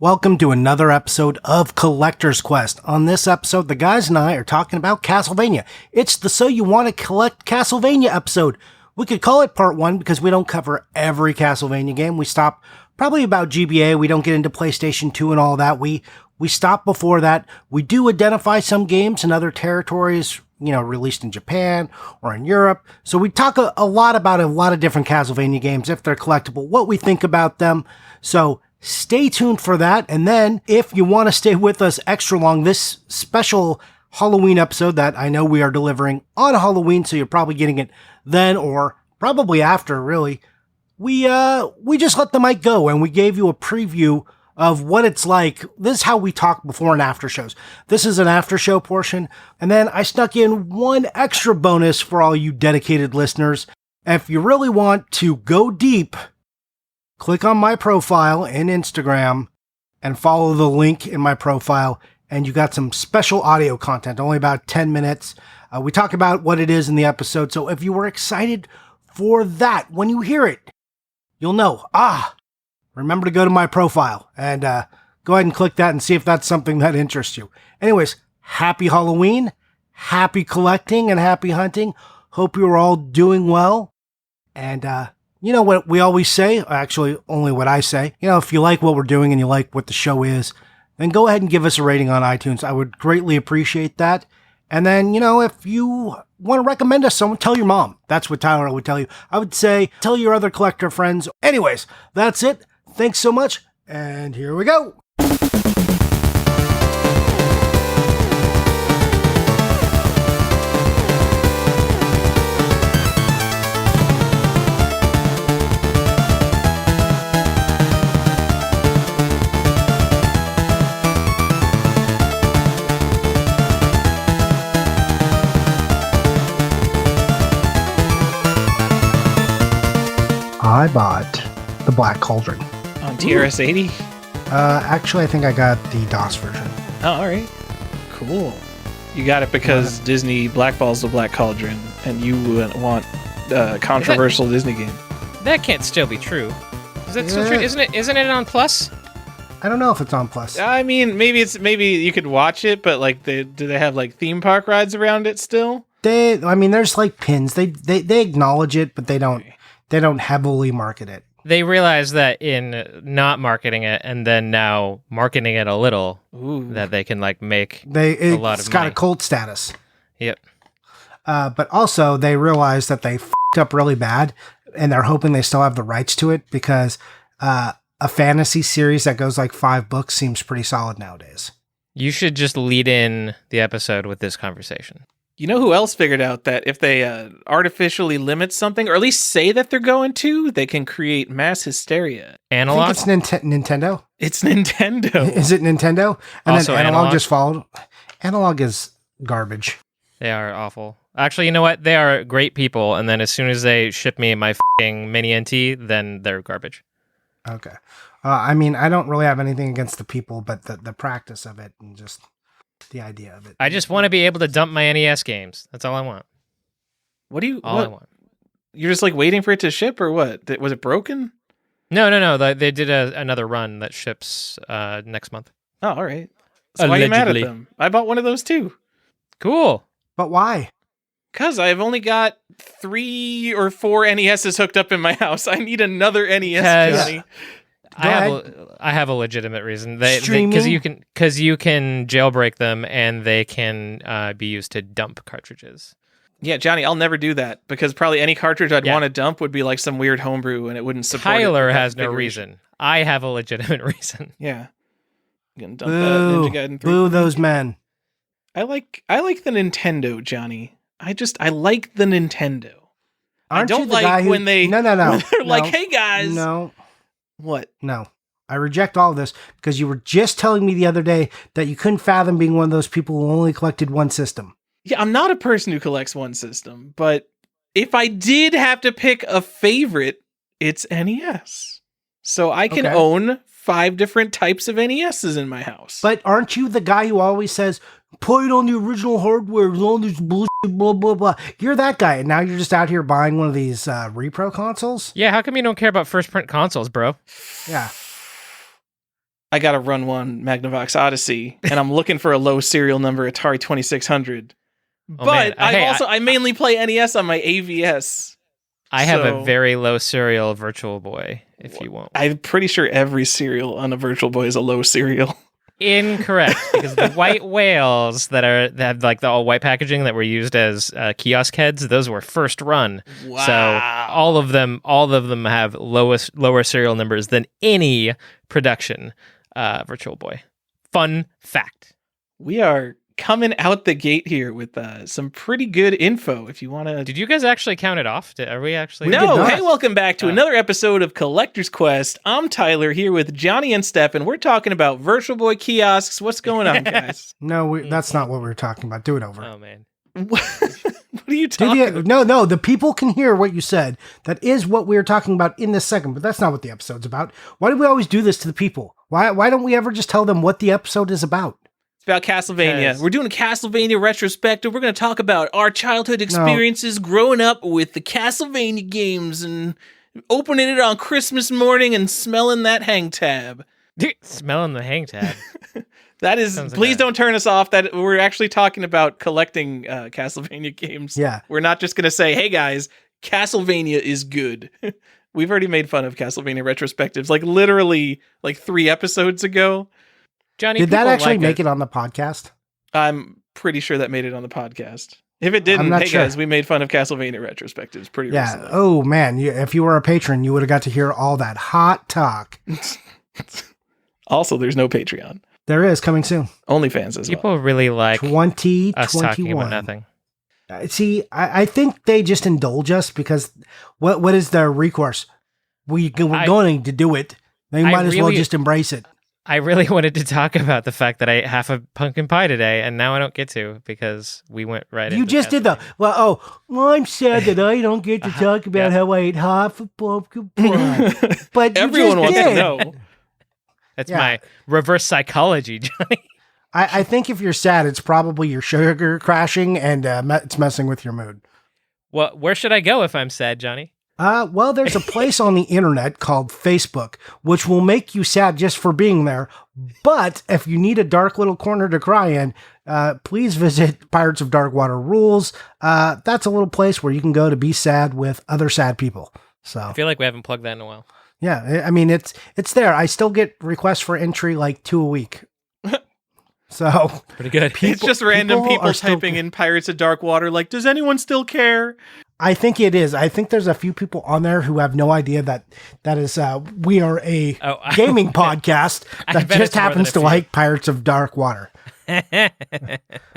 Welcome to another episode of Collector's Quest. On this episode, the guys and I are talking about Castlevania. It's the So You Want to Collect Castlevania episode. We could call it part 1 because we don't cover every Castlevania game. We stop probably about GBA. We don't get into PlayStation 2 and all that. We stop before that. We do identify some games in other territories, released in Japan or in Europe. So we talk a lot about a lot of different Castlevania games, if they're collectible, what we think about them. So stay tuned for that. And then if you want to stay with us extra long, this special Halloween episode that I know we are delivering on Halloween, so you're probably getting it then or probably after, really. We just let the mic go and we gave you a preview of what it's like. This is how we talk before and after shows. This is an after show portion. And then I snuck in one extra bonus for all you dedicated listeners. If you really want to go deep, click on my profile in Instagram and follow the link in my profile. And you got some special audio content, only about 10 minutes. We talk about what it is in the episode. So if you were excited for that, when you hear it, you'll know, remember to go to my profile and go ahead and click that and see if that's something that interests you. Anyways, happy Halloween, happy collecting, and happy hunting. Hope you're all doing well. And you know what we always say, actually only what I say, if you like what we're doing and you like what the show is, then go ahead and give us a rating on iTunes. I would greatly appreciate that. And then, if you want to recommend us someone, tell your mom. That's what Tyler would tell you. I would say, tell your other collector friends. Anyways, that's it. Thanks so much. And here we go. I bought the Black Cauldron. On TRS-80? Actually, I think I got the DOS version. Oh, alright. Cool. You got it because Disney blackballs the Black Cauldron, and you want a controversial Disney game. That can't still be true. Is that still true? Isn't it on Plus? I don't know if it's on Plus. I mean, maybe you could watch it, but do they have theme park rides around it still? There's pins. They acknowledge it, but they don't heavily market it. They realize that in not marketing it and then now marketing it a little, that they can make a lot of money. It's got a cult status. Yep. But also they realize that they f***ed up really bad and they're hoping they still have the rights to it because a fantasy series that goes 5 books seems pretty solid nowadays. You should just lead in the episode with this conversation. You know who else figured out that if they artificially limit something, or at least say that they're going to, they can create mass hysteria? Analog? I think it's Nintendo. It's Nintendo. Is it Nintendo? And also then Analog just followed. Analog is garbage. They are awful. Actually, you know what? They are great people, and then as soon as they ship me my f***ing mini NT, then they're garbage. Okay. I don't really have anything against the people, but the practice of it and just the idea of it. I just want to be able to dump my NES games. That's all I want. What do you? All I want. You're just waiting for it to ship, or what? Was it broken? No. They did another run that ships next month. Oh, all right. So why are you mad at them? I bought one of those too. Cool. But why? Because I've only got 3 or 4 NESs hooked up in my house. I need another NES, Johnny. I have a legitimate reason. Because you can jailbreak them and they can be used to dump cartridges. Yeah, Johnny, I'll never do that because probably any cartridge I'd want to dump would be some weird homebrew and it wouldn't support Tyler has no reason. I have a legitimate reason. Yeah. You can dump that Ninja Gaiden 3. Boo those men. I like the Nintendo, Johnny. I like the Nintendo. Aren't I don't you the guy who... when they No. When they're hey guys. No. What? No. I reject all of this because you were just telling me the other day that you couldn't fathom being one of those people who only collected one system. Yeah, I'm not a person who collects one system, but if I did have to pick a favorite, it's NES. So I can own 5 different types of NESs in my house. But aren't you the guy who always says, play it on the original hardware, all this bullshit, blah, blah, blah. You're that guy, and now you're just out here buying one of these repro consoles? Yeah, how come you don't care about first print consoles, bro? Yeah. I got to run one Magnavox Odyssey, and I'm looking for a low serial number Atari 2600. But I mainly play NES on my AVS. I have a very low serial Virtual Boy, if you want. I'm pretty sure every serial on a Virtual Boy is a low serial. Incorrect, because the white whales that have like the all white packaging that were used as kiosk heads, those were first run. Wow. So all of them have lower serial numbers than any production Virtual Boy. Fun fact. We are coming out the gate here with some pretty good info. If you want to, did you guys actually count it off? Are we actually? No. Hey, welcome back to another episode of Collector's Quest. I'm Tyler here with Johnny and Stephan. We're talking about Virtual Boy kiosks. What's going on, guys? No, that's not what we were talking about. Do it over. Oh man. What are you talking about? No, the people can hear what you said. That is what we were talking about in this segment, but that's not what the episode's about. Why do we always do this to the people? Why don't we ever just tell them what the episode is about? About Castlevania. We're doing a Castlevania retrospective. We're going to talk about our childhood experiences growing up with the Castlevania games and opening it on Christmas morning and smelling that hang tab. Smelling the hang tab. That is, please don't turn us off. That we're actually talking about collecting Castlevania games. Yeah. We're not just going to say, hey guys, Castlevania is good. We've already made fun of Castlevania retrospectives, like literally like 3 episodes ago. Johnny, did that actually make it on the podcast? I'm pretty sure that made it on the podcast. If it didn't, hey guys, we made fun of Castlevania retrospectives pretty recently. Oh man, if you were a patron, you would have got to hear all that hot talk. Also, there's no Patreon. There is, coming soon. OnlyFans as well. People really like 2021. Us talking about nothing. See, I think they just indulge us because what is their recourse? We're going to do it. They might as well just embrace it. I really wanted to talk about the fact that I ate half a pumpkin pie today, and now I don't get to because we went right into You just did though. Well, I'm sad that I don't get to talk about how I ate half a pumpkin pie. But everyone wants to know. That's my reverse psychology, Johnny. I think if you're sad, it's probably your sugar crashing and it's messing with your mood. Well, where should I go if I'm sad, Johnny? Well, there's a place on the internet called Facebook, which will make you sad just for being there. But if you need a dark little corner to cry in, please visit Pirates of Darkwater Rules. That's a little place where you can go to be sad with other sad people. So I feel like we haven't plugged that in a while. Yeah, I mean, it's there. I still get requests for entry like 2 a week. So pretty good. It's just random people typing in Pirates of Darkwater like, does anyone still care? I think it is. I think there's a few people on there who have no idea that is we are a gaming podcast that just happens to like Pirates of Darkwater.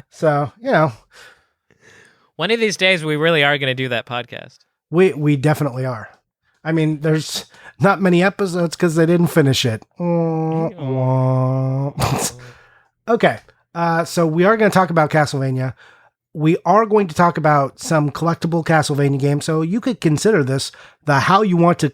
So, one of these days we really are going to do that podcast. We definitely are. I mean, there's not many episodes because they didn't finish it. Okay, so we are going to talk about Castlevania. We are going to talk about some collectible Castlevania games. So you could consider this the so you want to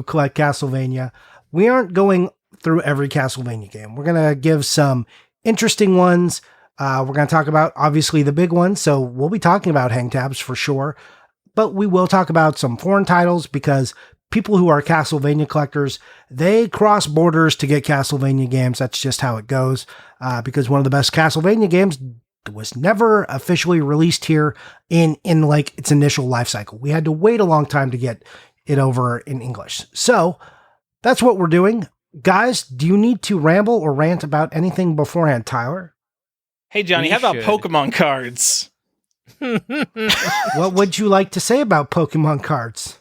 collect Castlevania. We aren't going through every Castlevania game. We're going to give some interesting ones. We're going to talk about obviously the big ones. So we'll be talking about hangtabs for sure, but we will talk about some foreign titles because people who are Castlevania collectors, they cross borders to get Castlevania games. That's just how it goes. Because one of the best Castlevania games was never officially released here in like its initial life cycle. We had to wait a long time to get it over in English. So that's what we're doing. Guys, do you need to ramble or rant about anything beforehand, Tyler? Hey, Johnny, how about Pokemon cards? What would you like to say about Pokemon cards?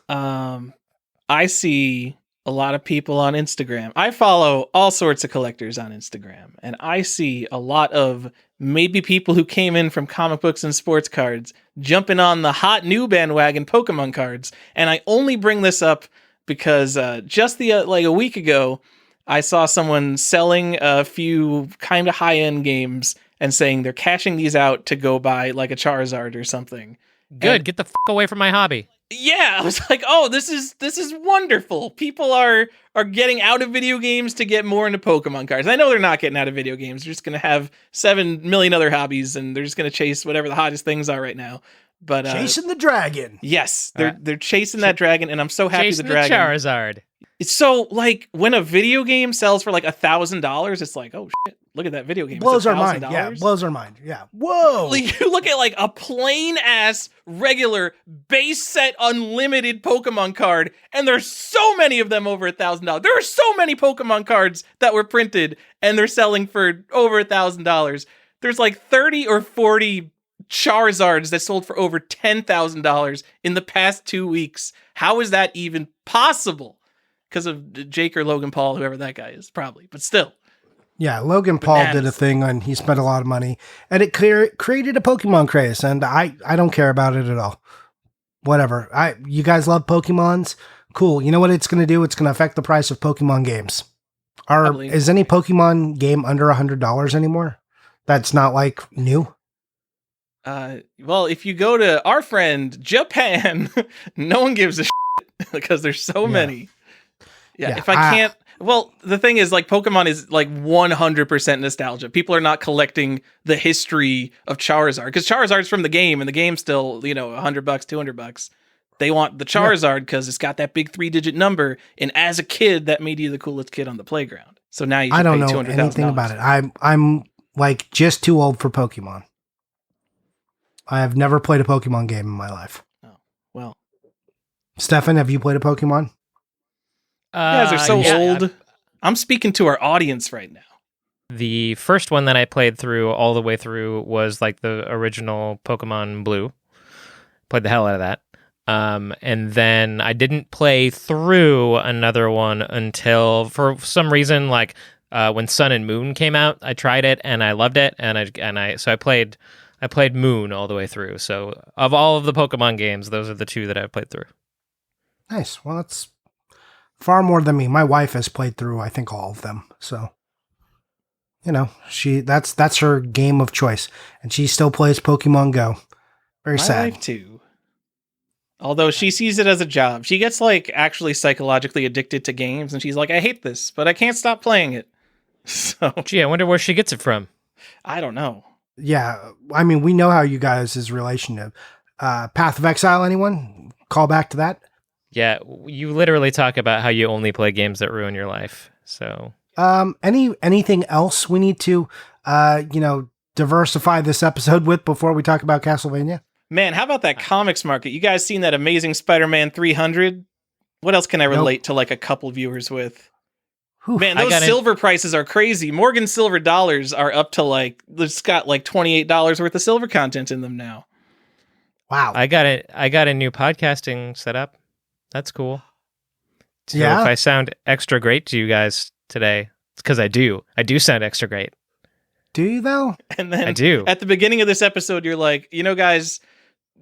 I see a lot of people on Instagram. I follow all sorts of collectors on Instagram, and I see a lot of maybe people who came in from comic books and sports cards jumping on the hot new bandwagon Pokemon cards. And I only bring this up because just a week ago, I saw someone selling a few kind of high-end games and saying they're cashing these out to go buy like a Charizard or something. Good, get the away from my hobby. Yeah, I was like, oh, this is wonderful. People are getting out of video games to get more into Pokemon cards. I know they're not getting out of video games. They're just going to have 7 million other hobbies, and they're just going to chase whatever the hottest things are right now. But chasing the dragon. Yes, they're chasing that dragon, and I'm so happy chasing the dragon. Charizard. It's so like when a video game sells for like $1,000, it's like, oh shit, look at that video game. Blows our mind. Yeah, blows our mind. Yeah. Whoa. Like, you look at like a plain ass regular base set unlimited Pokemon card, and there's so many of them over $1,000. There are so many Pokemon cards that were printed and they're selling for over $1,000. There's like 30 or 40 Charizards that sold for over $10,000 in the past 2 weeks. How is that even possible? Because of Jake or Logan Paul, whoever that guy is, probably. But still. Yeah, Logan Paul did a thing and he spent a lot of money. And it created a Pokemon craze. And I don't care about it at all. Whatever. You guys love Pokemons? Cool. You know what it's going to do? It's going to affect the price of Pokemon games. Is any Pokemon game under $100 anymore? That's not like new? Well, if you go to our friend Japan, no one gives a shit because there's so many. Yeah, if I can't... Well, the thing is, like, Pokemon is, like, 100% nostalgia. People are not collecting the history of Charizard, because Charizard's from the game, and the game's still, $100, $200. They want the Charizard because it's got that big 3-digit number, and as a kid, that made you the coolest kid on the playground. So now you should pay $200,000. I don't know anything about it. I'm, like, just too old for Pokemon. I have never played a Pokemon game in my life. Oh, well. Stephan, have you played a Pokemon? You guys are so old. I'm speaking to our audience right now. The first one that I played through all the way through was like the original Pokemon Blue. Played the hell out of that. And then I didn't play through another one until, for some reason, like when Sun and Moon came out, I tried it and I loved it, and I played Moon all the way through. So of all of the Pokemon games, those are the two that I've played through. Nice. Well, that's far more than me. My wife has played through, I think, all of them. So, that's her game of choice, and she still plays Pokemon Go. Very sad. My wife too. Although she sees it as a job, she gets like actually psychologically addicted to games, and she's like, "I hate this, but I can't stop playing it." So, gee, I wonder where she gets it from. I don't know. Yeah, I mean, we know how you guys' relationship. Path of Exile. Anyone call back to that? Yeah, you literally talk about how you only play games that ruin your life. So, anything else we need to, diversify this episode with before we talk about Castlevania? Man, how about that comics market? You guys seen that Amazing Spider-Man 300? What else can I relate to like a couple viewers with? Man, those silver prices are crazy. Morgan silver dollars are up to like, it's got like $28 worth of silver content in them now. Wow. I got a new podcasting setup. That's cool. So if I sound extra great to you guys today, it's because I do. I do sound extra great. Do you though? And then I do. At the beginning of this episode, you're like, guys,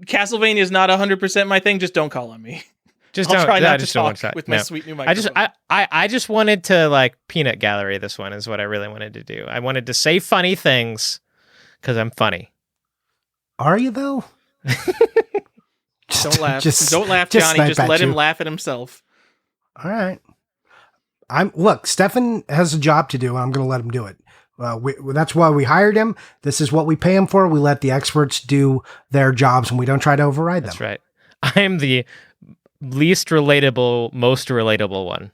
Castlevania is not 100% my thing. Just don't call on me. I'll try not to talk with my sweet new microphone. I just wanted to like peanut gallery this one is what I really wanted to do. I wanted to say funny things because I'm funny. Are you though? Don't laugh. Don't laugh, Johnny. Just let him laugh at himself. All right. Look, Stephan has a job to do, and I'm going to let him do it. That's why we hired him. This is what we pay him for. We let the experts do their jobs, and we don't try to override them. That's right. I am the least relatable, most relatable one.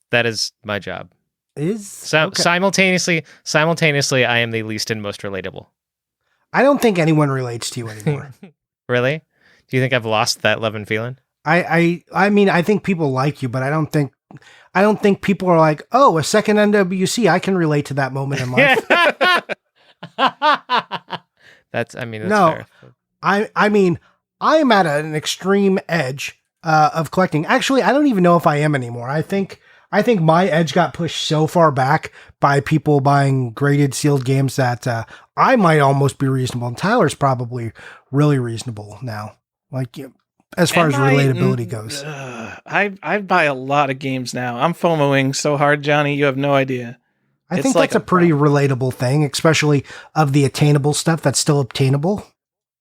That is my job. Simultaneously, I am the least and most relatable. I don't think anyone relates to you anymore. Really? Do you think I've lost that love and feeling? I mean, I think people like you, but I don't think people are like, oh, a second NWC. I can relate to that moment in life. That's no, fair. I mean, I am at an extreme edge of collecting. Actually, I don't even know if I am anymore. I think my edge got pushed so far back by people buying graded sealed games that I might almost be reasonable. And Tyler's probably really reasonable now. Like, as far as relatability goes. I buy a lot of games now. I'm FOMOing so hard, Johnny. You have no idea. I think that's a pretty relatable thing, especially of the attainable stuff that's still obtainable.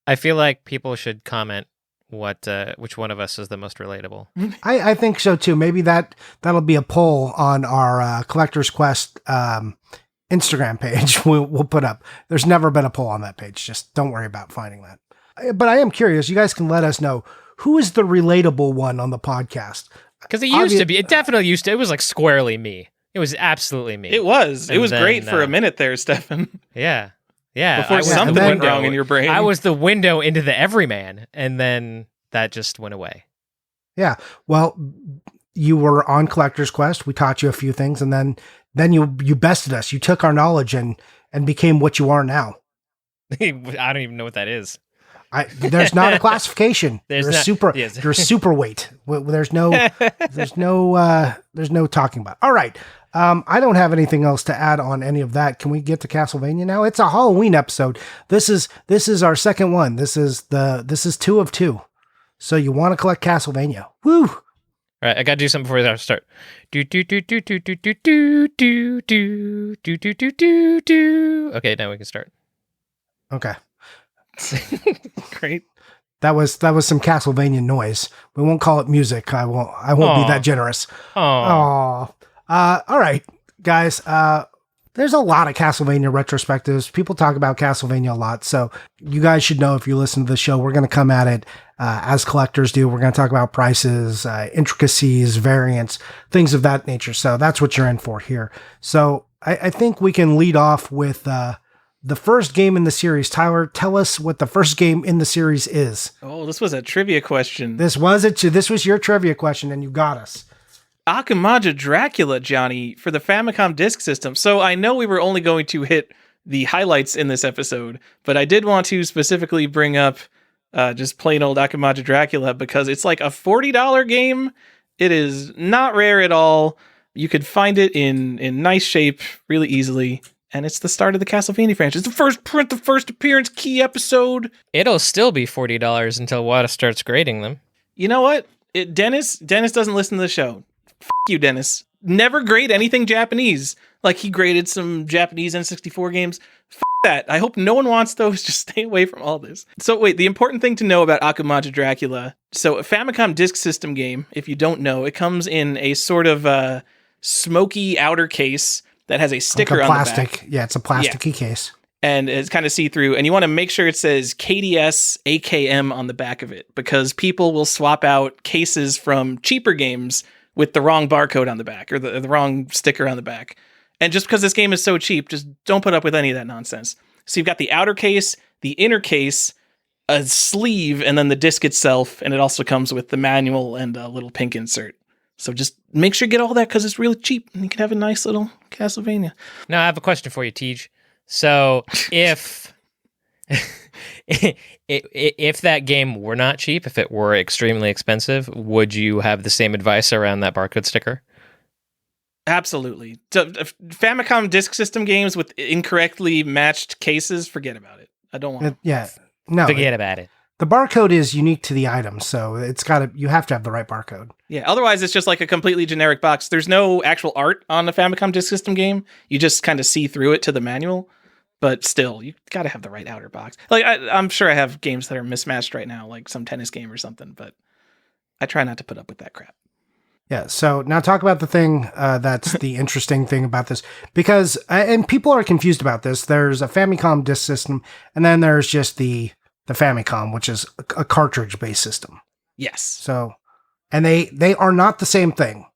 I feel like people should comment which one of us is the most relatable. I think so too. Maybe that'll be a poll on our Collector's Quest Instagram page. We'll put up. There's never been a poll on that page. Just don't worry about finding that. But I am curious. You guys can let us know who is the relatable one on the podcast. Because it used to be. It definitely used to. It was like squarely me. It was absolutely me. It was. It was great for a minute there, Stephan. Yeah. Yeah. Before something went wrong in your brain. I was the window into the everyman, and then that just went away. Yeah. Well, you were on Collector's Quest. We taught you a few things, and then you bested us. You took our knowledge and became what you are now. I don't even know what that is. There's not a classification. You're a super weight. There's no talking about. All right. I don't have anything else to add on any of that. Can we get to Castlevania now? It's a Halloween episode. This is our second one. This is 2 of 2. So you want to collect Castlevania. Woo! All right, I gotta do something before I start. Do do do do do do do do do do do do do do do. Okay, now we can start. Okay. Great. That was some Castlevania noise. We won't call it music. I won't be that generous. Oh. All right, guys. There's a lot of Castlevania retrospectives. People talk about Castlevania a lot. So you guys should know, if you listen to the show, we're going to come at it as collectors do. We're going to talk about prices, intricacies, variants, things of that nature. So that's what you're in for here. So I think we can lead off with the first game in the series. Tyler, tell us what the first game in the series is. Oh, this was a trivia question. This was your trivia question, and you got us. Akamaja Dracula, Johnny, for the Famicom Disk System. So I know we were only going to hit the highlights in this episode, but I did want to specifically bring up just plain old Akamaja Dracula, because it's like a $40 game. It is not rare at all. You could find it in nice shape really easily. And it's the start of the Castlevania franchise. The first print, the first appearance, key episode. It'll still be $40 until Wada starts grading them. You know what? Dennis doesn't listen to the show. F you, Dennis. Never grade anything Japanese. Like, he graded some Japanese N64 games. F that. I hope no one wants those. Just stay away from all this. So wait, the important thing to know about Akamaja Dracula. So a Famicom Disk System game, if you don't know, it comes in a sort of smoky outer case that has a sticker like on the back. Yeah, it's a plasticky case. And it's kind of see-through. And you want to make sure it says KDS AKM on the back of it, because people will swap out cases from cheaper games with the wrong barcode on the back, or the wrong sticker on the back. And just because this game is so cheap, just don't put up with any of that nonsense. So you've got the outer case, the inner case, a sleeve, and then the disc itself. And it also comes with the manual and a little pink insert. So just make sure you get all that, because it's really cheap, and you can have a nice little Castlevania. Now, I have a question for you, Tej. So if if that game were not cheap, if it were extremely expensive, would you have the same advice around that barcode sticker? Absolutely. Famicom Disk System games with incorrectly matched cases, forget about it. I don't want it. Forget about it. The barcode is unique to the item, so you have to have the right barcode. Yeah, otherwise it's just like a completely generic box. There's no actual art on the Famicom Disk System game. You just kind of see through it to the manual, but still, you got to have the right outer box. Like, I'm sure I have games that are mismatched right now, like some tennis game or something, but I try not to put up with that crap. Yeah, so now talk about the thing that's the interesting thing about this, because, and people are confused about this, there's a Famicom Disk System, and then there's just the Famicom, which is a cartridge-based system. Yes. So, and they are not the same thing,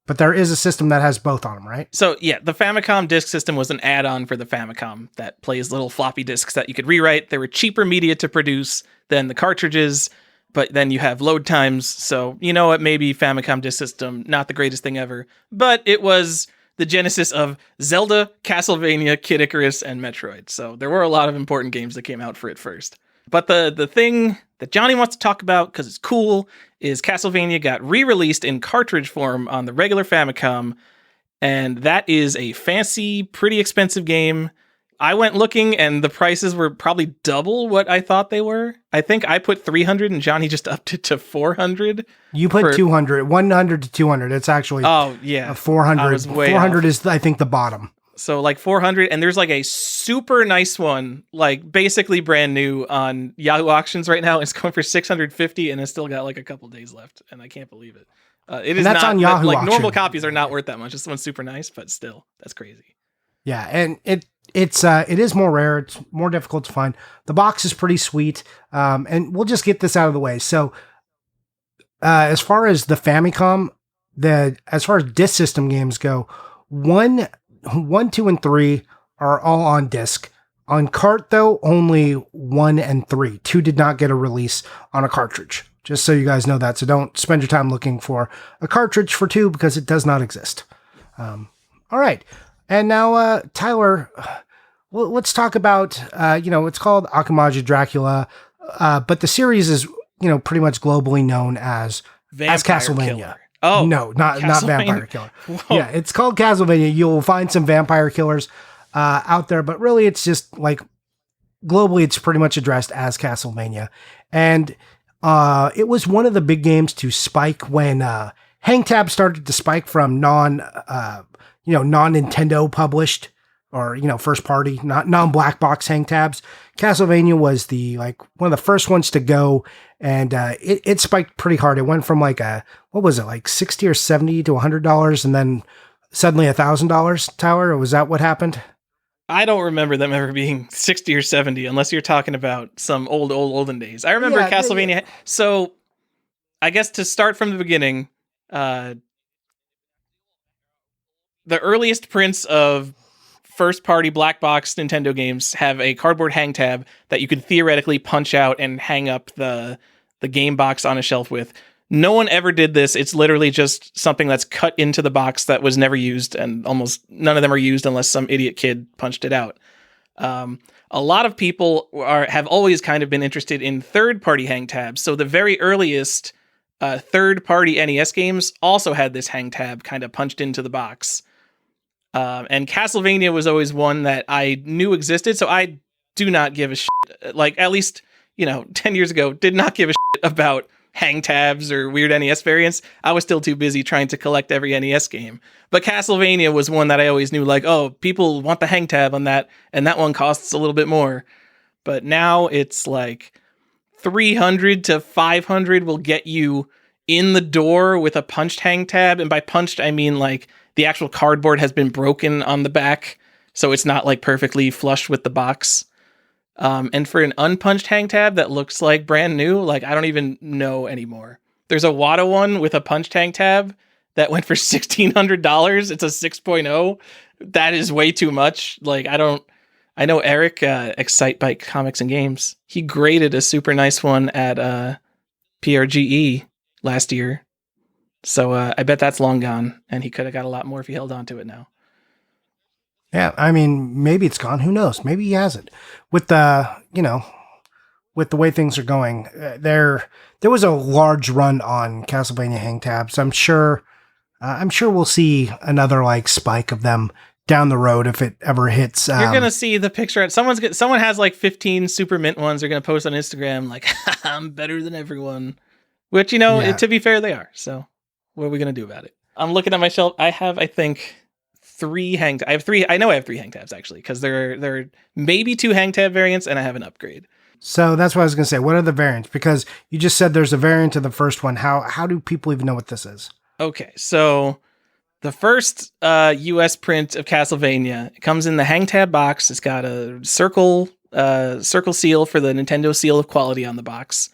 but there is a system that has both on them, right? So, yeah, the Famicom Disk System was an add-on for the Famicom that plays little floppy disks that you could rewrite. They were cheaper media to produce than the cartridges, but then you have load times. So, you know what, maybe Famicom Disk System, not the greatest thing ever, but it was the genesis of Zelda, Castlevania, Kid Icarus, and Metroid. So there were a lot of important games that came out for it first. But the thing that Johnny wants to talk about, because it's cool, is Castlevania got re-released in cartridge form on the regular Famicom, and that is a fancy, pretty expensive game. I went looking, and the prices were probably double what I thought they were. I think I put $300, and Johnny just upped it to $400. You put $200, $100 to $200. It's actually $400. $400 is, I think, the bottom. So like $400, and there's like a super nice one, like basically brand new on Yahoo Auctions right now. It's going for $650, and it's still got like a couple days left, and I can't believe it. It is that's not on Yahoo like Auction. Normal copies are not worth that much. This one's super nice, but still, that's crazy. Yeah, and it is more rare. It's more difficult to find. The box is pretty sweet, and we'll just get this out of the way. So, as far as the Famicom, as far as disc system games go, 1, 2, and 3 are all on disc. On cart, though, only 1 and 3. 2 did not get a release on a cartridge. Just so you guys know that. So don't spend your time looking for a cartridge for 2 because it does not exist. All right. And now, Tyler, let's talk about, it's called Akamaja Dracula, but the series is, pretty much globally known as Castlevania. Killer. Oh, no, not Vampire Killer. Whoa. Yeah, it's called Castlevania. You'll find some vampire killers out there, but really it's just like globally it's pretty much addressed as Castlevania. And it was one of the big games to spike when hangtabs started to spike from non-Nintendo published or, first party, not non-black box hangtabs. Castlevania was one of the first ones to go, and it spiked pretty hard. It went from like $60 or $70 to $100, and then suddenly $1,000, Tyler, or was that what happened? I don't remember them ever being 60 or 70, unless you're talking about some olden days. I remember Castlevania. So I guess to start from the beginning, the earliest prints of first-party black box Nintendo games have a cardboard hang tab that you could theoretically punch out and hang up the game box on a shelf with. No one ever did this. It's literally just something that's cut into the box that was never used, and almost none of them are used unless some idiot kid punched it out. A lot of people have always kind of been interested in third-party hang tabs. So the very earliest third-party NES games also had this hang tab kind of punched into the box. And Castlevania was always one that I knew existed, so I do not give a shit. Like, at least, 10 years ago, did not give a shit about hang tabs or weird NES variants. I was still too busy trying to collect every NES game. But Castlevania was one that I always knew, like, oh, people want the hang tab on that, and that one costs a little bit more. But now it's like 300 to 500 will get you in the door with a punched hang tab. And by punched, I mean like the actual cardboard has been broken on the back, so it's not like perfectly flush with the box. And for an unpunched hang tab that looks like brand new, like I don't even know anymore. There's a Wata one with a punched hang tab that went for $1,600. It's a 6.0. That is way too much. Like I know Eric, Excite Bike Comics and Games, he graded a super nice one at PRGE last year. So I bet that's long gone, and he could have got a lot more if he held on to it now. Yeah, I mean, maybe it's gone. Who knows? Maybe he hasn't. With the way things are going, there was a large run on Castlevania hang tabs. I'm sure we'll see another like spike of them down the road if it ever hits. You're gonna see the picture. Someone has like 15 super mint ones. They're gonna post on Instagram like, I'm better than everyone. Which to be fair, they are. So what are we gonna do about it? I'm looking at my shelf. I have, I think, 3 hang. I have 3. I know I have 3 hang tabs actually, because there are maybe 2 hang tab variants, and I have an upgrade. So that's what I was gonna say. What are the variants? Because you just said there's a variant of the first one. How do people even know what this is? Okay, so the first US print of Castlevania, it comes in the hang tab box. It's got a circle seal for the Nintendo seal of quality on the box,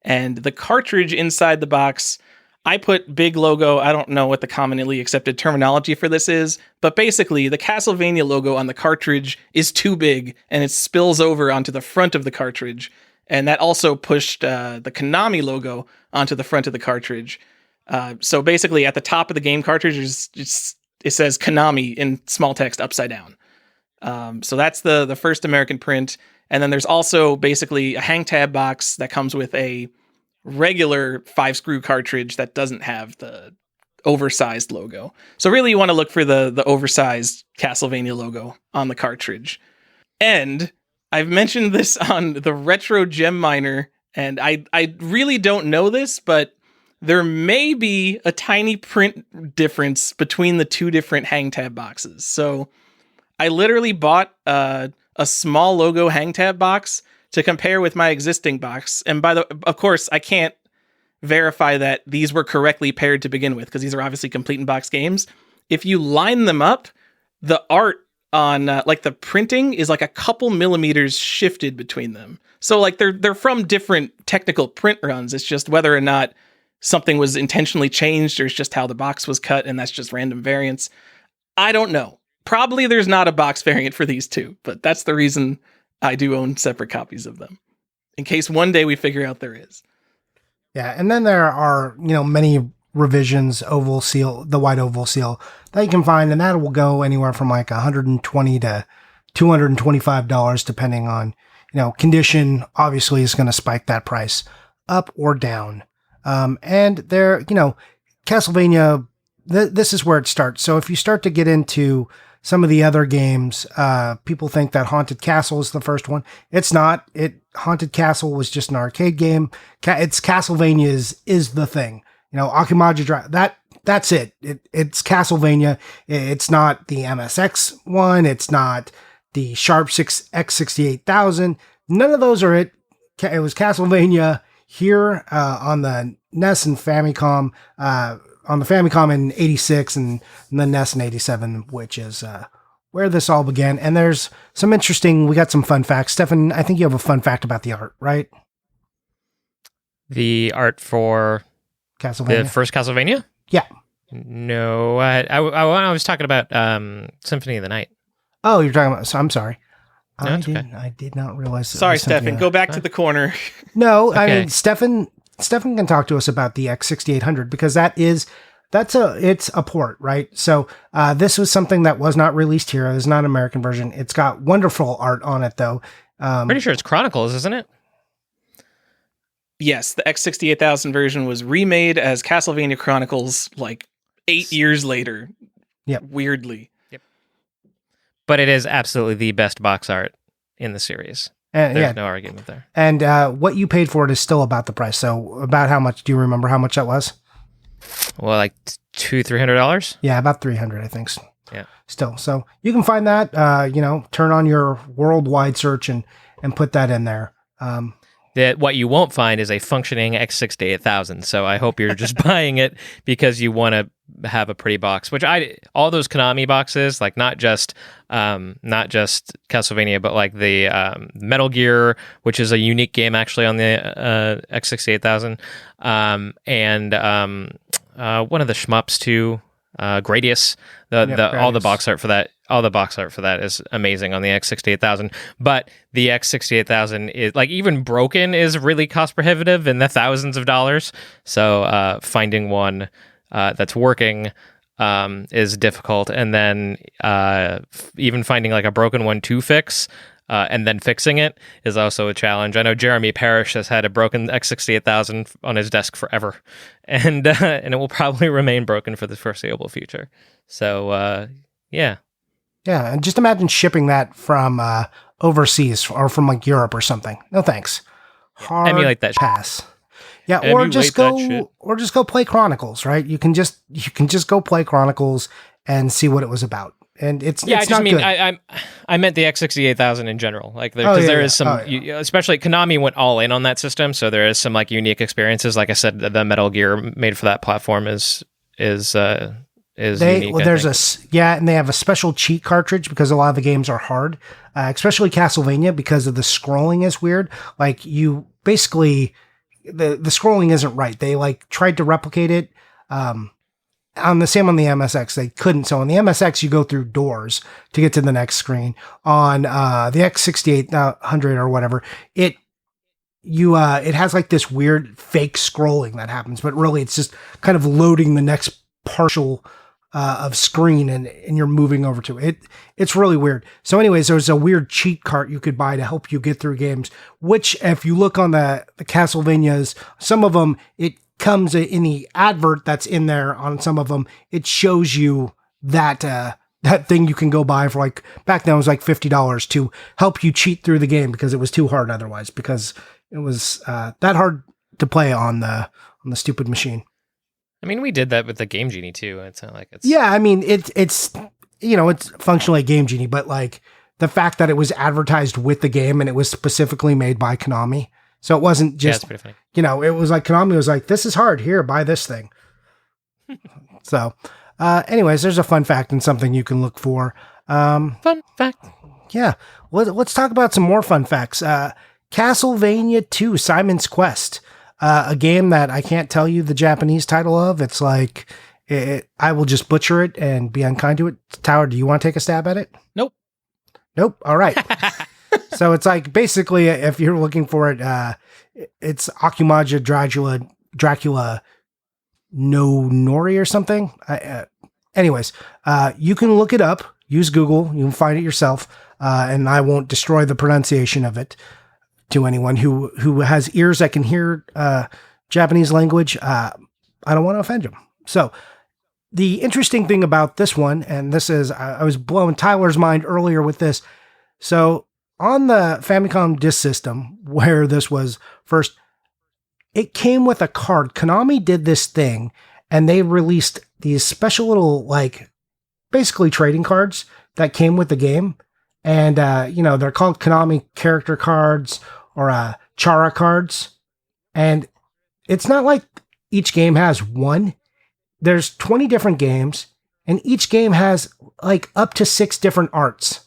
and the cartridge inside the box. I put big logo. I don't know what the commonly accepted terminology for this is, but basically the Castlevania logo on the cartridge is too big and it spills over onto the front of the cartridge. And that also pushed the Konami logo onto the front of the cartridge. So basically at the top of the game cartridge, it says Konami in small text upside down. So that's the first American print. And then there's also basically a hang tab box that comes with a regular 5-screw cartridge that doesn't have the oversized logo. So really you want to look for the oversized Castlevania logo on the cartridge. And I've mentioned this on the Retro Gem Miner, and I really don't know this, but there may be a tiny print difference between the 2 different hang tab boxes. So I literally bought a small logo hang tab box to compare with my existing box. And of course, I can't verify that these were correctly paired to begin with, because these are obviously complete in box games. If you line them up, the art on the printing is like a couple millimeters shifted between them. So like they're from different technical print runs. It's just whether or not something was intentionally changed or it's just how the box was cut and that's just random variants. I don't know. Probably there's not a box variant for these two, but that's the reason I do own separate copies of them. In case one day we figure out there is. Yeah, and then there are, many revisions, oval seal, the white oval seal that you can find, and that will go anywhere from like $120 to $225 depending on, condition. Obviously is going to spike that price up or down. And there, Castlevania, this is where it starts. So if you start to get into some of the other games, people think that Haunted Castle is the first one. It's not. Haunted Castle was just an arcade game. It's Castlevania is the thing. Akimaji Drive, that's it. It's Castlevania. It's not the MSX one. It's not the Sharp X68000. None of those are it. It was Castlevania here on the NES and Famicom, on the Famicom in 86 and the NES in 87, which is where this all began. And there's some we got some fun facts. Stephan, I think you have a fun fact about the art, right? The art for Castlevania? The first Castlevania? Yeah. No, I was talking about Symphony of the Night. Oh, you're talking about, so I'm sorry. No, okay. I did not realize. Sorry, Stephan, go back to the corner. No, okay. I mean, Stephan can talk to us about the X6800 because it's a port, right? So this was something that was not released here. It's not an American version. It's got wonderful art on it, though. Pretty sure it's Chronicles, isn't it? Yes, the X68000 version was remade as Castlevania Chronicles like 8 years later. Yep. Weirdly. Yep. But it is absolutely the best box art in the series. And, There's no argument there. And what you paid for it is still about the price. So about how much? Do you remember how much that was? Well, like $200-$300? Yeah, about 300, I think. Yeah. Still. So you can find that, turn on your worldwide search and put that in there. What you won't find is a functioning X68000. So I hope you're just buying it because you want to have a pretty box, which all those Konami boxes, like not just Castlevania, but like the Metal Gear, which is a unique game actually on the X68000, and one of the shmups too, Gradius. All the box art for that. All the box art for that is amazing on the X68000, but the X68000 is like even broken is really cost prohibitive in the thousands of dollars. So finding one that's working is difficult, and then even finding like a broken one to fix and then fixing it is also a challenge. I know Jeremy Parrish has had a broken X68000 on his desk forever, and it will probably remain broken for the foreseeable future. So yeah. Yeah, and just imagine shipping that from overseas or from like Europe or something. No thanks. Hard emulate that pass. Yeah, or just go play Chronicles, right? You can just go play Chronicles and see what it was about. And it's I meant the X68000 in general, like because there is some, especially Konami went all in on that system, so there is some like unique experiences. Like I said, the Metal Gear made for that platform is unique, and they have a special cheat cartridge because a lot of the games are hard, especially Castlevania, because of the scrolling is weird. Like you basically, the scrolling isn't right. They like tried to replicate it. On the MSX, they couldn't. So on the MSX, you go through doors to get to the next screen. On the X6800 or whatever, it has like this weird fake scrolling that happens, but really it's just kind of loading the next partial of screen and you're moving over to it. It's really weird. So anyways, there's a weird cheat cart you could buy to help you get through games, which if you look on the Castlevanias, some of them, it comes in the advert that's in there. On some of them, it shows you that thing you can go buy for like, back then it was like $50 to help you cheat through the game because it was too hard otherwise, because it was that hard to play on the stupid machine. I mean, we did that with the Game Genie too. It's not like it's... Yeah, I mean, it's functionally a Game Genie, but like the fact that it was advertised with the game and it was specifically made by Konami. So it wasn't just, pretty funny. It was like Konami was like, this is hard, here, buy this thing. So anyways, there's a fun fact and something you can look for. Fun fact. Yeah. Let's talk about some more fun facts. Castlevania 2, Simon's Quest. a game that I can't tell you the Japanese title of. It's like, I will just butcher it and be unkind to it. Tower, do you want to take a stab at it? Nope. Nope. All right. So it's like, basically, if you're looking for it, it's Akumaja Dracula no Nori or something. Anyways, you can look it up. Use Google. You can find it yourself. And I won't destroy the pronunciation of it to anyone who has ears that can hear Japanese language. I don't want to offend them. So the interesting thing about this one, and this is, I was blowing Tyler's mind earlier with this. So on the Famicom disk system, where this was first, it came with a card. Konami did this thing, and they released these special little, like, basically trading cards that came with the game. And, they're called Konami character cards or Chara cards. And it's not like each game has one. There's 20 different games, and each game has, like, up to 6 different arts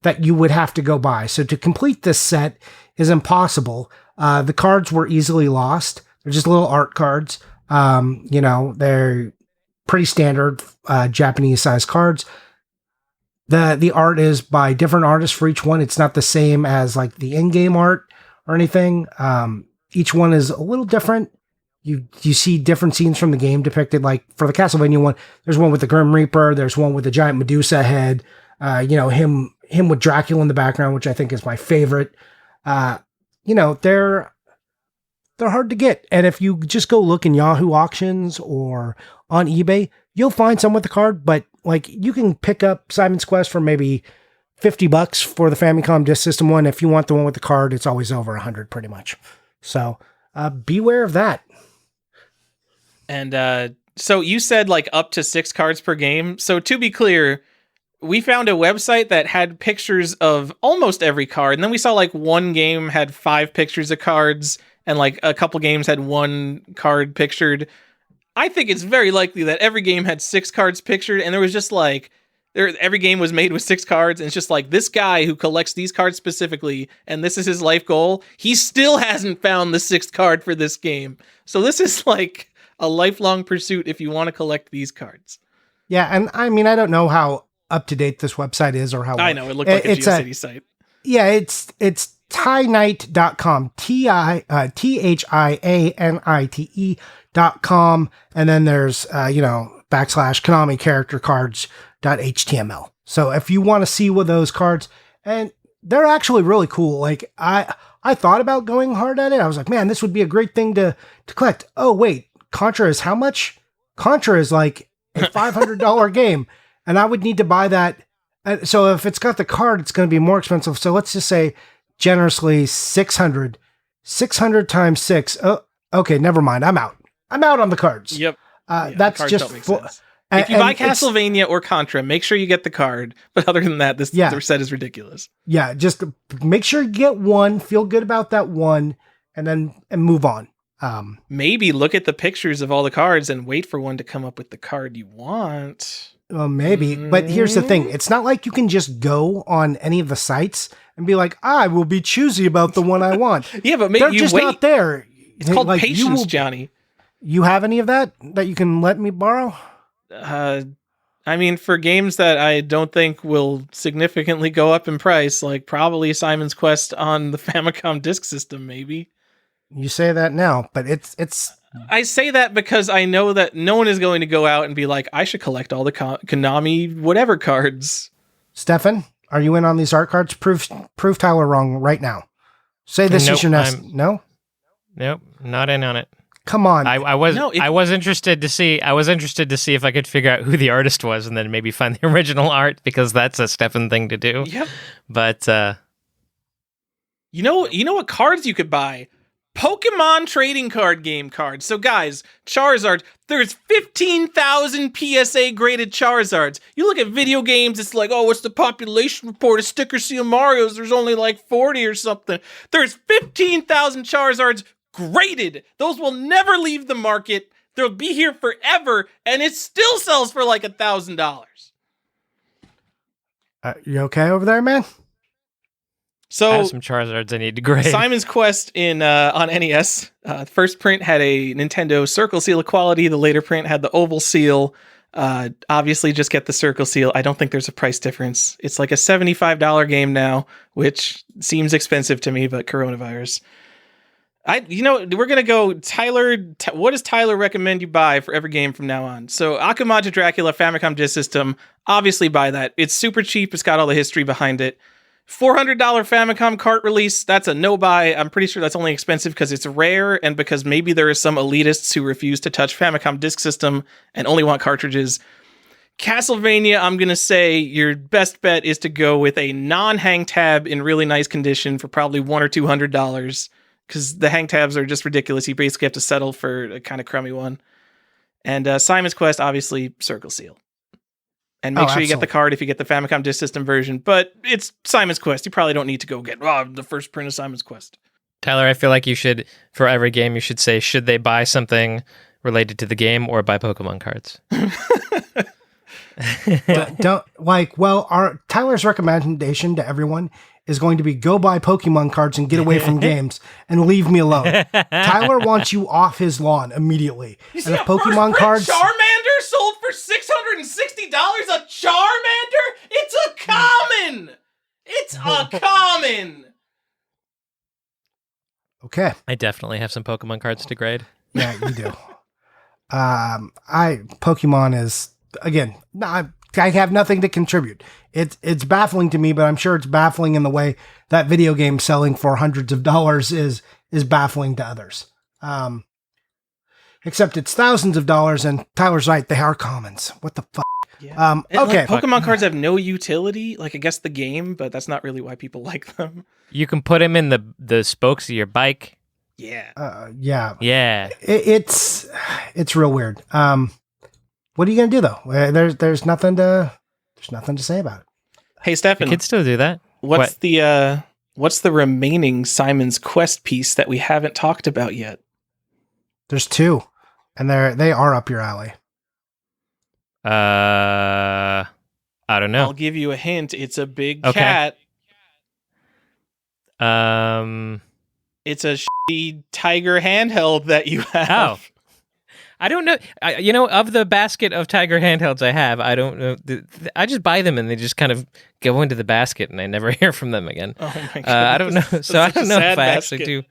that you would have to go buy. So to complete this set is impossible. The cards were easily lost. They're just little art cards. They're pretty standard Japanese size cards. The art is by different artists for each one. It's not the same as like the in-game art or anything. Each one is a little different. You see different scenes from the game depicted. Like for the Castlevania one, there's one with the Grim Reaper. There's one with the giant Medusa head. Him with Dracula in the background, which I think is my favorite. They're hard to get. And if you just go look in Yahoo auctions or on eBay, you'll find some with the card, but like you can pick up Simon's Quest for maybe $50 for the Famicom Disk System one. If you want the one with the card, it's always over 100 pretty much. So beware of that. And so you said like up to 6 cards per game. So to be clear, we found a website that had pictures of almost every card. And then we saw like one game had 5 pictures of cards and like a couple games had 1 card pictured. I think it's very likely that every game had 6 cards pictured, and there was just like, every game was made with 6 cards, and it's just like, this guy who collects these cards specifically, and this is his life goal, he still hasn't found the 6th card for this game. So this is like a lifelong pursuit if you want to collect these cards. Yeah, and I mean, I don't know how up-to-date this website is or how... I know, it looked like a GeoCities site. Yeah, it's ThiaNite.com, ThiaNite.com, and then there's, /Konami character cards.html. So if you want to see what those cards, and they're actually really cool. Like I thought about going hard at it. I was like, man, this would be a great thing to collect. Oh, wait, Contra is how much? Contra is like a $500 game, and I would need to buy that. So if it's got the card, it's going to be more expensive. So let's just say generously 600 times 6. Oh, okay, never mind. I'm out on the cards. Yep. That's just if you buy Castlevania or Contra, make sure you get the card. But other than that, this set is ridiculous. Yeah, just make sure you get one, feel good about that one, and move on. Maybe look at the pictures of all the cards and wait for one to come up with the card you want. Well, maybe. But here's the thing. It's not like you can just go on any of the sites and be like, I will be choosy about the one I want. Yeah, but maybe they're just not there. It's called patience, Johnny. You have any of that you can let me borrow? I mean, for games that I don't think will significantly go up in price, like probably Simon's Quest on the Famicom Disk System, maybe. You say that now, but it's... I say that because I know that no one is going to go out and be like, I should collect all the Konami whatever cards. Stephan, are you in on these art cards? Prove Tyler wrong right now. Say this is your next... No? Nope, not in on it. Come on. I was interested to see if I could figure out who the artist was and then maybe find the original art, because that's a Stephan thing to do. Yep. But you know what cards you could buy? Pokemon trading card game cards. So guys, Charizard, there's 15,000 PSA graded Charizards. You look at video games, it's like, oh, what's the population report of sticker seal Marios? There's only like 40 or something. There's 15,000 Charizards graded. Those will never leave the market. They'll be here forever, and it still sells for like $1,000. You okay over there, man? So I have some Charizards I need to grade. Simon's Quest on NES. The first print had a Nintendo Circle Seal of quality. The later print had the Oval Seal. Obviously, just get the Circle Seal. I don't think there's a price difference. It's like a $75 game now, which seems expensive to me, but coronavirus. We're gonna go. Tyler, what does Tyler recommend you buy for every game from now on? So, Akuma to Dracula, Famicom Disk System. Obviously, buy that. It's super cheap. It's got all the history behind it. $400 Famicom cart release, that's a no buy. I'm pretty sure that's only expensive because it's rare and because maybe there are some elitists who refuse to touch Famicom Disk System and only want cartridges. Castlevania, I'm going to say your best bet is to go with a non-hang tab in really nice condition for probably $100 or $200 because the hang tabs are just ridiculous. You basically have to settle for a kind of crummy one. And Simon's Quest, obviously, Circle Seal. And make sure you get the card if you get the Famicom Disk System version. But it's Simon's Quest. You probably don't need to go get the first print of Simon's Quest. Tyler, I feel like you should, for every game, you should say, should they buy something related to the game or buy Pokemon cards? Tyler's recommendation to everyone is going to be go buy Pokemon cards and get away from games and leave me alone. Tyler wants you off his lawn immediately. You see, Pokemon cards. Charmander sold for $660 a Charmander? It's a common. It's a common. Okay. I definitely have some Pokemon cards to grade. Yeah, you do. Pokemon is, again, I have nothing to contribute. It's baffling to me, but I'm sure it's baffling in the way that video game selling for hundreds of dollars is baffling to others. Except it's thousands of dollars, and Tyler's right, they are commons. What the fuck? Yeah. Okay. Pokemon cards have no utility, like I guess the game, but that's not really why people like them. You can put them in the spokes of your bike. Yeah. Yeah. Yeah. It's real weird. What are you gonna do though? There's nothing to say about it. Hey, Stephan, you could still do that. What's the remaining Simon's Quest piece that we haven't talked about yet? There's two, and they are up your alley. I don't know. I'll give you a hint. It's a big cat. It's a shitty Tiger handheld that you have. Oh. I don't know. Of the basket of Tiger handhelds I have, I don't know. I just buy them and they just kind of go into the basket and I never hear from them again. Oh my God. I don't know. So I don't know if I actually do.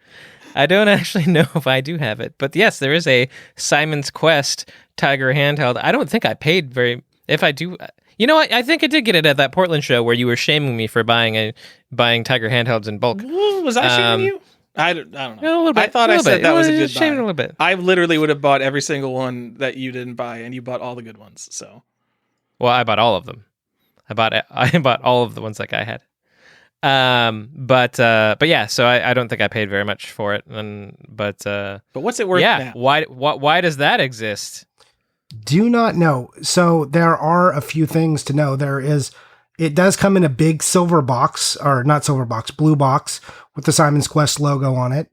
I don't actually know if I do have it. But yes, there is a Simon's Quest Tiger handheld. I don't think I paid if I do. You know what? I think I did get it at that Portland show where you were shaming me for buying Tiger handhelds in bulk. Was I shaming you? I don't know. A little bit, I thought I said that was a good buy. A little bit. I literally would have bought every single one that you didn't buy, and you bought all the good ones. So, well, I bought all of them. I bought all of the ones that guy had. But yeah. So I don't think I paid very much for it. But what's it worth? Yeah. Now? Why does that exist? Do not know. So there are a few things to know. It does come in a big silver box, or not silver box, blue box with the Simon's Quest logo on it.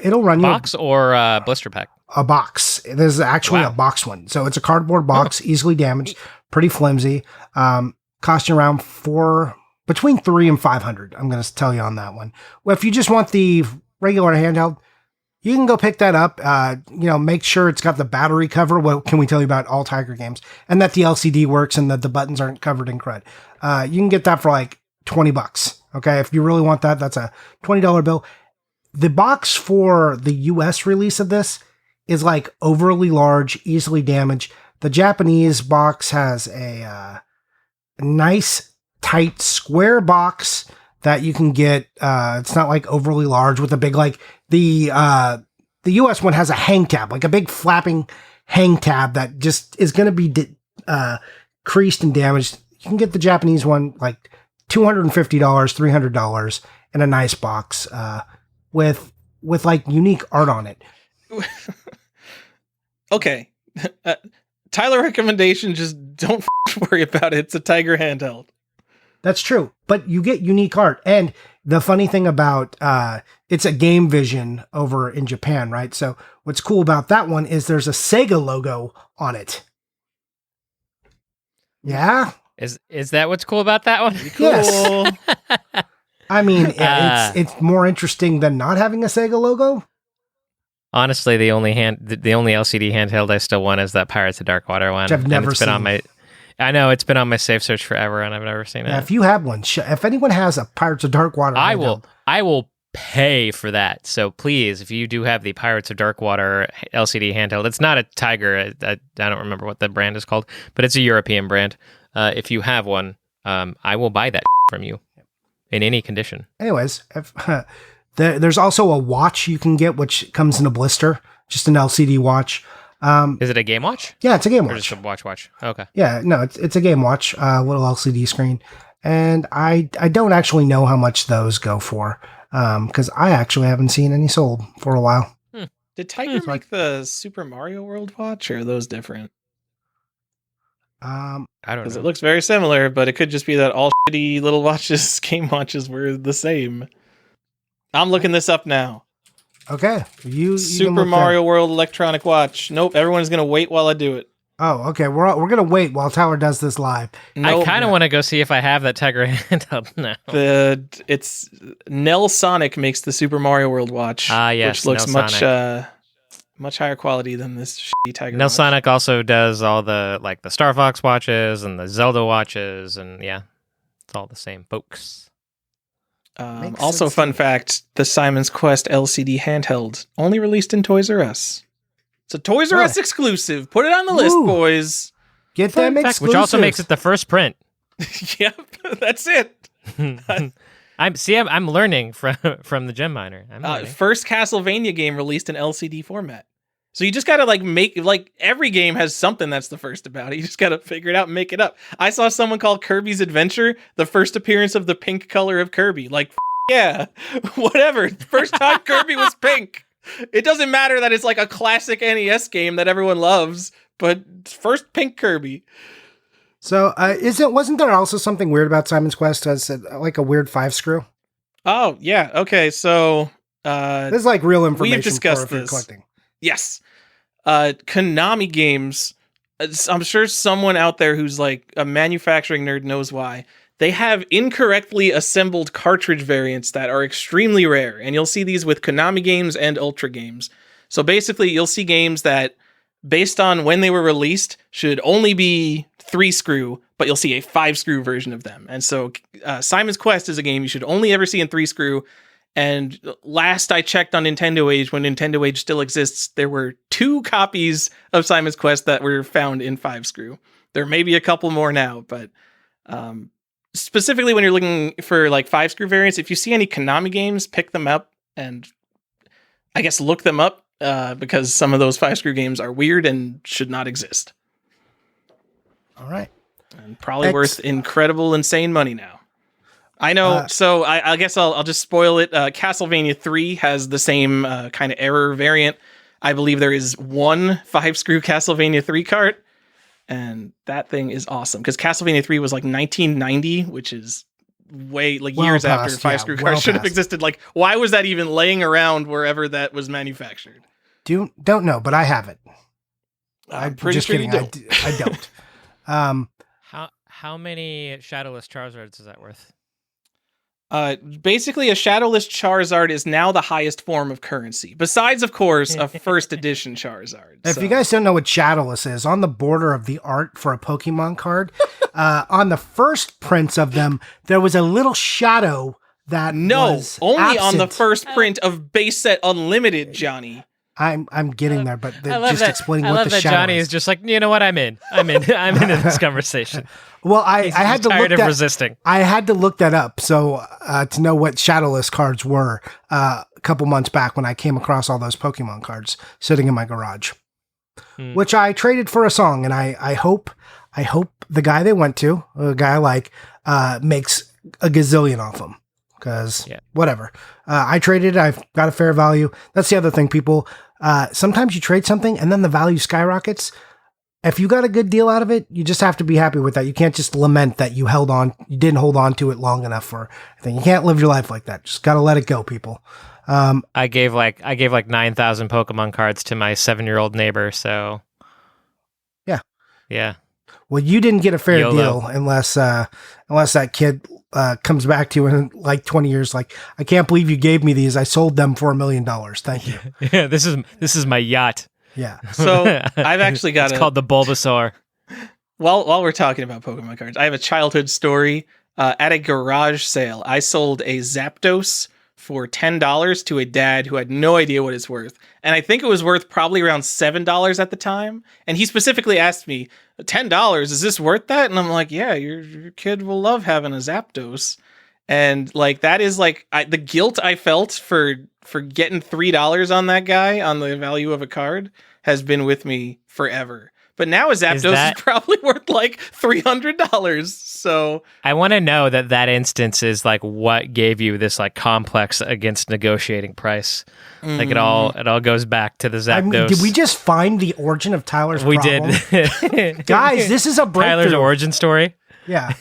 It'll run box or blister pack? A box. There's actually a box one. So it's a cardboard box, easily damaged, pretty flimsy. Costing around between $300 and $500. I'm going to tell you on that one. Well, if you just want the regular handheld, you can go pick that up. Make sure it's got the battery cover. What can we tell you about all Tiger games? And that the LCD works and that the buttons aren't covered in crud. You can get that for like $20. Okay. If you really want that, that's a $20 bill. The box for the US release of this is like overly large, easily damaged. The Japanese box has a nice, tight, square box that you can get. It's not like overly large with a big, like the US one has a hang tab, like a big flapping hang tab that just is going to be creased and damaged. You can get the Japanese one like $250, $300 in a nice box with like unique art on it. Okay. Tyler recommendation, just don't worry about it. It's a Tiger handheld. That's true, but you get unique art. And the funny thing about it's a Game Vision over in Japan, right? So what's cool about that one is there's a Sega logo on it. Yeah. Is that what's cool about that one? Cool. Yes. I mean, it's more interesting than not having a Sega logo. Honestly, the only LCD handheld I still want is that Pirates of Darkwater one. Which I've never seen. I know it's been on my save search forever, and I've never seen it. If you have one, if anyone has a Pirates of Darkwater, I will pay for that. So please, if you do have the Pirates of Darkwater LCD handheld, it's not a Tiger. I don't remember what the brand is called, but it's a European brand. If you have one, I will buy that from you in any condition. Anyways, there's also a watch you can get, which comes in a blister, just an LCD watch. Is it a game watch? Yeah, it's a game watch. Or just a watch? Okay. Yeah, no, it's a game watch, little LCD screen. And I don't actually know how much those go for, because I actually haven't seen any sold for a while. Did Tiger make the Super Mario World watch, or are those different? I don't know. Because it looks very similar, but it could just be that all shitty little watches, game watches, were the same. I'm looking this up now. Okay. You Super Mario World electronic watch. Nope, everyone's going to wait while I do it. Oh, okay. We're going to wait while Tyler does this live. Nope. I kind of want to go see if I have that Tiger handheld now. It's Nell Sonic makes the Super Mario World watch, yes, which looks much higher quality than this shitty Tiger Nell watch. Sonic also does all the the Star Fox watches and the Zelda watches, and yeah, it's all the same, folks. Also, fun fact, the Simon's Quest LCD handheld only released in Toys R Us. It's a Toys R Us exclusive. Put it on the list, boys. Get them exclusive. Which also makes it the first print. Yep, that's it. I'm learning from the Gem Miner. First Castlevania game released in LCD format. So you just gotta make every game has something that's the first about it. You just gotta figure it out and make it up. I saw someone call Kirby's Adventure the first appearance of the pink color of Kirby. Yeah, whatever. First time Kirby was pink. It doesn't matter that it's a classic NES game that everyone loves, but first pink Kirby. So wasn't there also something weird about Simon's Quest as a weird 5-screw? Oh yeah. Okay. So this is real information. We've discussed for this. Collecting. Yes. Konami games, I'm sure someone out there who's a manufacturing nerd knows why. They have incorrectly assembled cartridge variants that are extremely rare, and you'll see these with Konami games and Ultra games. So basically, you'll see games that, based on when they were released, should only be 3-screw, but you'll see a 5-screw version of them. And so Simon's Quest is a game you should only ever see in 3-screw. And last I checked on Nintendo Age, when Nintendo Age still exists, there were 2 copies of Simon's Quest that were found in 5-screw. There may be a couple more now, but specifically when you're looking for 5-screw variants, if you see any Konami games, pick them up and I guess look them up because some of those 5-screw games are weird and should not exist. All right. And probably worth incredible, insane money now. I know, so I guess I'll just spoil it. Castlevania 3 has the same kind of error variant. I believe there is one 5-screw Castlevania 3 cart, and that thing is awesome, because Castlevania 3 was 1990, which is way, years after 5-screw carts should have existed. Why was that even laying around wherever that was manufactured? Don't know, but I have it. I'm pretty sure you don't. I don't. How many Shadowless Charizards is that worth? Basically, a Shadowless Charizard is now the highest form of currency, besides, of course, a first edition Charizard. If you guys don't know what Shadowless is, on the border of the art for a Pokemon card, on the first prints of them, there was a little shadow that was only absent. On the first print of Base Set Unlimited, Johnny. I'm getting there, but just explaining what the shadow is. Johnny is just you know what, I'm into this conversation. Well, I had to tired of resisting. I had to look that up so to know what Shadowless cards were a couple months back when I came across all those Pokemon cards sitting in my garage, which I traded for a song, and I hope the guy they went to, a guy makes a gazillion off them. Because whatever, I traded. I've got a fair value. That's the other thing, people. Sometimes you trade something and then the value skyrockets. If you got a good deal out of it, you just have to be happy with that. You can't just lament that you didn't hold on to it long enough for anything. You can't live your life like that. Just got to let it go, people. I gave 9,000 Pokemon cards to my 7-year-old neighbor. So yeah. Well, you didn't get a fair deal unless that kid comes back to you in like 20 years, like, I can't believe you gave me these. I sold them for $1 million. Thank you. Yeah, this is my yacht. Yeah. So I've actually got it's called the Bulbasaur. While we're talking about Pokemon cards, I have a childhood story. At a garage sale, I sold a Zapdos for $10 to a dad who had no idea what it's worth. And I think it was worth probably around $7 at the time. And he specifically asked me, $10, is this worth that? And I'm like, yeah, your kid will love having a Zapdos. And like, that is like the guilt I felt for getting $3 on that guy on the value of a card has been with me forever. But now a Zapdos is probably worth like $300. So I want to know that instance is like what gave you this like complex against negotiating price. Like it all goes back to the Zapdos. I mean, did we just find the origin of Tyler's problem? We did. Guys, this is a breakthrough. Tyler's origin story. Yeah.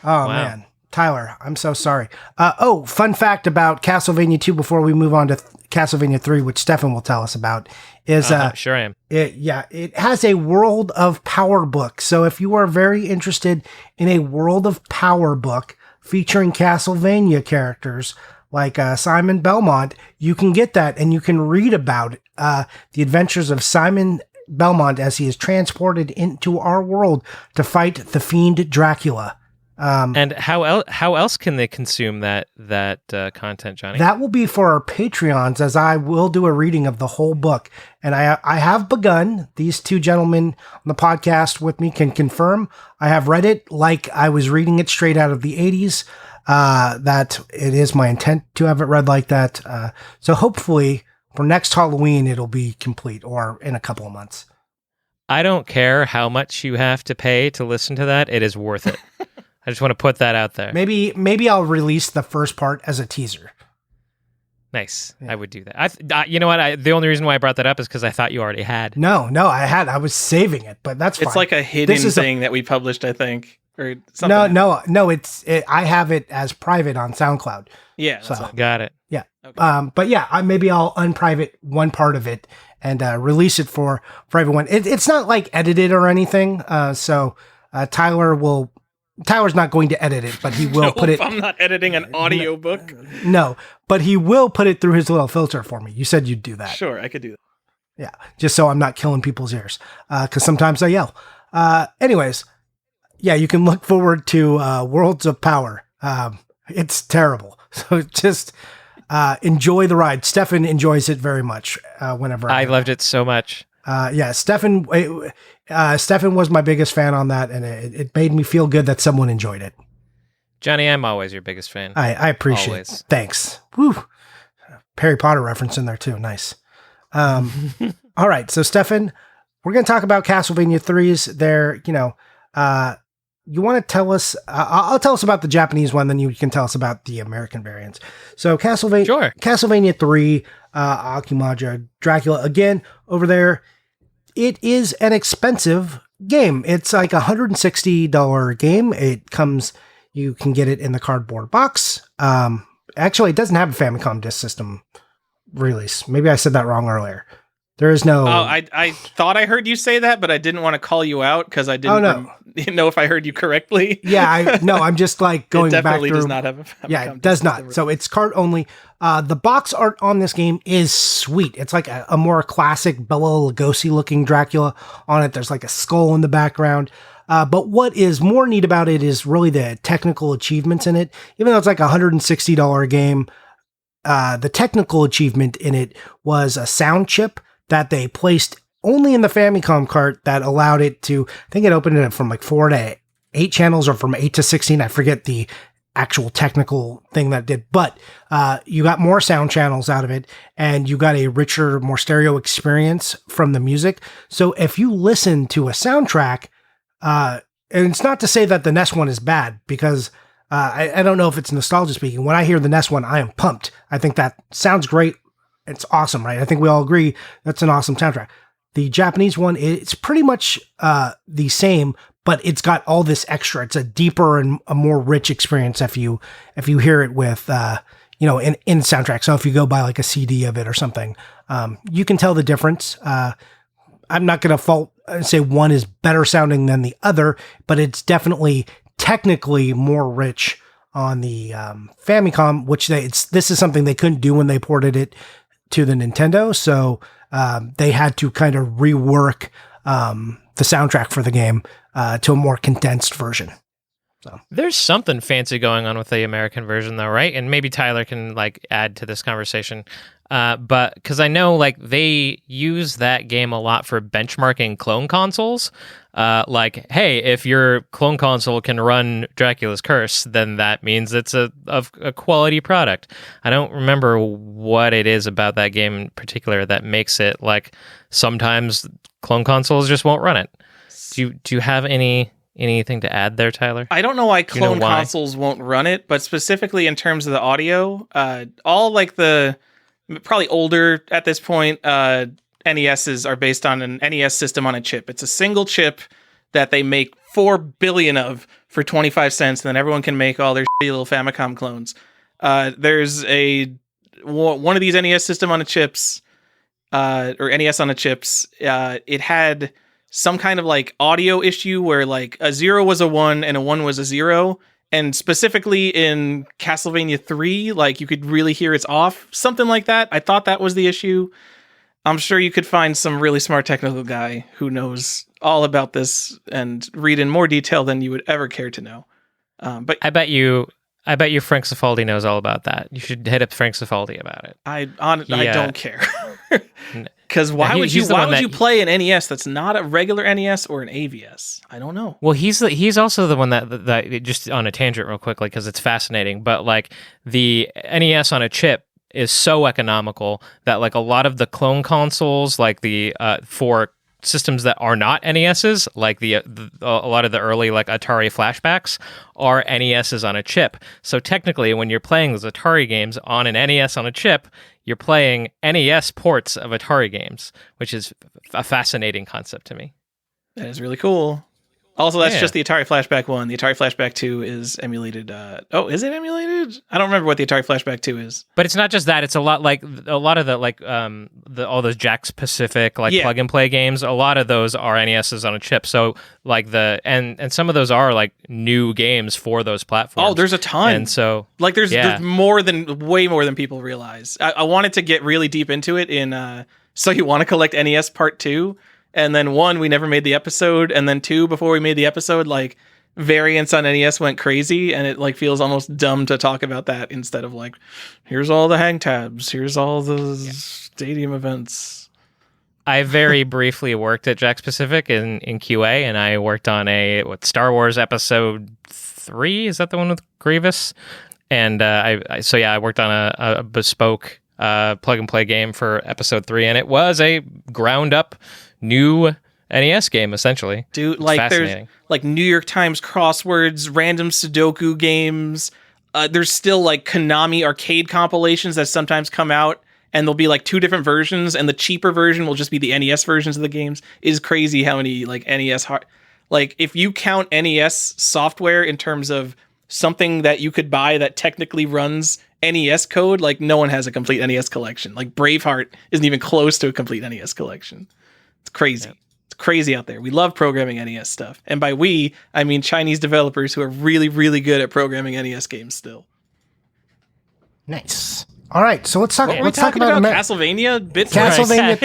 Wow. Man. Tyler, I'm so sorry. Fun fact about Castlevania 2 before we move on to Castlevania 3, which Stephan will tell us about, is sure I am. It has a World of Power book. So if you are very interested in a World of Power book featuring Castlevania characters like Simon Belmont, you can get that and you can read about the adventures of Simon Belmont as he is transported into our world to fight the fiend Dracula. And how else can they consume that content, Johnny? That will be for our Patreons, as I will do a reading of the whole book. And I have begun. These two gentlemen on the podcast with me can confirm. I have read it like I was reading it straight out of the 80s. That it is my intent to have it read like that. So hopefully for next Halloween, it'll be complete, or in a couple of months. I don't care how much you have to pay to listen to that. It is worth it. I just want to put that out there. Maybe I'll release the first part as a teaser. Nice. Yeah. I would do that. You know what? The only reason why I brought that up is because I thought you already had. No, I had. I was saving it, but that's fine. It's like a hidden thing that we published, I think, or something. No. I have it as private on SoundCloud. Yeah. So got it. Yeah. Okay. But yeah, maybe I'll unprivate one part of it and release it for everyone. It's not like edited or anything. So Tyler's not going to edit it, but he will put it. I'm not editing an audiobook. No, but he will put it through his little filter for me. You said you'd do that. Sure, I could do that. Yeah, just so I'm not killing people's ears, because sometimes I yell. Anyways, yeah, you can look forward to Worlds of Power. It's terrible, so just enjoy the ride. Stephan enjoys it very much. Whenever I loved it so much. Yeah, Stephan was my biggest fan on that, and it made me feel good that someone enjoyed it. Johnny, I'm always your biggest fan. I appreciate it. Thanks. Woo. Harry Potter reference in there too. Nice. All right. So Stephan, we're going to talk about Castlevania 3s. They're, you want to tell us, I'll tell us about the Japanese one, then you can tell us about the American variants. So Castlevania 3, Akimaja, Dracula, again, over there, it is an expensive game. It's like $160 game. You can get it in the cardboard box. Actually, it doesn't have a Famicom disk system release. Maybe I said that wrong earlier. There is no... Oh, I thought I heard you say that, but I didn't want to call you out because I didn't know if I heard you correctly. Yeah, I'm just like going back through... It definitely does not have a Famicom. Yeah, it does not. So it's card only. The box art on this game is sweet. It's like a more classic Bela Lugosi looking Dracula on it. There's like a skull in the background. But what is more neat about it is really the technical achievements in it. Even though it's like a $160 game, the technical achievement in it was a sound chip that they placed only in the Famicom cart that allowed it to, I think it opened it from like 4 to 8 channels or from 8 to 16. I forget the actual technical thing that did, but you got more sound channels out of it and you got a richer, more stereo experience from the music. So if you listen to a soundtrack, and it's not to say that the NES one is bad, because I don't know if it's nostalgia speaking. When I hear the NES one, I am pumped. I think that sounds great. It's awesome, right? I think we all agree that's an awesome soundtrack. The Japanese one, it's pretty much the same, but it's got all this extra. It's a deeper and a more rich experience if you hear it with in soundtrack. So if you go buy like a CD of it or something, you can tell the difference. I'm not going to say one is better sounding than the other, but it's definitely technically more rich on the Famicom, which this is something they couldn't do when they ported it to the Nintendo. So they had to kind of rework the soundtrack for the game to a more condensed version. So there's something fancy going on with the American version, though, right? And maybe Tyler can like add to this conversation. But because I know like they use that game a lot for benchmarking clone consoles. Like, hey, if your clone console can run Dracula's Curse, then that means it's a quality product. I don't remember what it is about that game in particular that makes it like sometimes clone consoles just won't run it. Do you have anything to add there, Tyler? I don't know why clone consoles won't run it, but specifically in terms of the audio, all like the probably older at this point NESs are based on an NES system on a chip. It's a single chip that they make 4 billion of for 25 cents, and then everyone can make all their shitty little Famicom clones. There's one of these NES system on a chips, or NES on a chips. It had some kind of like audio issue where like a 0 was a 1 and a 1 was a 0. And specifically in Castlevania 3, like you could really hear it's off. Something like that. I thought that was the issue. I'm sure you could find some really smart technical guy who knows all about this and read in more detail than you would ever care to know. But I bet you Frank Cifaldi knows all about that. You should hit up Frank Cifaldi about it. I don't care. Because why would you play an NES that's not a regular NES or an AVS? I don't know. Well, he's also the one that just on a tangent real quickly because it's fascinating. But like the NES on a chip is so economical that like a lot of the clone consoles, like the for systems that are not NESs, like a lot of the early like Atari flashbacks are NESs on a chip. So technically, when you're playing those Atari games on an NES on a chip, you're playing NES ports of Atari games, which is a fascinating concept to me. That is really cool. Also, that's just the Atari Flashback 1. The Atari Flashback 2 is emulated. Is it emulated? I don't remember what the Atari Flashback 2 is. But it's not just that. It's a lot of the like all those Jack's Pacific like plug and play games. A lot of those are NESs on a chip. So like and some of those are like new games for those platforms. Oh, there's a ton. And so like there's way more than people realize. I wanted to get really deep into it in So You Want to Collect NES Part 2. And then 1, we never made the episode. And then 2, before we made the episode, like variants on NES went crazy. And it like feels almost dumb to talk about that instead of like, here's all the hangtabs. Here's all the stadium events. I very briefly worked at Jack's Pacific in QA. And I worked on Star Wars Episode 3. Is that the one with Grievous? And I worked on a bespoke plug and play game for Episode 3. And it was a ground up new NES game, essentially. Dude, like there's like New York Times crosswords, random Sudoku games. There's still like Konami arcade compilations that sometimes come out, and there'll be like 2 different versions, and the cheaper version will just be the NES versions of the games. It is crazy how many like NES like if you count NES software in terms of something that you could buy that technically runs NES code, like no one has a complete NES collection. Like Braveheart isn't even close to a complete NES collection. It's crazy. Yeah. It's crazy out there. We love programming NES stuff. And by we, I mean Chinese developers who are really, really good at programming NES games still. Nice. All right, so let's talk about Castlevania bits. Castlevania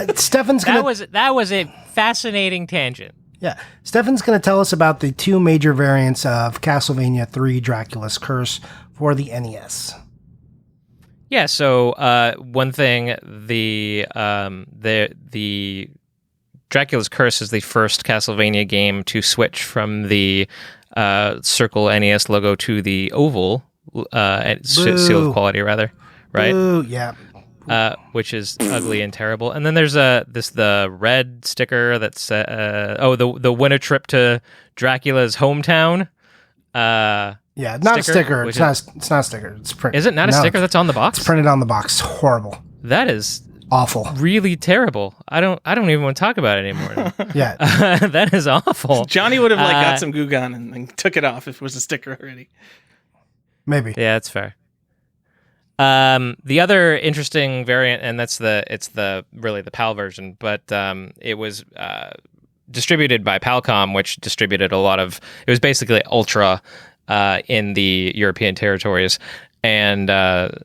3. Stephan's gonna... That was a fascinating tangent. Yeah. Stephan's going to tell us about the 2 major variants of Castlevania 3 Dracula's Curse for the NES. Yeah, so one thing, the Dracula's Curse is the first Castlevania game to switch from the circle NES logo to the oval seal of quality, rather, right? Boo, yeah. Which is ugly and terrible. And then there's the red sticker that's the winter trip to Dracula's hometown. Yeah, not a sticker. It's not a sticker. It's printed. Is it not a sticker that's on the box? It's printed on the box. It's horrible. That is awful. Really terrible. I don't even want to talk about it anymore. Yeah. That is awful. Johnny would have got some goo gun and took it off if it was a sticker already. Maybe. Yeah, that's fair. The other interesting variant, and it's the PAL version, but it was distributed by Falcom, which distributed a lot of. It was basically Ultra in the European territories, and the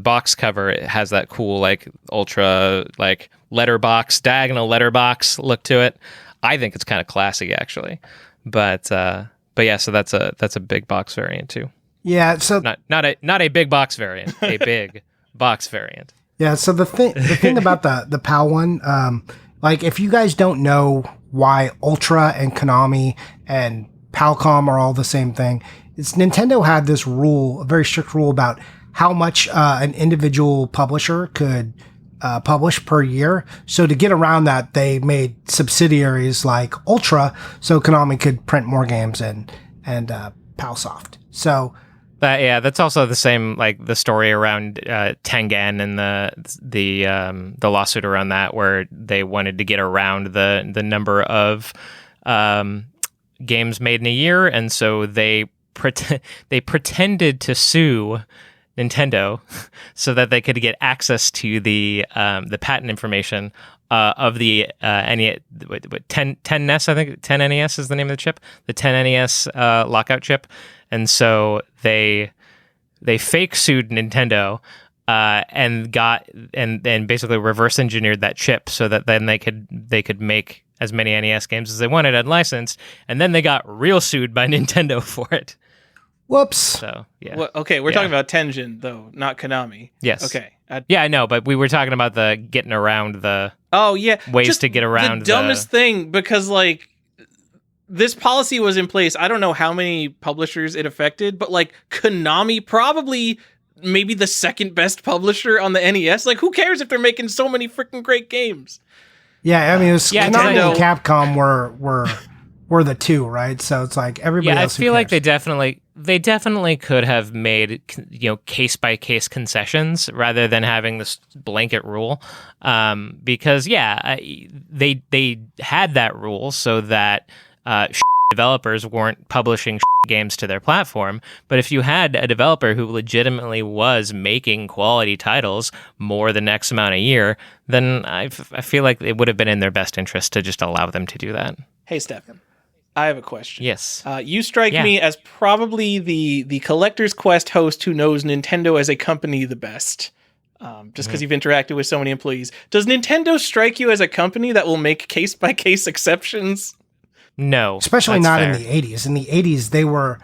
box cover, it has that cool like Ultra like letterbox, diagonal letterbox look to it. I think it's kind of classy actually, but yeah, so that's a big box variant too. Yeah, so not a big box variant, a big box variant. Yeah, so the thing about the PAL one, like if you guys don't know why Ultra and Konami and Falcom are all the same thing, it's Nintendo had this rule, a very strict rule about how much an individual publisher could publish per year. So to get around that, they made subsidiaries like Ultra, so Konami could print more games and PalSoft. So. Yeah, that's also the same, like the story around Tengen and the lawsuit around that, where they wanted to get around the number of games made in a year, and so they pretended to sue Nintendo so that they could get access to the patent information of the 10 NES, I think 10 NES is the name of the chip, the 10 NES lockout chip. And so they fake sued Nintendo and basically reverse engineered that chip so that then they could make as many NES games as they wanted unlicensed, and then they got real sued by Nintendo for it. Whoops. So yeah. Well, okay, we're talking about Tengen though, not Konami. Yes. Okay. Yeah, I know, but we were talking about the getting around the ways just to get around the dumbest thing, because like this policy was in place. I don't know how many publishers it affected, but like Konami, probably maybe the second best publisher on the NES. Like, who cares if they're making so many freaking great games? Yeah, I mean, it was Konami Nintendo. and Capcom were the two, right? So it's like everybody else. I feel like they definitely could have made, case by case concessions rather than having this blanket rule, because they had that rule so that developers weren't publishing games to their platform. But if you had a developer who legitimately was making quality titles more than X amount a year, then I feel like it would have been in their best interest to just allow them to do that. Hey, Stephan, I have a question. Yes. You strike me as probably the Collector's Quest host who knows Nintendo as a company the best. Just because you've interacted with so many employees. Does Nintendo strike you as a company that will make case-by-case exceptions? No. Especially not fair. In the 80s. In the 80s, they were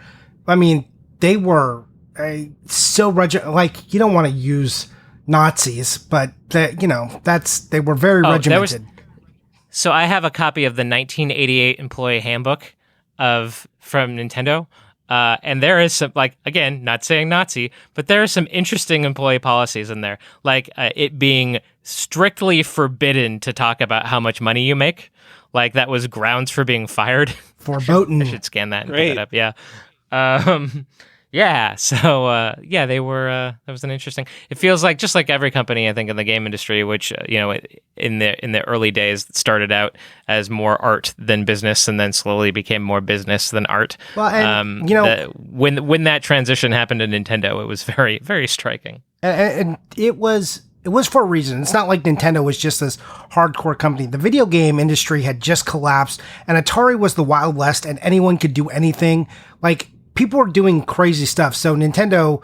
so like, you don't want to use Nazis, but they were very regimented. So I have a copy of the 1988 employee handbook from Nintendo. And there is some, like, again, not saying Nazi, but there are some interesting employee policies in there, like it being strictly forbidden to talk about how much money you make. Like, that was grounds for being fired. Verboten. I should scan that and pick it up. Yeah. Yeah. So, they were, that was an interesting, it feels like just like every company, I think, in the game industry, which, in the early days started out as more art than business and then slowly became more business than art. Well, and, when that transition happened to Nintendo, it was very, very striking. And it was for a reason. It's not like Nintendo was just this hardcore company. The video game industry had just collapsed, and Atari was the Wild West, and anyone could do anything. Like, people were doing crazy stuff. So Nintendo,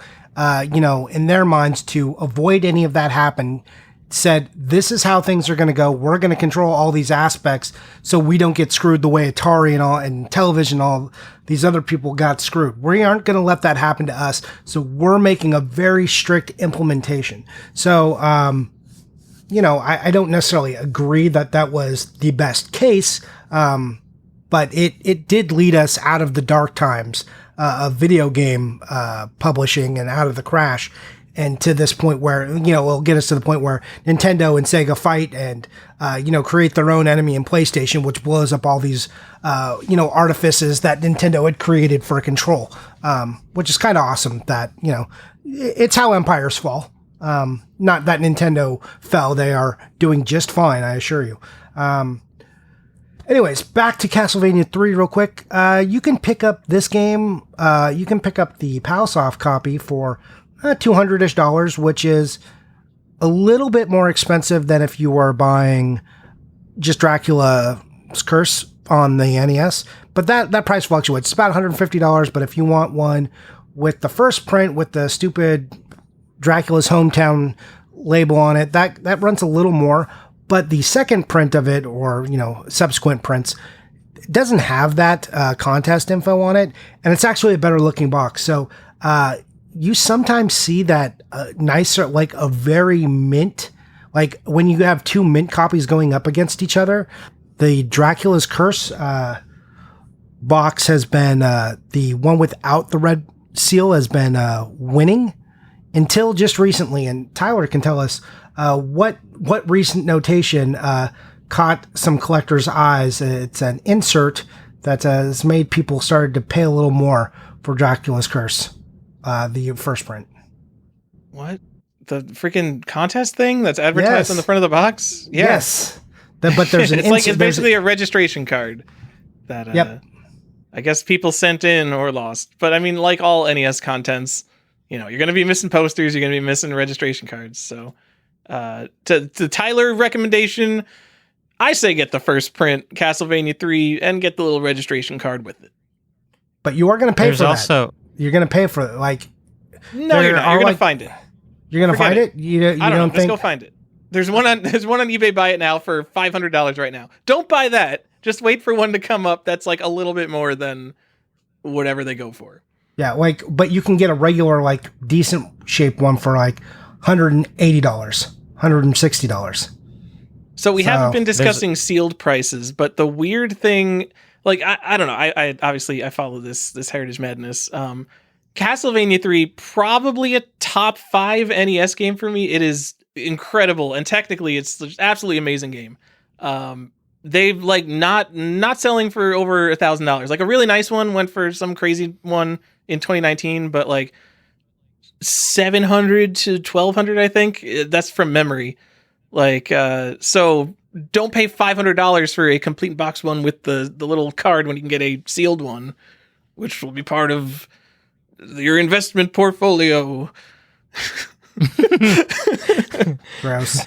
in their minds, to avoid any of that happen, said, this is how things are going to go. We're going to control all these aspects so we don't get screwed the way Atari and Television, all these other people got screwed. We aren't going to let that happen to us. So we're making a very strict implementation. So, I don't necessarily agree that was the best case, but it did lead us out of the dark times of video game publishing and out of the crash, and to this point where, it'll get us to the point where Nintendo and Sega fight and, create their own enemy in PlayStation, which blows up all these, artifices that Nintendo had created for control, which is kind of awesome that, it's how empires fall. Not that Nintendo fell. They are doing just fine, I assure you. Anyways, back to Castlevania 3 real quick. You can pick up this game. You can pick up the PalSoft copy for $200-ish, which is a little bit more expensive than if you were buying just Dracula's Curse on the NES, but that price fluctuates. It's about $150, but if you want one with the first print with the stupid Dracula's Hometown label on it, that runs a little more. But the second print of it, or subsequent prints, doesn't have that contest info on it, and it's actually a better looking box. So you sometimes see that nicer, like a very mint, like when you have two mint copies going up against each other. The Dracula's Curse box has been the one without the red seal has been winning until just recently, and Tyler can tell us what recent notation caught some collectors' eyes. It's an insert that has made people started to pay a little more for Dracula's Curse, the first print. What? The freaking contest thing that's advertised on the front of the box? Yeah. Yes. But there's an it's it's basically a registration card that I guess people sent in or lost. But I mean, like all NES contents, you're going to be missing posters, you're going to be missing registration cards. So to Tyler recommendation, I say get the first print Castlevania 3 and get the little registration card with it. But you are going to pay for that. You're going to pay for it. Like, no, you're not. You're going to find it. You're going to find it? You I don't know. think? Let's go find it. There's one on eBay. Buy it now for $500 right now. Don't buy that. Just wait for one to come up that's like a little bit more than whatever they go for. Yeah, but you can get a regular, like, decent shaped one for like $180, $160. So we haven't been discussing sealed prices, but the weird thing, like, I don't know. I obviously I follow this Heritage Madness. Castlevania 3, probably a top 5 NES game for me. It is incredible, and technically it's an absolutely amazing game. They've like not selling for over $1,000. Like a really nice one went for some crazy one in 2019, but like $700 to $1,200, I think. That's from memory. Like so don't pay $500 for a complete box one with the little card when you can get a sealed one, which will be part of your investment portfolio. Gross.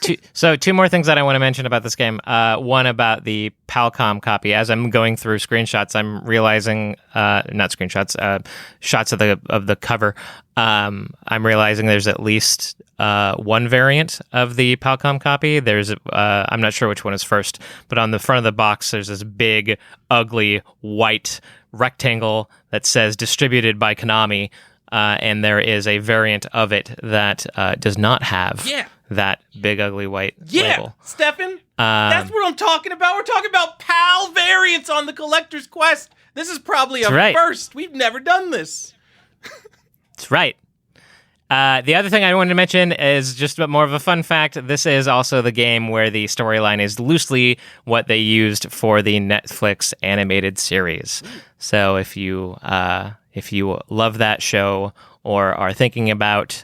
Two more things that I want to mention about this game. One about the Palcom copy. As I'm going through screenshots, I'm realizing not screenshots, shots of the cover. I'm realizing there's at least one variant of the Palcom copy. There's I'm not sure which one is first, but on the front of the box, there's this big, ugly white rectangle that says "Distributed by Konami." And there is a variant of it that does not have that big, ugly white label. Stephan, that's what I'm talking about. We're talking about PAL variants on the Collector's Quest. This is probably a first. We've never done this. That's right. The other thing I wanted to mention is just more of a fun fact. This is also the game where the storyline is loosely what they used for the Netflix animated series. So if you love that show or are thinking about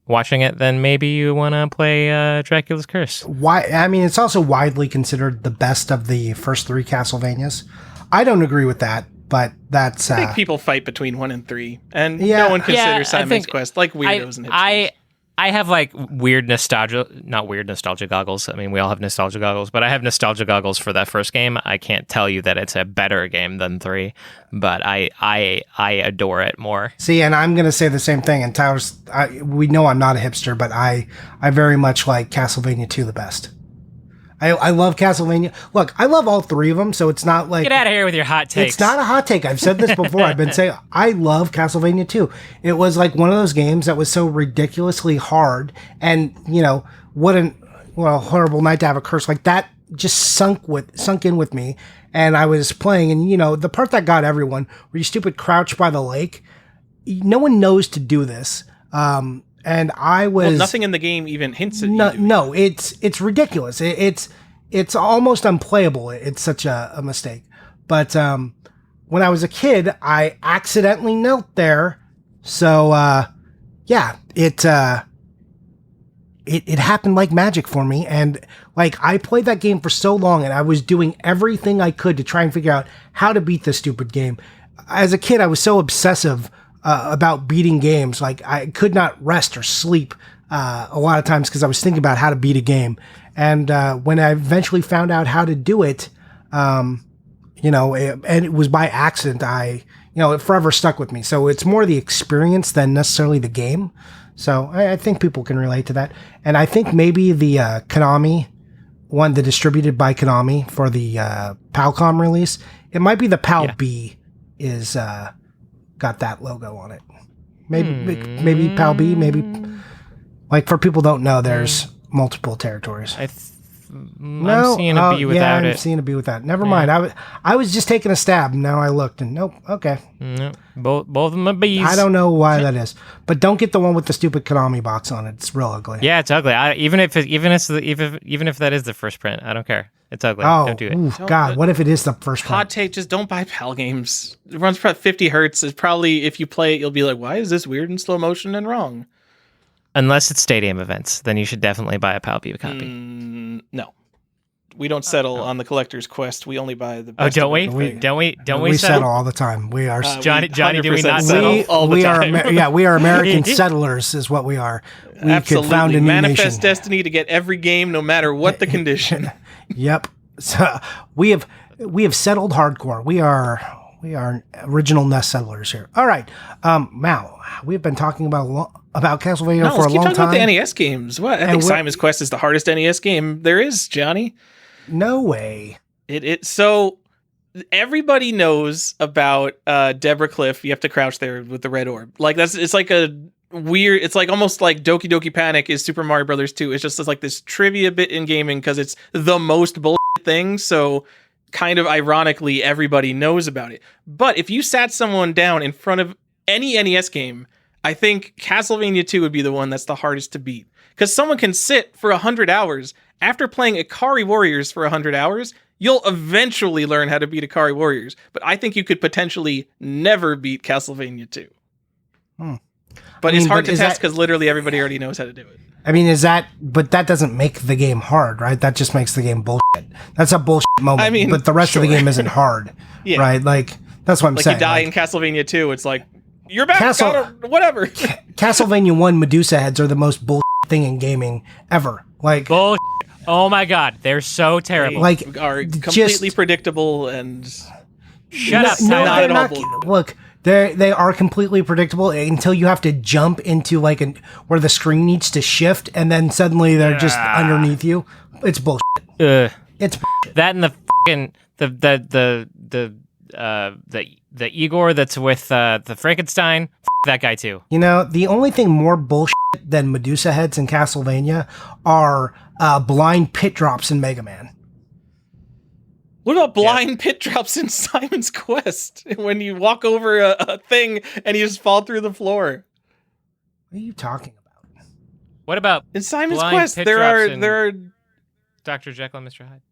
watching it, then maybe you want to play Dracula's Curse. Why? I mean, it's also widely considered the best of the first 3 Castlevanias. I don't agree with that, but that's... I think people fight between 1 and 3, and no one considers Simon's Quest like weirdos and hipsters. I have like not weird nostalgia goggles. I mean, we all have nostalgia goggles, but I have nostalgia goggles for that first game. I can't tell you that it's a better game than 3, but I adore it more. See, and I'm going to say the same thing. And Tyler's, we know I'm not a hipster, but I very much like Castlevania 2 the best. I love Castlevania. Look, I love all 3 of them, so it's not like... Get out of here with your hot takes. It's not a hot take. I've said this before. I've been saying I love Castlevania 2. It was like one of those games that was so ridiculously hard, and, what a horrible night to have a curse like that just sunk in with me. And I was playing, and, the part that got everyone, where you stupid crouch by the lake, no one knows to do this. And I was... Well, nothing in the game even hints at No, it's ridiculous. It's almost unplayable. It's such a mistake. But when I was a kid, I accidentally knelt there. So, it happened like magic for me. And, I played that game for so long, and I was doing everything I could to try and figure out how to beat this stupid game. As a kid, I was so obsessive about beating games. Like, I could not rest or sleep a lot of times because I was thinking about how to beat a game. And when I eventually found out how to do it, and it was by accident, it forever stuck with me. So it's more the experience than necessarily the game. So I think people can relate to that. And I think maybe the Konami one, the distributed by Konami for the Palcom release, it might be the Pal B is got that logo on it. Maybe Pal B, maybe like for people who don't know, there's multiple territories. I'm seeing a B without it. I'm seeing a B without it. Never mind. I was just taking a stab. And now I looked and nope. Okay. Nope. Both of them are B's. I don't know why that is, but don't get the one with the stupid Konami box on it. It's real ugly. Yeah, it's ugly. Even if that is the first print, I don't care. It's ugly. Oh, don't do it. Ooh, God, what if it is the first print? Hot take: just don't buy PAL games. It runs about 50 hertz. It's probably, if you play it, you'll be like, "Why is this weird and slow motion and wrong?" Unless it's stadium events, then you should definitely buy a PAL B copy. No. We don't settle on the collector's quest. We only buy the best. Oh, don't we? Don't we settle all the time. We are Johnny. Do we not settle all the time? We are American settlers, is what we are. We Absolutely. could found a new Manifest nation. destiny to get every game, no matter what the condition. Yep. So we have settled hardcore. We are original nest settlers here. All right, Mal. We've been talking about Castlevania for a long time. Let's keep talking about the NES games. What? I think Simon's Quest is the hardest NES game there is, Johnny. No way. So everybody knows about Deborah Cliff. You have to crouch there with the red orb. Like it's like a weird. It's like almost like Doki Doki Panic is Super Mario Brothers 2. It's just like this trivia bit in gaming because it's the most bullshit thing. So kind of ironically, everybody knows about it. But if you sat someone down in front of any NES game, I think Castlevania 2 would be the one that's the hardest to beat. Because someone can sit for 100 hours. After playing Ikari Warriors for 100 hours, you'll eventually learn how to beat Ikari Warriors. But I think you could potentially never beat Castlevania 2. But it's hard to test because literally everybody already knows how to do it. I mean, but that doesn't make the game hard, right? That just makes the game bullshit. That's a bullshit moment. I mean, but the rest of the game isn't hard, right? Like, that's what I'm saying. Like you die in Castlevania 2, it's like, you're back, whatever. Castlevania 1 Medusa heads are the most bullshit thing in gaming ever. Like, bullshit. Oh my God, they're so terrible. Like, are completely predictable and shut up. No, they're not. Look, they are completely predictable until you have to jump into like where the screen needs to shift, and then suddenly they're just underneath you. It's bullshit. It's bullshit. That and the fucking the Igor that's with the Frankenstein. That guy too. You know, the only thing more bullshit than Medusa heads in Castlevania are blind pit drops in Mega Man. What about blind pit drops in Simon's Quest? When you walk over a thing and you just fall through the floor. What are you talking about? What about in Simon's Quest? There are Dr. Jekyll and Mr. Hyde.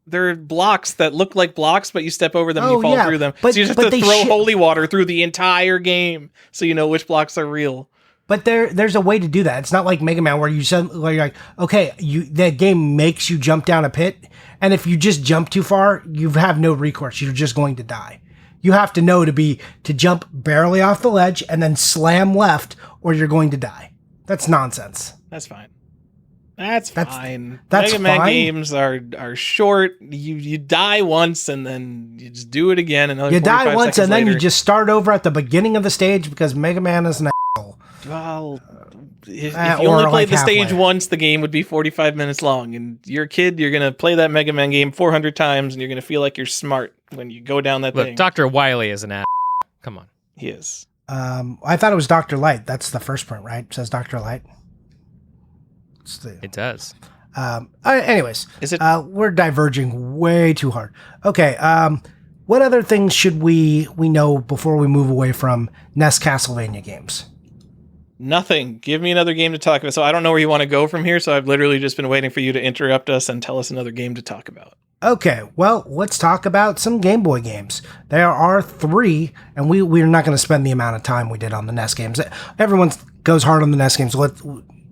There are blocks that look like blocks, but you step over them and you fall through them. So you just have to throw holy water through the entire game so you know which blocks are real. But there's a way to do that. It's not like Mega Man where you're like, okay, that game makes you jump down a pit, and if you just jump too far, you have no recourse. You're just going to die. You have to know to jump barely off the ledge and then slam left, or you're going to die. That's nonsense. That's fine. That's fine. Mega Man games are short. You die once and then you just do it again. And you die once and then you just start over at the beginning of the stage because Mega Man is an asshole. Well, if you only played the stage once, the game would be 45 minutes long. And you're a kid, you're going to play that Mega Man game 400 times and you're going to feel like you're smart when you go down that thing. Dr. Wily is an ass. Come on. He is. I thought it was Dr. Light. That's the first print, right? It says Dr. Light. It does. Anyways, is it? We're diverging way too hard. Okay. What other things should we know before we move away from NES Castlevania games? Nothing. Give me another game to talk about. So I don't know where you want to go from here. So I've literally just been waiting for you to interrupt us and tell us another game to talk about. Okay, well, let's talk about some Game Boy games. There are 3, and we're not going to spend the amount of time we did on the NES games. Everyone goes hard on the NES games, so it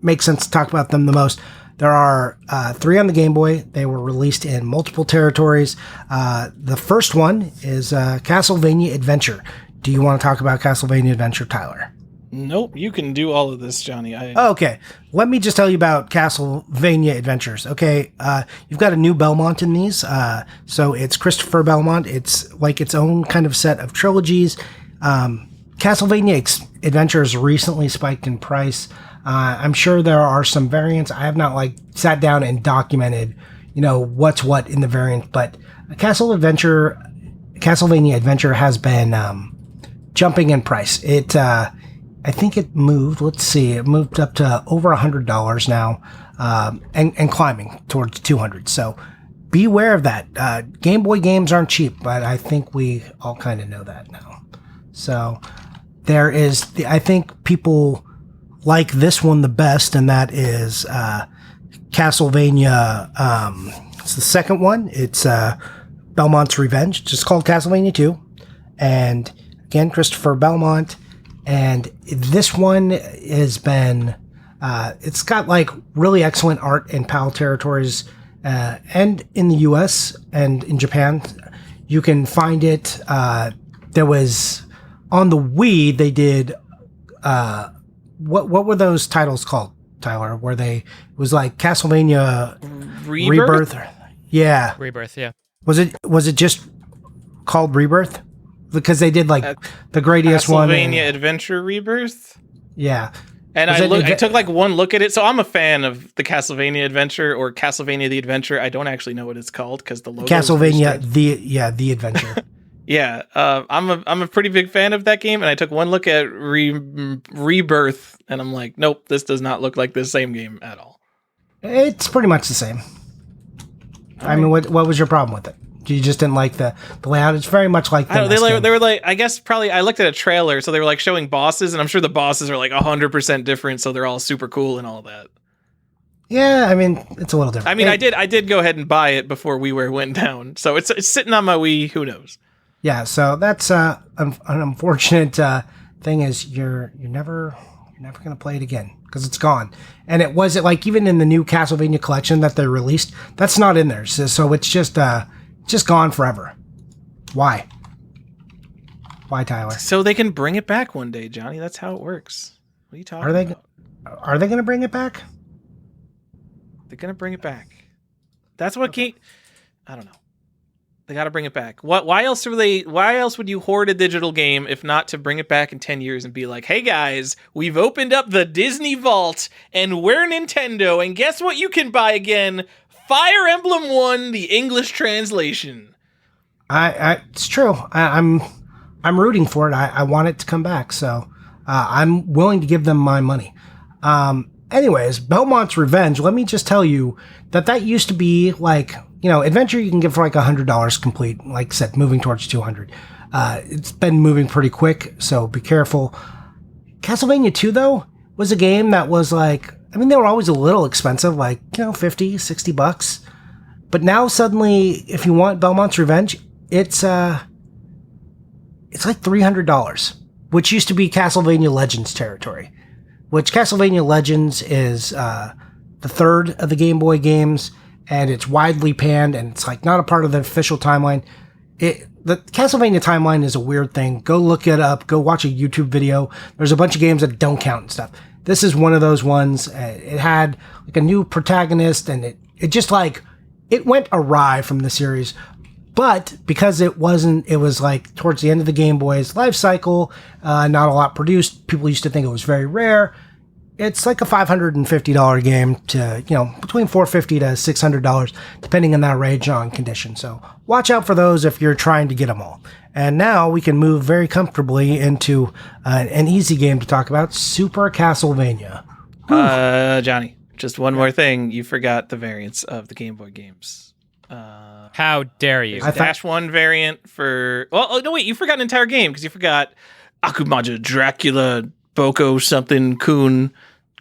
makes sense to talk about them the most. There are 3 on the Game Boy. They were released in multiple territories. The first one is Castlevania Adventure. Do you want to talk about Castlevania Adventure, Tyler? Nope, you can do all of this, Johnny. Okay, let me just tell you about Castlevania Adventures. Okay, you've got a new Belmont in these. So it's Christopher Belmont. It's like its own kind of set of trilogies. Castlevania Adventures recently spiked in price. I'm sure there are some variants. I have not sat down and documented, what's what in the variant, but Castlevania Adventure has been jumping in price. I think it moved. Let's see. It moved up to over $100 now, and climbing towards $200. So beware of that. Game Boy games aren't cheap, but I think we all kind of know that now. So there is. I think people like this one the best, and that is Castlevania. It's the second one. It's Belmont's Revenge. It's just called Castlevania 2, and again, Christopher Belmont. And this one has been, it's got really excellent art in PAL territories, and in the US and in Japan. You can find it. There was, on the Wii, they did, what were those titles called, Tyler? It was like Castlevania Rebirth? Yeah. Rebirth, yeah. Was it just called Rebirth? Because they did the Gradius one. Castlevania Adventure Rebirth? Yeah. And I took one look at it. So I'm a fan of the Castlevania Adventure or Castlevania the Adventure. I don't actually know what it's called because the logo. Castlevania the Adventure. Yeah. I'm a pretty big fan of that game, and I took one look at Rebirth, and I'm like, nope, this does not look like the same game at all. It's pretty much the same. I mean, what was your problem with it? You just didn't like the layout. It's very much like they were like, I guess probably I looked at a trailer, so they were showing bosses, and I'm sure the bosses are 100% different, so they're all super cool and all that. Yeah, I mean, it's a little different. I mean, I did go ahead and buy it before WiiWare went down, so it's sitting on my Wii. Who knows? Yeah, so that's an unfortunate thing. Is you're never going to play it again because it's gone. And it wasn't even in the new Castlevania collection that they released. That's not in there, so it's just gone forever. Why, Tyler? So they can bring it back one day, Johnny. That's how it works. What are you talking about? Are they going to bring it back? They're going to bring it back. That's what I don't know. They got to bring it back. Why else would you hoard a digital game if not to bring it back in 10 years and be like, "Hey guys, we've opened up the Disney Vault and we're Nintendo, and guess what you can buy again? Fire Emblem 1, the English translation." It's true. I'm rooting for it. I want it to come back, so I'm willing to give them my money. Anyways, Belmont's Revenge. Let me just tell you that used to be Adventure you can get for $100 complete. Like I said, moving towards $200. It's been moving pretty quick, so be careful. Castlevania 2 though was a game that was they were always a little expensive, $50, $60. But now suddenly, if you want Belmont's Revenge, it's $300, which used to be Castlevania Legends territory. Which Castlevania Legends is the third of the Game Boy games, and it's widely panned, and it's not a part of the official timeline. The Castlevania timeline is a weird thing. Go look it up. Go watch a YouTube video. There's a bunch of games that don't count and stuff. This is one of those ones. It had a new protagonist, and it just it went awry from the series. But because it was towards the end of the Game Boy's life cycle, not a lot produced. People used to think it was very rare. It's a $550 game to, between $450 to $600, depending on that range on condition. So watch out for those if you're trying to get them all. And now we can move very comfortably into an easy game to talk about, Super Castlevania. Johnny, just one more thing. You forgot the variants of the Game Boy games. How dare you? Dash 1 variant for... Oh, no, wait. You forgot an entire game because you forgot Akumaja, Dracula, Boko, something, Kun.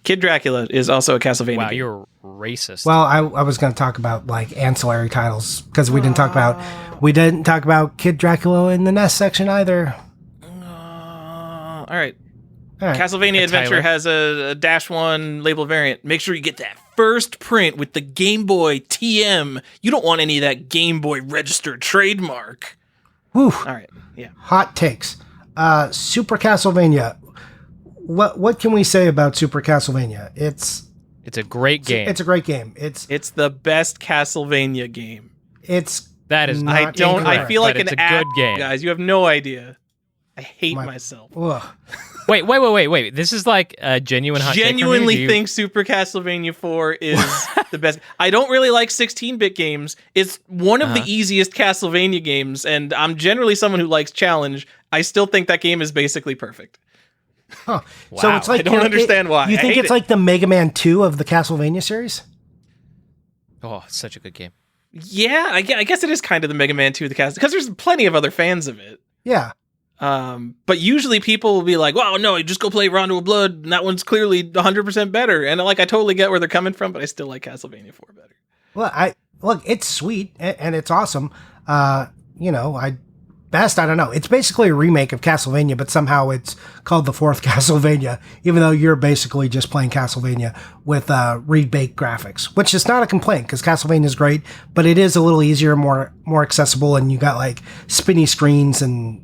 Kid Dracula is also a Castlevania game. You're racist. Well, I was going to talk about ancillary titles because we didn't talk about Kid Dracula in the NES section either. All right. Castlevania Adventure has a Dash 1 label variant. Make sure you get that first print with the Game Boy TM. You don't want any of that Game Boy registered trademark. Woo. All right. Yeah. Hot takes. Super Castlevania. what can we say about Super Castlevania? It's a great game. It's a great game. It's the best Castlevania game. That is I don't. incorrect, I feel like but an it's a good game, guys. You have no idea. I hate myself. Ugh. Wait. This is like a genuine hot take for me? Genuinely think Super Castlevania 4 is the best. I don't really like 16-bit games. It's one of the easiest Castlevania games, and I'm generally someone who likes challenge. I still think that game is basically perfect. Huh. Wow. So it's like I don't understand why. You think it's like the Mega Man 2 of the Castlevania series? Oh, it's such a good game. Yeah, I guess it is kind of the Mega Man 2 of the cast, because there's plenty of other fans of it. Yeah. But usually people will be like, "Well, no, just go play Rondo of Blood, and that one's clearly 100% better." And I totally get where they're coming from, but I still like Castlevania 4 better. Well, it's sweet and it's awesome. I don't know. It's basically a remake of Castlevania, but somehow it's called the fourth Castlevania, even though you're basically just playing Castlevania with rebaked graphics, which is not a complaint because Castlevania is great, but it is a little easier, more accessible, and you got like spinny screens and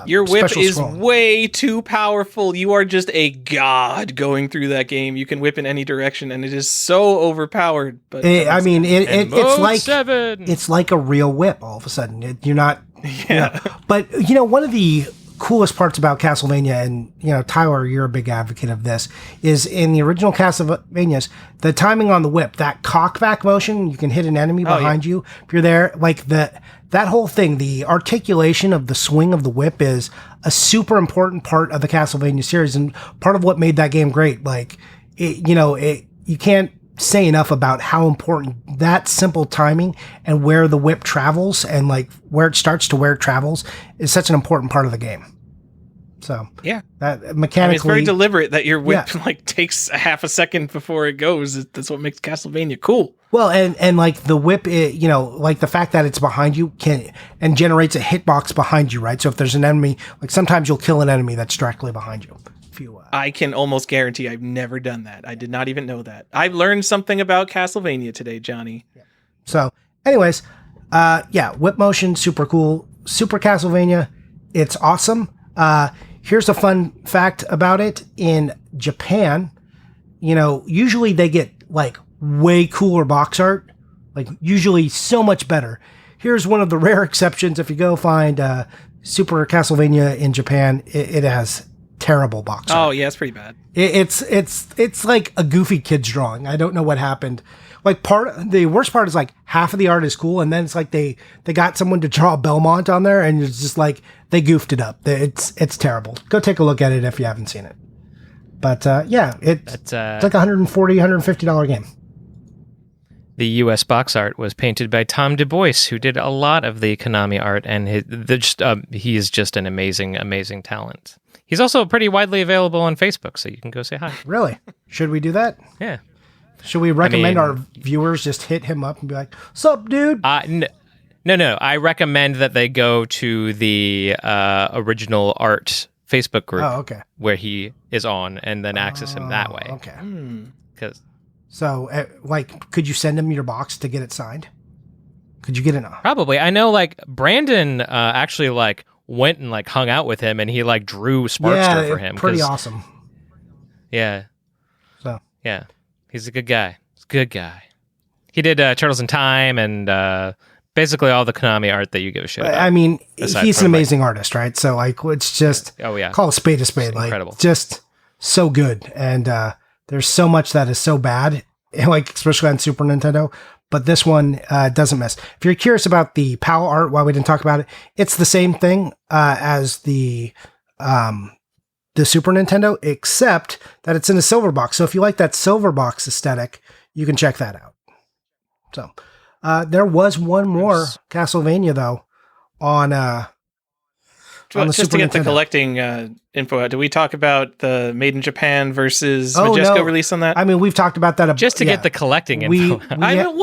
your whip is scrolling. way too powerful. You are just a god going through that game. You can whip in any direction, and it is so overpowered. But it's like a real whip. All of a sudden, you're not. Yeah. But one of the coolest parts about Castlevania, and Tyler, you're a big advocate of this, is in the original Castlevanias, the timing on the whip, that cockback motion, you can hit an enemy behind you if you're there, like that whole thing, the articulation of the swing of the whip is a super important part of the Castlevania series and part of what made that game great. Like, you can't say enough about how important that simple timing and where the whip travels and like where it starts to where it travels is such an important part of the game. So yeah, that mechanically, it's very deliberate that your whip takes a half a second before it goes. That's what makes Castlevania cool. Well, and like the whip, like the fact that it's behind you and generates a hitbox behind you, right? So if there's an enemy, like sometimes you'll kill an enemy that's directly behind you. I can almost guarantee I've never done that. I did not even know that. I've learned something about Castlevania today, Johnny. Yeah. So, anyways, whip motion, super cool. Super Castlevania, it's awesome. Here's a fun fact about it. In Japan, usually they get like way cooler box art, like usually so much better. Here's one of the rare exceptions. If you go find Super Castlevania in Japan, it has terrible box art. Oh yeah, it's pretty bad. It's like a goofy kid's drawing. I don't know what happened. Like the worst part is like half of the art is cool, and then it's like they got someone to draw Belmont on there, and it's just like they goofed it up. It's terrible. Go take a look at it if you haven't seen it. But it's like $140, $150 game. The U.S. box art was painted by Tom Du Bois, who did a lot of the Konami art, and he is just an amazing, amazing talent. He's also pretty widely available on Facebook, so you can go say hi. Really? Should we do that? Yeah. Should we recommend our viewers just hit him up and be like, "Sup, dude?" No. I recommend that they go to the original art Facebook group where he is on, and then access him that way. Okay. So, could you send him your box to get it signed? Could you get it? Probably. I know, Brandon actually, went and, hung out with him, and he, drew Sparkster for him. Pretty awesome. Yeah. So. Yeah. He's a good guy. He's a good guy. He did Turtles in Time and basically all the Konami art that you give a shit about. I mean, he's an amazing artist, right? So, it's just... Oh, yeah. Call a spade a spade. Incredible. Just so good. And there's so much that is so bad, especially on Super Nintendo. But this one doesn't miss. If you're curious about the PAL art, why we didn't talk about it, it's the same thing as the Super Nintendo, except that it's in a silver box. So if you like that silver box aesthetic, you can check that out. So there was one more Castlevania, though, on the just Super to get Nintendo. The collecting info out, do we talk about the Made in Japan versus Majesco release on that? I mean, we've talked about that. Just to get the collecting info. I don't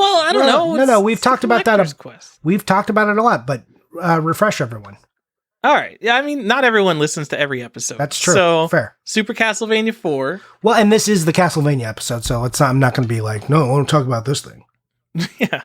know. No, we've talked about that. Quest. We've talked about it a lot, but refresh everyone. All right. Yeah, I mean, not everyone listens to every episode. That's true. So, fair. Super Castlevania 4. Well, and this is the Castlevania episode, so I'm not going to be like, no, I want to talk about this thing. Yeah.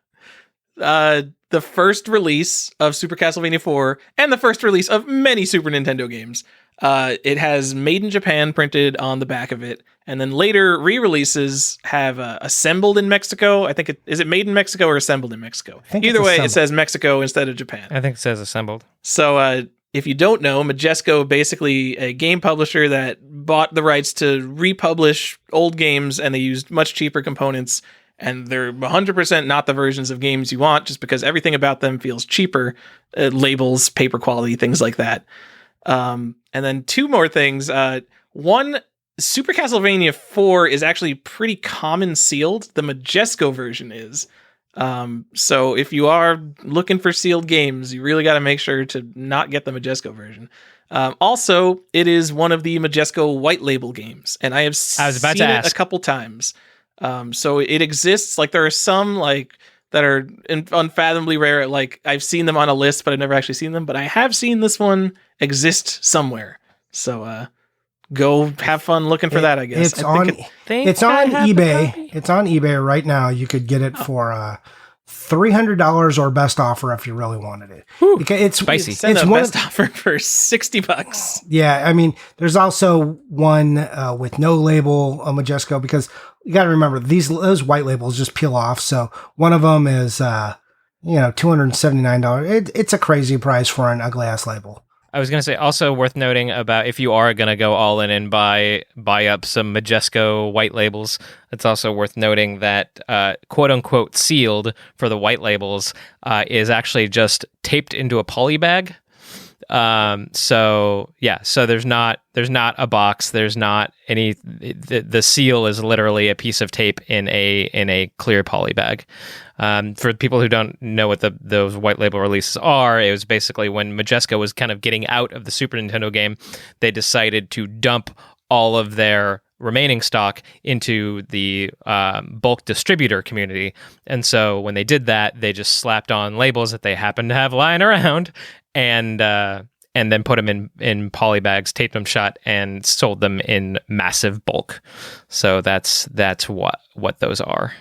the first release of Super Castlevania 4 and the first release of many Super Nintendo games. It has Made in Japan printed on the back of it, and then later re-releases have assembled in Mexico. I think is it made in Mexico or assembled in Mexico? Either way, it says Mexico instead of Japan. I think it says assembled. So if you don't know, Majesco, basically a game publisher that bought the rights to republish old games, and they used much cheaper components. And they're 100% not the versions of games you want, just because everything about them feels cheaper. Labels, paper quality, things like that. And then two more things. One, Super Castlevania 4 is actually pretty common sealed. The Majesco version is. So if you are looking for sealed games, you really got to make sure to not get the Majesco version. Also, it is one of the Majesco white label games, and I have seen it a couple times. So it exists. Like there are some like that are unfathomably rare. Like I've seen them on a list, but I've never actually seen them. But I have seen this one exist somewhere. So go have fun looking for that. I guess it's on eBay. Copy. It's on eBay right now. You could get it for $300 or best offer if you really wanted it. Because it's spicy. Send a best offer for $60. Yeah, I mean, there's also one with no label, a Majesco, because you got to remember those white labels just peel off. So one of them is $279. It's a crazy price for an ugly ass label. I was going to say, also worth noting about if you are going to go all in and buy up some Majesco white labels, it's also worth noting that quote unquote sealed for the white labels is actually just taped into a poly bag. So there's not a box, there's not any, the seal is literally a piece of tape in a clear poly bag. For people who don't know what those white label releases are, it was basically when Majesco was kind of getting out of the Super Nintendo game, they decided to dump all of their remaining stock into the bulk distributor community. And so when they did that, they just slapped on labels that they happened to have lying around and then put them in poly bags, taped them shut, and sold them in massive bulk. So that's what those are.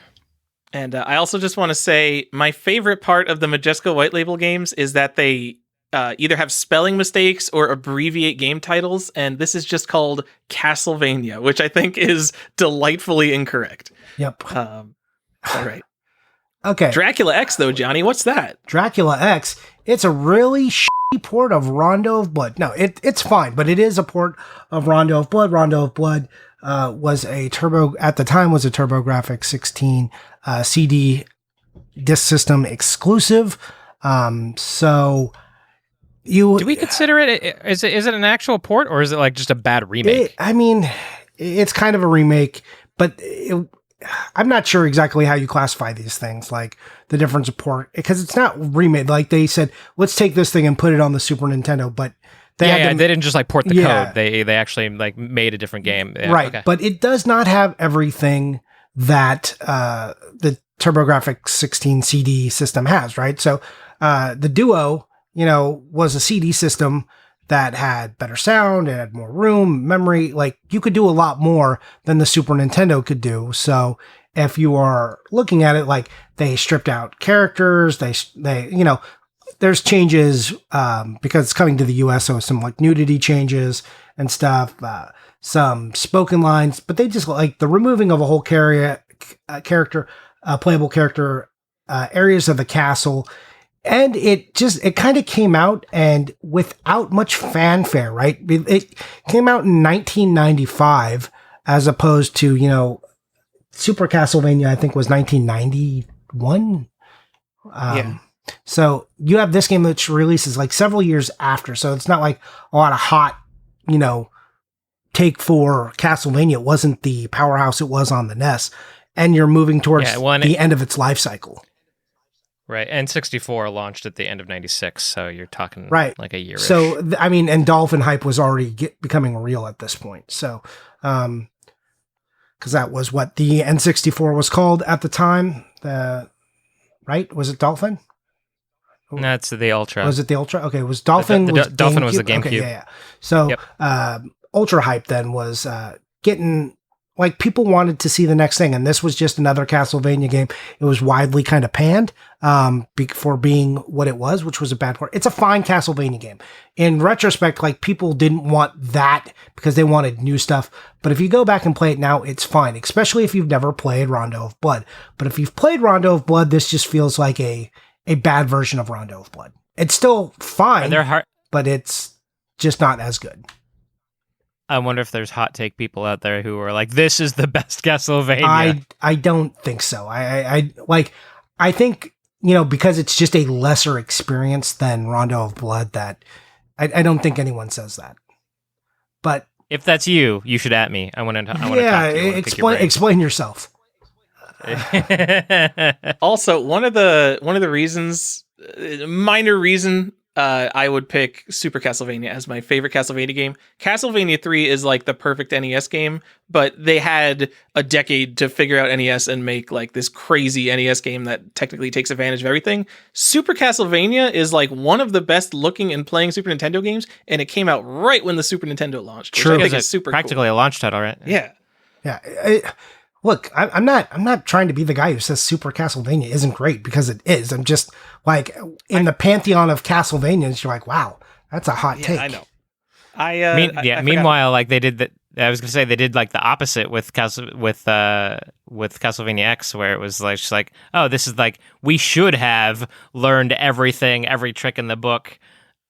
And I also just want to say my favorite part of the Majesco white label games is that they either have spelling mistakes or abbreviate game titles, and this is just called Castlevania, which I think is delightfully incorrect. Yep. All right. Okay. Dracula X, though, Johnny, what's that? Dracula X, it's a really shitty port of Rondo of Blood. No, it's fine, but it is a port of Rondo of Blood. Rondo of Blood was a TurboGrafx 16 CD disc system exclusive. Do we consider it? Is it an actual port, or is it like just a bad remake? It's kind of a remake, but I'm not sure exactly how you classify these things, like the difference of port, because it's not remade. Like they said, let's take this thing and put it on the Super Nintendo, but they didn't just like port the code. They actually like made a different game. Yeah, right. Okay. But it does not have everything that the TurboGrafx 16 CD system has, right? So the Duo, was a CD system that had better sound, it had more room, memory. Like you could do a lot more than the Super Nintendo could do. So if you are looking at it, like they stripped out characters, there's changes because it's coming to the US, so some like nudity changes and stuff, some spoken lines, but they just like the removing of a whole playable character, areas of the castle. And it kind of came out and without much fanfare, right? It came out in 1995 as opposed to, Super Castlevania, I think was 1991. Yeah. So you have this game which releases like several years after. So it's not like a lot of hot, take for Castlevania. It wasn't the powerhouse it was on the NES. And you're moving towards the end of its life cycle. Right, and 64 launched at the end of 96, so you're talking like a year. So, and Dolphin hype was already becoming real at this point. So, because that was what the N64 was called at the time. Right? Was it Dolphin? That's the Ultra. Was it the Ultra? Okay, it was Dolphin. Dolphin was the GameCube. Okay, yeah. So, Ultra hype then was getting like people wanted to see the next thing, and this was just another Castlevania game. It was widely kind of panned for being what it was, which was a bad word. It's a fine Castlevania game. In retrospect, like people didn't want that because they wanted new stuff. But if you go back and play it now, it's fine, especially if you've never played Rondo of Blood. But if you've played Rondo of Blood, this just feels like a bad version of Rondo of Blood. It's still fine, but it's just not as good. I wonder if there's hot take people out there who are like, "This is the best Castlevania." I don't think so. I think, because it's just a lesser experience than Rondo of Blood, that I don't think anyone says that. But if that's you, you should at me. I want to talk to you. Explain yourself. Also, one of the reasons, minor reason, I would pick Super Castlevania as my favorite Castlevania game. Castlevania 3 is like the perfect NES game, but they had a decade to figure out NES and make like this crazy NES game that technically takes advantage of everything. Super Castlevania is like one of the best looking and playing Super Nintendo games, and it came out right when the Super Nintendo launched. True, I think it's super practically cool. A launch title, right? Yeah. Look, I'm not trying to be the guy who says Super Castlevania isn't great, because it is. I'm just like, in the pantheon of Castlevanias, you're like, wow, that's a hot take. I know. Meanwhile, like they did that. I was gonna say they did like the opposite with Castlevania X, where it was like just like, oh, this is like, we should have learned everything, every trick in the book.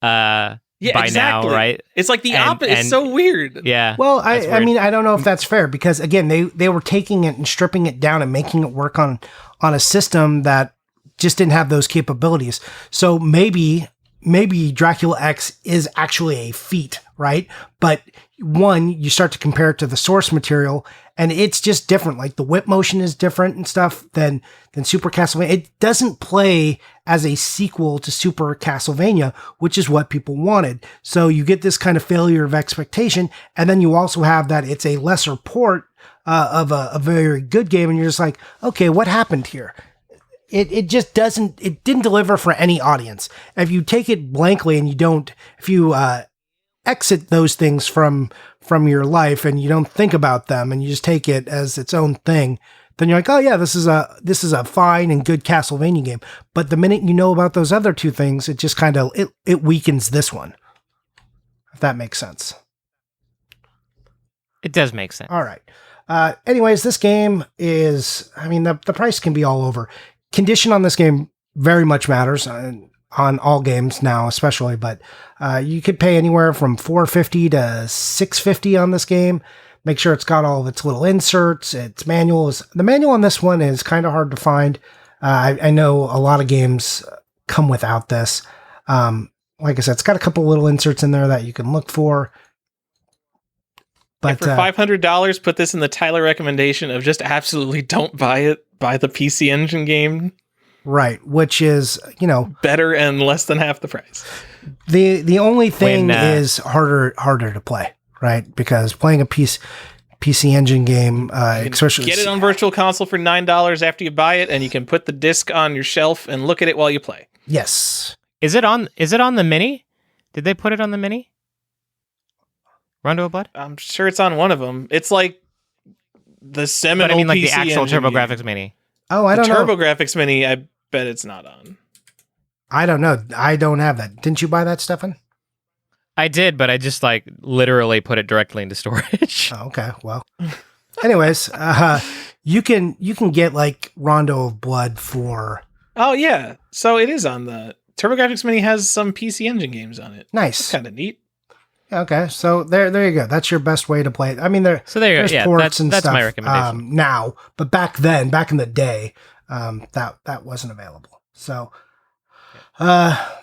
By exactly. now, right? It's like the opposite. It's so weird. Yeah. Well, I mean, I don't know if that's fair, because again, they were taking it and stripping it down and making it work on a system that just didn't have those capabilities. So maybe Dracula X is actually a feat, right? But one, you start to compare it to the source material, and it's just different. Like the whip motion is different and stuff than Super Castlevania. It doesn't play as a sequel to Super Castlevania, which is what people wanted. So you get this kind of failure of expectation, and then you also have that it's a lesser port of a very good game, and you're just like, okay, what happened here? It just doesn't, it didn't deliver for any audience. If you take it blankly and if you exit those things from your life and you don't think about them and you just take it as its own thing, then you're like, oh yeah, this is a fine and good Castlevania game. But the minute you know about those other two things, it just kind of, it weakens this one. If that makes sense. It does make sense. All right. Anyways, this game is, I mean, the price can be all over. Condition on this game very much matters on all games now, especially, but you could pay anywhere from $450 to $650 on this game. Make sure it's got all of its little inserts. Its the manual on this one is kind of hard to find. I know a lot of games come without this. Like I said, it's got a couple little inserts in there that you can look for. But for $500, put this in the Tyler recommendation of just absolutely don't buy it. Buy the PC Engine game. Right, which is, better and less than half the price. The only thing is harder to play, right? Because playing a PC Engine game, especially get it on Virtual Console for $9 after you buy it, and you can put the disc on your shelf and look at it while you play. Yes. Is it on the Mini? Did they put it on the Mini? Rondo of Blood? I'm sure it's on one of them. It's like the seminal, but I mean, like PC the actual Engine TurboGrafx game. Mini. Oh, I don't know. TurboGrafx Mini, I bet it's not on. I don't know. I don't have that. Didn't you buy that, Stephan? I did, but I just like literally put it directly into storage. Oh, okay. Well, anyways, you can get like Rondo of Blood for. Oh yeah, so it is on the TurboGrafx Mini. Has some PC Engine games on it. Nice, kind of neat. Okay, so there you go. That's your best way to play it. I mean, there's ports and that's stuff my recommendation. now, but back in the day, that wasn't available. So,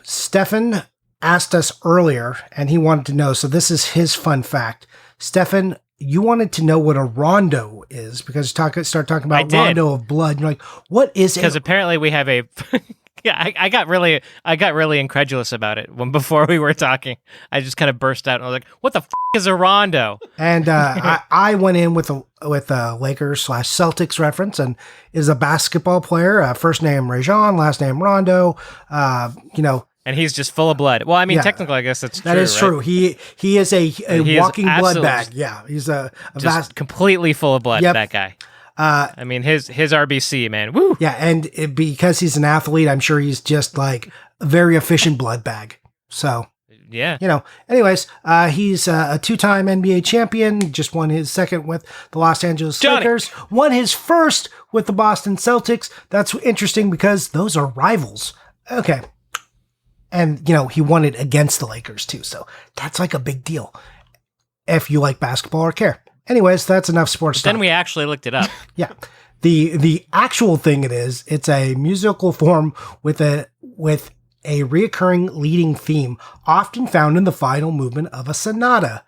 Stephan asked us earlier, and he wanted to know. So this is his fun fact. Stephan, you wanted to know what a rondo is because you start talking about Rondo of Blood. You're like, what is it? Because apparently we have a. Yeah, I got really incredulous about it before we were talking. I just kind of burst out and I was like, "What the is a rondo?" And I went in with a Lakers/Celtics reference, and is a basketball player. First name Rajon, last name Rondo. And he's just full of blood. Well, I mean, Yeah. technically, I guess that's true. That is right? true. He is a He is walking blood absolute- bag. Yeah, he's a Just vast. completely full of blood. Yep. That guy. I mean, his RBC, man. Woo. Yeah, and because he's an athlete, I'm sure he's just like a very efficient blood bag. So, Yeah. anyways, he's a 2-time NBA champion, just won his second with the Los Angeles Johnny. Lakers, won his first with the Boston Celtics. That's interesting because those are rivals. Okay. And, he won it against the Lakers too. So that's like a big deal if you like basketball or care. Anyways, that's enough sports Then talk. we actually looked it up. Yeah. The actual thing it's a musical form with a reoccurring leading theme, often found in the final movement of a sonata.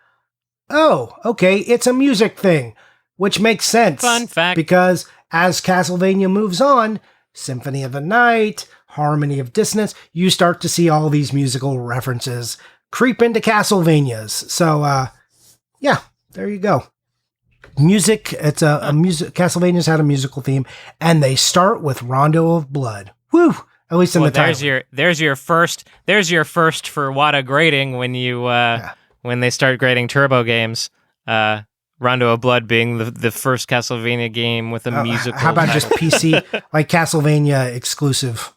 Oh, okay, it's a music thing, which makes sense. Fun fact. Because as Castlevania moves on, Symphony of the Night, Harmony of Dissonance, you start to see all these musical references creep into Castlevanias. So, yeah, there you go. Music, it's a music. Castlevania's had a musical theme, and they start with Rondo of Blood. Woo! At least in the title. There's your first for WADA grading when you when they start grading turbo games. Rondo of Blood being the first Castlevania game with a musical. How about title. just PC, like Castlevania exclusive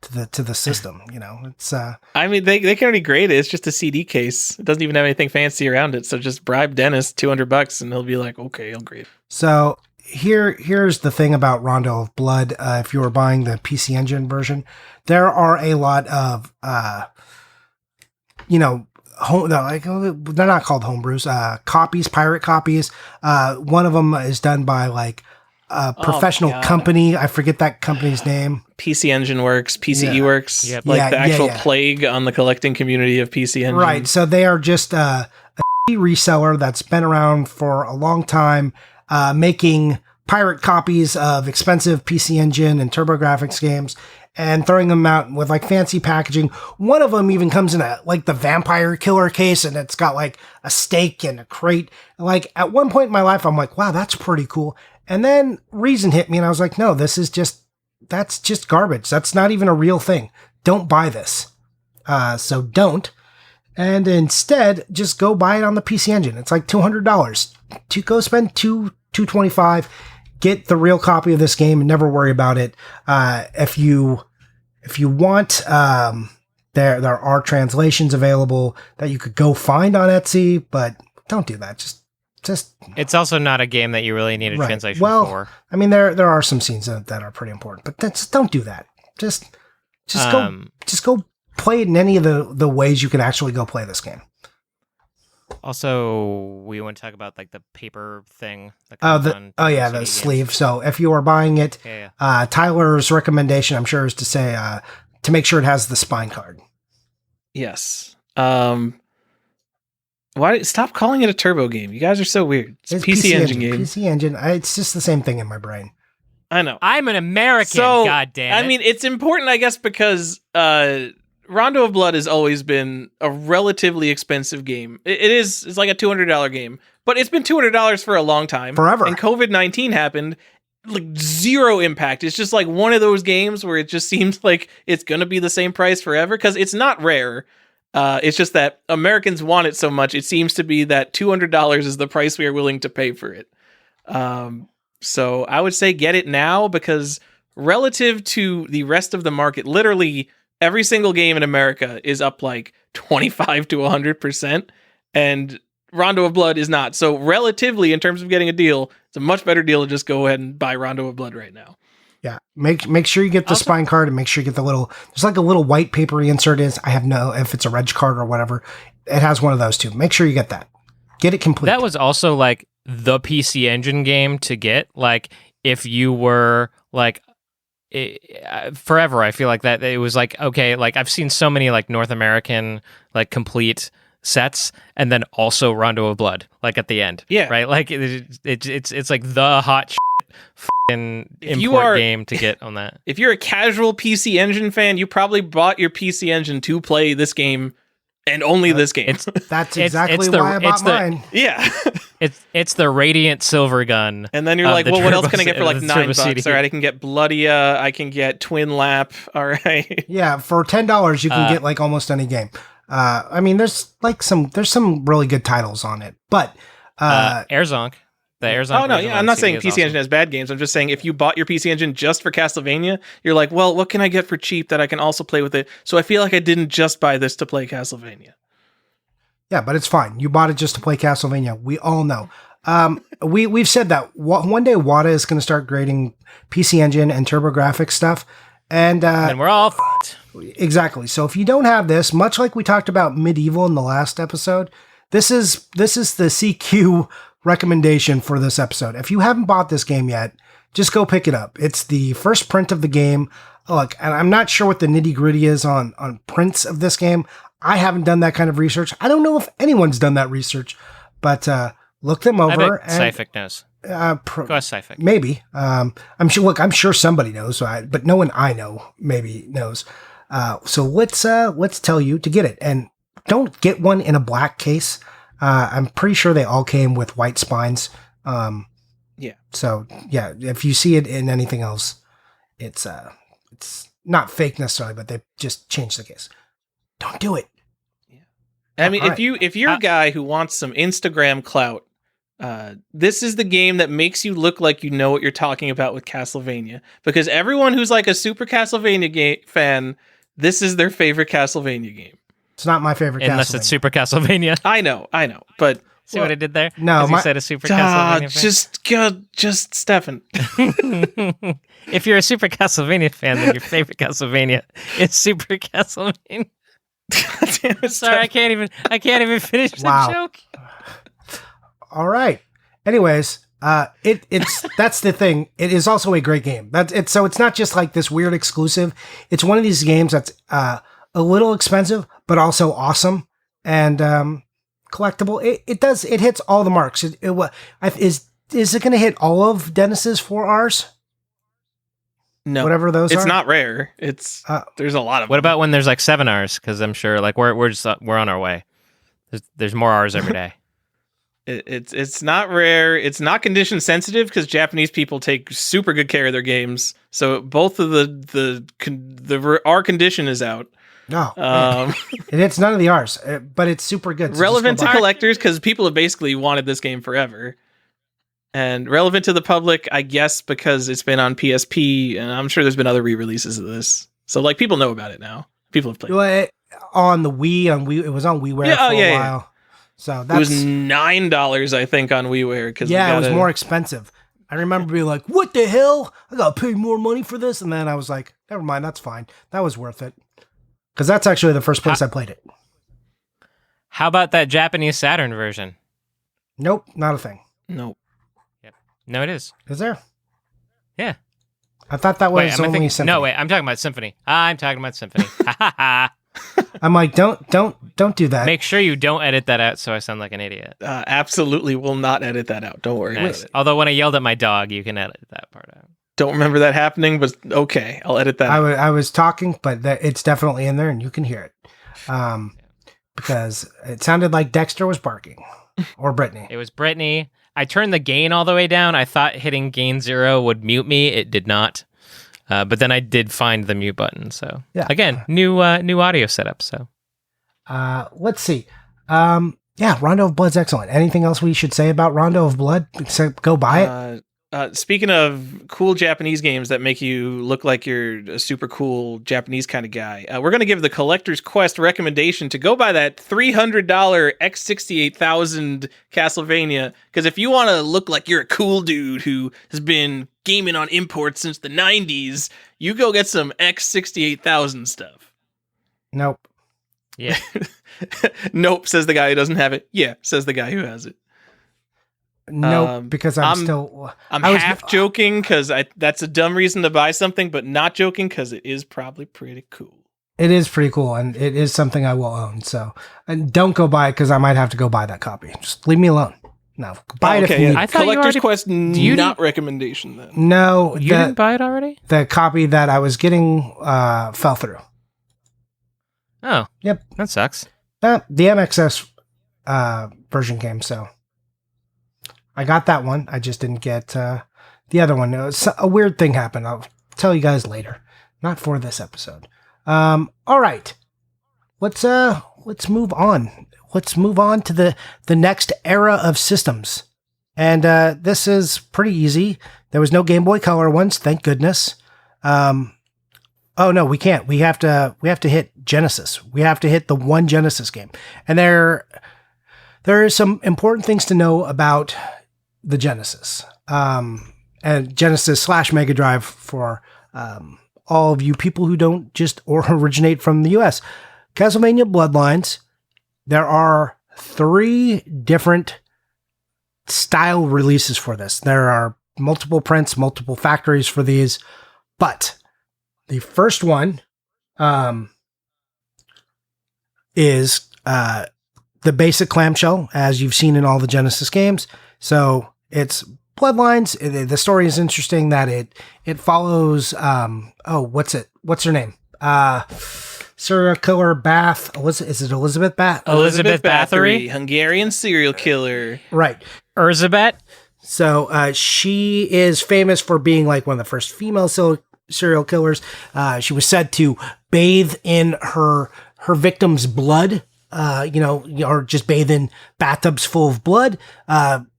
to the system? It's I mean, they can already grade it. It's just a CD case. It doesn't even have anything fancy around it. So just bribe Dennis $200 and he'll be like, okay, I'll grade. So here's the thing about Rondo of Blood. If you were buying the PC Engine version, there are a lot of they're not called homebrews, copies, pirate copies. One of them is done by like a professional company. I forget that company's name. PC Engine Works, PCE Works, Yep. like the actual plague on the collecting community of PC Engine. Right. So they are just a reseller that's been around for a long time, making pirate copies of expensive PC Engine and TurboGrafx games and throwing them out with like fancy packaging. One of them even comes in the vampire killer case, and it's got like a stake and a crate. Like at one point in my life, I'm like, wow, that's pretty cool. And then Reason hit me and I was like, no, that's just garbage. That's not even a real thing. Don't buy this. So don't. And instead, just go buy it on the PC Engine. It's like $200. To go spend $225, get the real copy of this game and never worry about it. If you want, there are translations available that you could go find on Etsy, but don't do that. Just It's also not a game that you really need a right. translation Well, for. I mean, there are some scenes that are pretty important, but don't do that. Just go play it in any of the ways you can actually go play this game. Also, we want to talk about like the paper thing. That comes on the CD games. sleeve. So if you are buying it, Tyler's recommendation, I'm sure, is to say to make sure it has the spine card. Yes. Why stop calling it a turbo game? You guys are so weird. It's PC Engine game. PC Engine. It's just the same thing in my brain. I know. I'm an American. So, God damn it. I mean, it's important, I guess, because Rondo of Blood has always been a relatively expensive game. It's like a $200 game, but it's been $200 for a long time. Forever. And COVID-19 happened, like zero impact. It's just like one of those games where it just seems like it's going to be the same price forever because it's not rare. It's just that Americans want it so much. It seems to be that $200 is the price we are willing to pay for it. So I would say get it now because relative to the rest of the market, literally every single game in America is up like 25 to 100%, and Rondo of Blood is not. So relatively, in terms of getting a deal, it's a much better deal to just go ahead and buy Rondo of Blood right now. Yeah, make sure you get the spine card and make sure you get there's like a little white papery insert in. I have if it's a reg card or whatever, it has one of those too. Make sure you get that. Get it complete. That was also like the PC Engine game to get. Like if you were like forever, I feel like that it was like, okay, like I've seen so many like North American like complete sets and then also Rondo of Blood like at the end. Yeah. Right? Like it's like the hot fucking import game to get on that. If you're a casual PC Engine fan, you probably bought your PC Engine to play this game And only this game. That's exactly why I bought mine. Yeah. It's the Radiant Silver Gun. And then you're like, well, what else can I get for like $9? All right, I can get Bloodia. I can get Twin Lap. All right. Yeah, for $10, you can get like almost any game. I mean, there's some really good titles on it, but Airzonk. The Airzonk. Oh no, yeah, I'm not saying PC Engine has bad games. I'm just saying if you bought your PC Engine just for Castlevania, you're like, well, what can I get for cheap that I can also play with it? So I feel like I didn't just buy this to play Castlevania. Yeah, but it's fine. You bought it just to play Castlevania. We all know. We've said that one day Wata is going to start grading PC Engine and TurboGrafx stuff, and we're all f***ed. Exactly. So if you don't have this, much like we talked about Medieval in the last episode, this is the CQ recommendation for this episode. If you haven't bought this game yet, just go pick it up. It's the first print of the game. Look, and I'm not sure what the nitty gritty is on prints of this game. I haven't done that kind of research. I don't know if anyone's done that research, but look them over. I bet Syphic knows. Go ask Syphic. Maybe. I'm sure. Look, I'm sure somebody knows, but no one I know maybe knows. So let's tell you to get it, and don't get one in a black case. I'm pretty sure they all came with white spines. Yeah. So yeah, if you see it in anything else, it's not fake necessarily, but they just changed the case. Don't do it. Yeah. I mean, if you're a guy who wants some Instagram clout, this is the game that makes you look like you know what you're talking about with Castlevania. Because everyone who's like a super Castlevania fan, this is their favorite Castlevania game. It's not my favorite unless Castlevania. It's Super Castlevania. I know, but see what I did there? No, you said a Super Castlevania fan. Just Stephan. If you're a Super Castlevania fan, then your favorite Castlevania is Super Castlevania. Damn it, sorry, I can't even finish the joke. All right. Anyways, it's that's the thing. It is also a great game. So it's not just like this weird exclusive. It's one of these games that's a little expensive, but also awesome and collectible. It hits all the marks. Is it going to hit all of Dennis's 4Rs? No, whatever those are. It's not rare. It's there's a lot of. What about when there's like 7Rs? Because I'm sure like we're on our way. There's more Rs every day. It's not rare. It's not condition sensitive because Japanese people take super good care of their games. So both of the R condition is out. No, it's none of the R's, but it's super good. So relevant to collectors because people have basically wanted this game forever. And relevant to the public, I guess, because it's been on PSP, and I'm sure there's been other re-releases of this. So, like, people know about it now. People have played it. On the Wii, it was on WiiWare for a while. Yeah. So it was $9, I think, on WiiWare. It was more expensive. I remember being like, what the hell? I got to pay more money for this? And then I was like, never mind, that's fine. That was worth it. Because that's actually the first place I played it. How about that Japanese Saturn version? Nope, not a thing. Nope. No, it is. Is there? Yeah. I thought that was only Symphony. No, wait. I'm talking about Symphony. I'm like, don't do that. Make sure you don't edit that out so I sound like an idiot. Absolutely will not edit that out. Don't worry about it. Although when I yelled at my dog, you can edit that part out. Don't remember that happening, but okay. I'll edit that out. I was talking, but it's definitely in there and you can hear it. Because it sounded like Dexter was barking. Or Brittany. It was Brittany. I turned the gain all the way down. I thought hitting gain 0 would mute me. It did not. But then I did find the mute button. So again, new audio setup. So let's see. Rondo of Blood's excellent. Anything else we should say about Rondo of Blood? Except go buy it. Speaking of cool Japanese games that make you look like you're a super cool Japanese kind of guy, we're going to give the Collector's Quest recommendation to go buy that $300 X68000 Castlevania. Because if you want to look like you're a cool dude who has been gaming on imports since the 90s, you go get some X68000 stuff. Nope. Yeah. Nope, says the guy who doesn't have it. Yeah, says the guy who has it. Nope, because I'm half joking because that's a dumb reason to buy something, but not joking because it is probably pretty cool. It is pretty cool, and it is something I will own. So, and don't go buy it because I might have to go buy that copy. Just leave me alone. No, buy it if you need. I thought Collector's Quest not recommendation then. No, you didn't buy it already. The copy that I was getting fell through. Oh, yep, that sucks. The MXS version came, so I got that one. I just didn't get the other one. A weird thing happened. I'll tell you guys later. Not for this episode. All right. Let's move on. Let's move on to the next era of systems. And this is pretty easy. There was no Game Boy Color ones, thank goodness. Oh no, we can't. We have to hit Genesis. We have to hit the one Genesis game. And there are some important things to know about the Genesis. And Genesis / Mega Drive for all of you people who don't just originate from the US. Castlevania Bloodlines, there are 3 different style releases for this. There are multiple prints, multiple factories for these, but the first one is the basic clamshell, as you've seen in all the Genesis games. So it's Bloodlines. The story is interesting that it follows. What's her name? Serial killer Bath. Is it Elizabeth Bath? Elizabeth Bathory, Hungarian serial killer. Right. Erzabet. So she is famous for being like one of the first female serial killers. She was said to bathe in her victim's blood, or just bathe in bathtubs full of blood.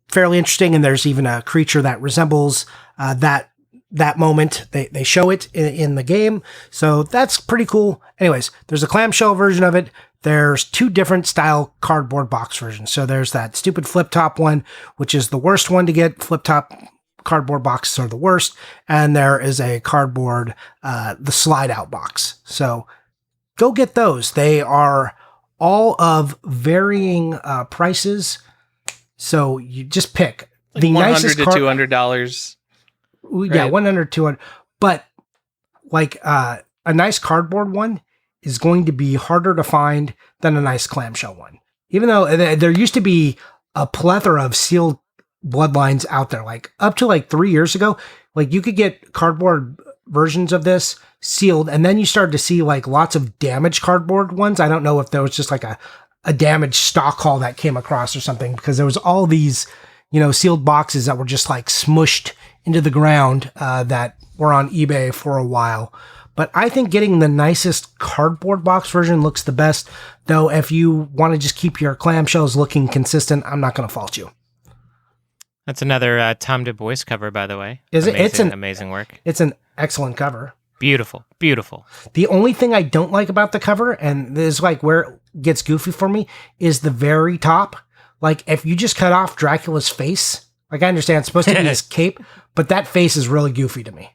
Fairly interesting. And there's even a creature that resembles that moment. They show it in the game. So that's pretty cool. Anyways, there's a clamshell version of it. There's 2 different style cardboard box versions. So there's that stupid flip top one, which is the worst one to get. Flip top cardboard boxes are the worst. And there is a cardboard, the slide out box. So go get those. They are all of varying prices. So you just pick like the $100 nicest to $200. Yeah, right? 100, 200. But like a nice cardboard one is going to be harder to find than a nice clamshell one. Even though there used to be a plethora of sealed Bloodlines out there, like up to like 3 years ago, like you could get cardboard versions of this sealed, and then you started to see like lots of damaged cardboard ones. I don't know if there was just like a damaged stock haul that came across or something, because there was all these, sealed boxes that were just like smushed into the ground that were on eBay for a while. But I think getting the nicest cardboard box version looks the best, though if you want to just keep your clamshells looking consistent, I'm not going to fault you. That's another Tom Du Bois cover, by the way. Is it? It's an amazing work. It's an excellent cover. Beautiful, beautiful. The only thing I don't like about the cover, and this is like where it gets goofy for me, is the very top. Like if you just cut off Dracula's face, like I understand it's supposed to be his cape, but that face is really goofy to me.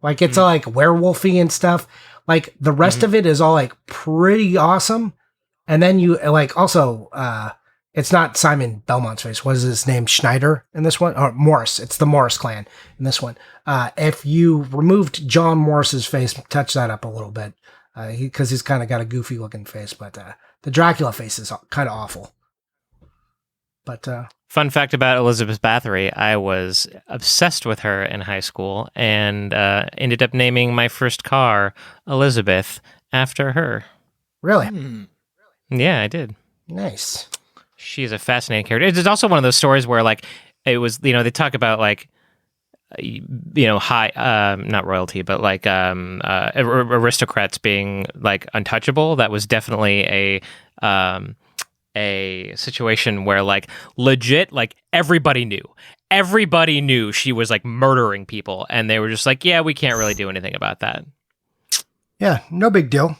Like it's all like werewolfy and stuff. Like the rest of it is all like pretty awesome. And then you like also, it's not Simon Belmont's face. What is his name? Schneider in this one? Or Morris. It's the Morris clan in this one. If you removed John Morris's face, touch that up a little bit, because he's kind of got a goofy looking face, but the Dracula face is kind of awful. But fun fact about Elizabeth Bathory, I was obsessed with her in high school and ended up naming my first car Elizabeth after her. Really? Yeah, I did. Nice. She's a fascinating character. It's also one of those stories where, like, it was, they talk about, like, high, not royalty, but, like, aristocrats being, like, untouchable. That was definitely a situation where, like, legit, like, everybody knew she was, like, murdering people, and they were just like, yeah, we can't really do anything about that. Yeah, no big deal.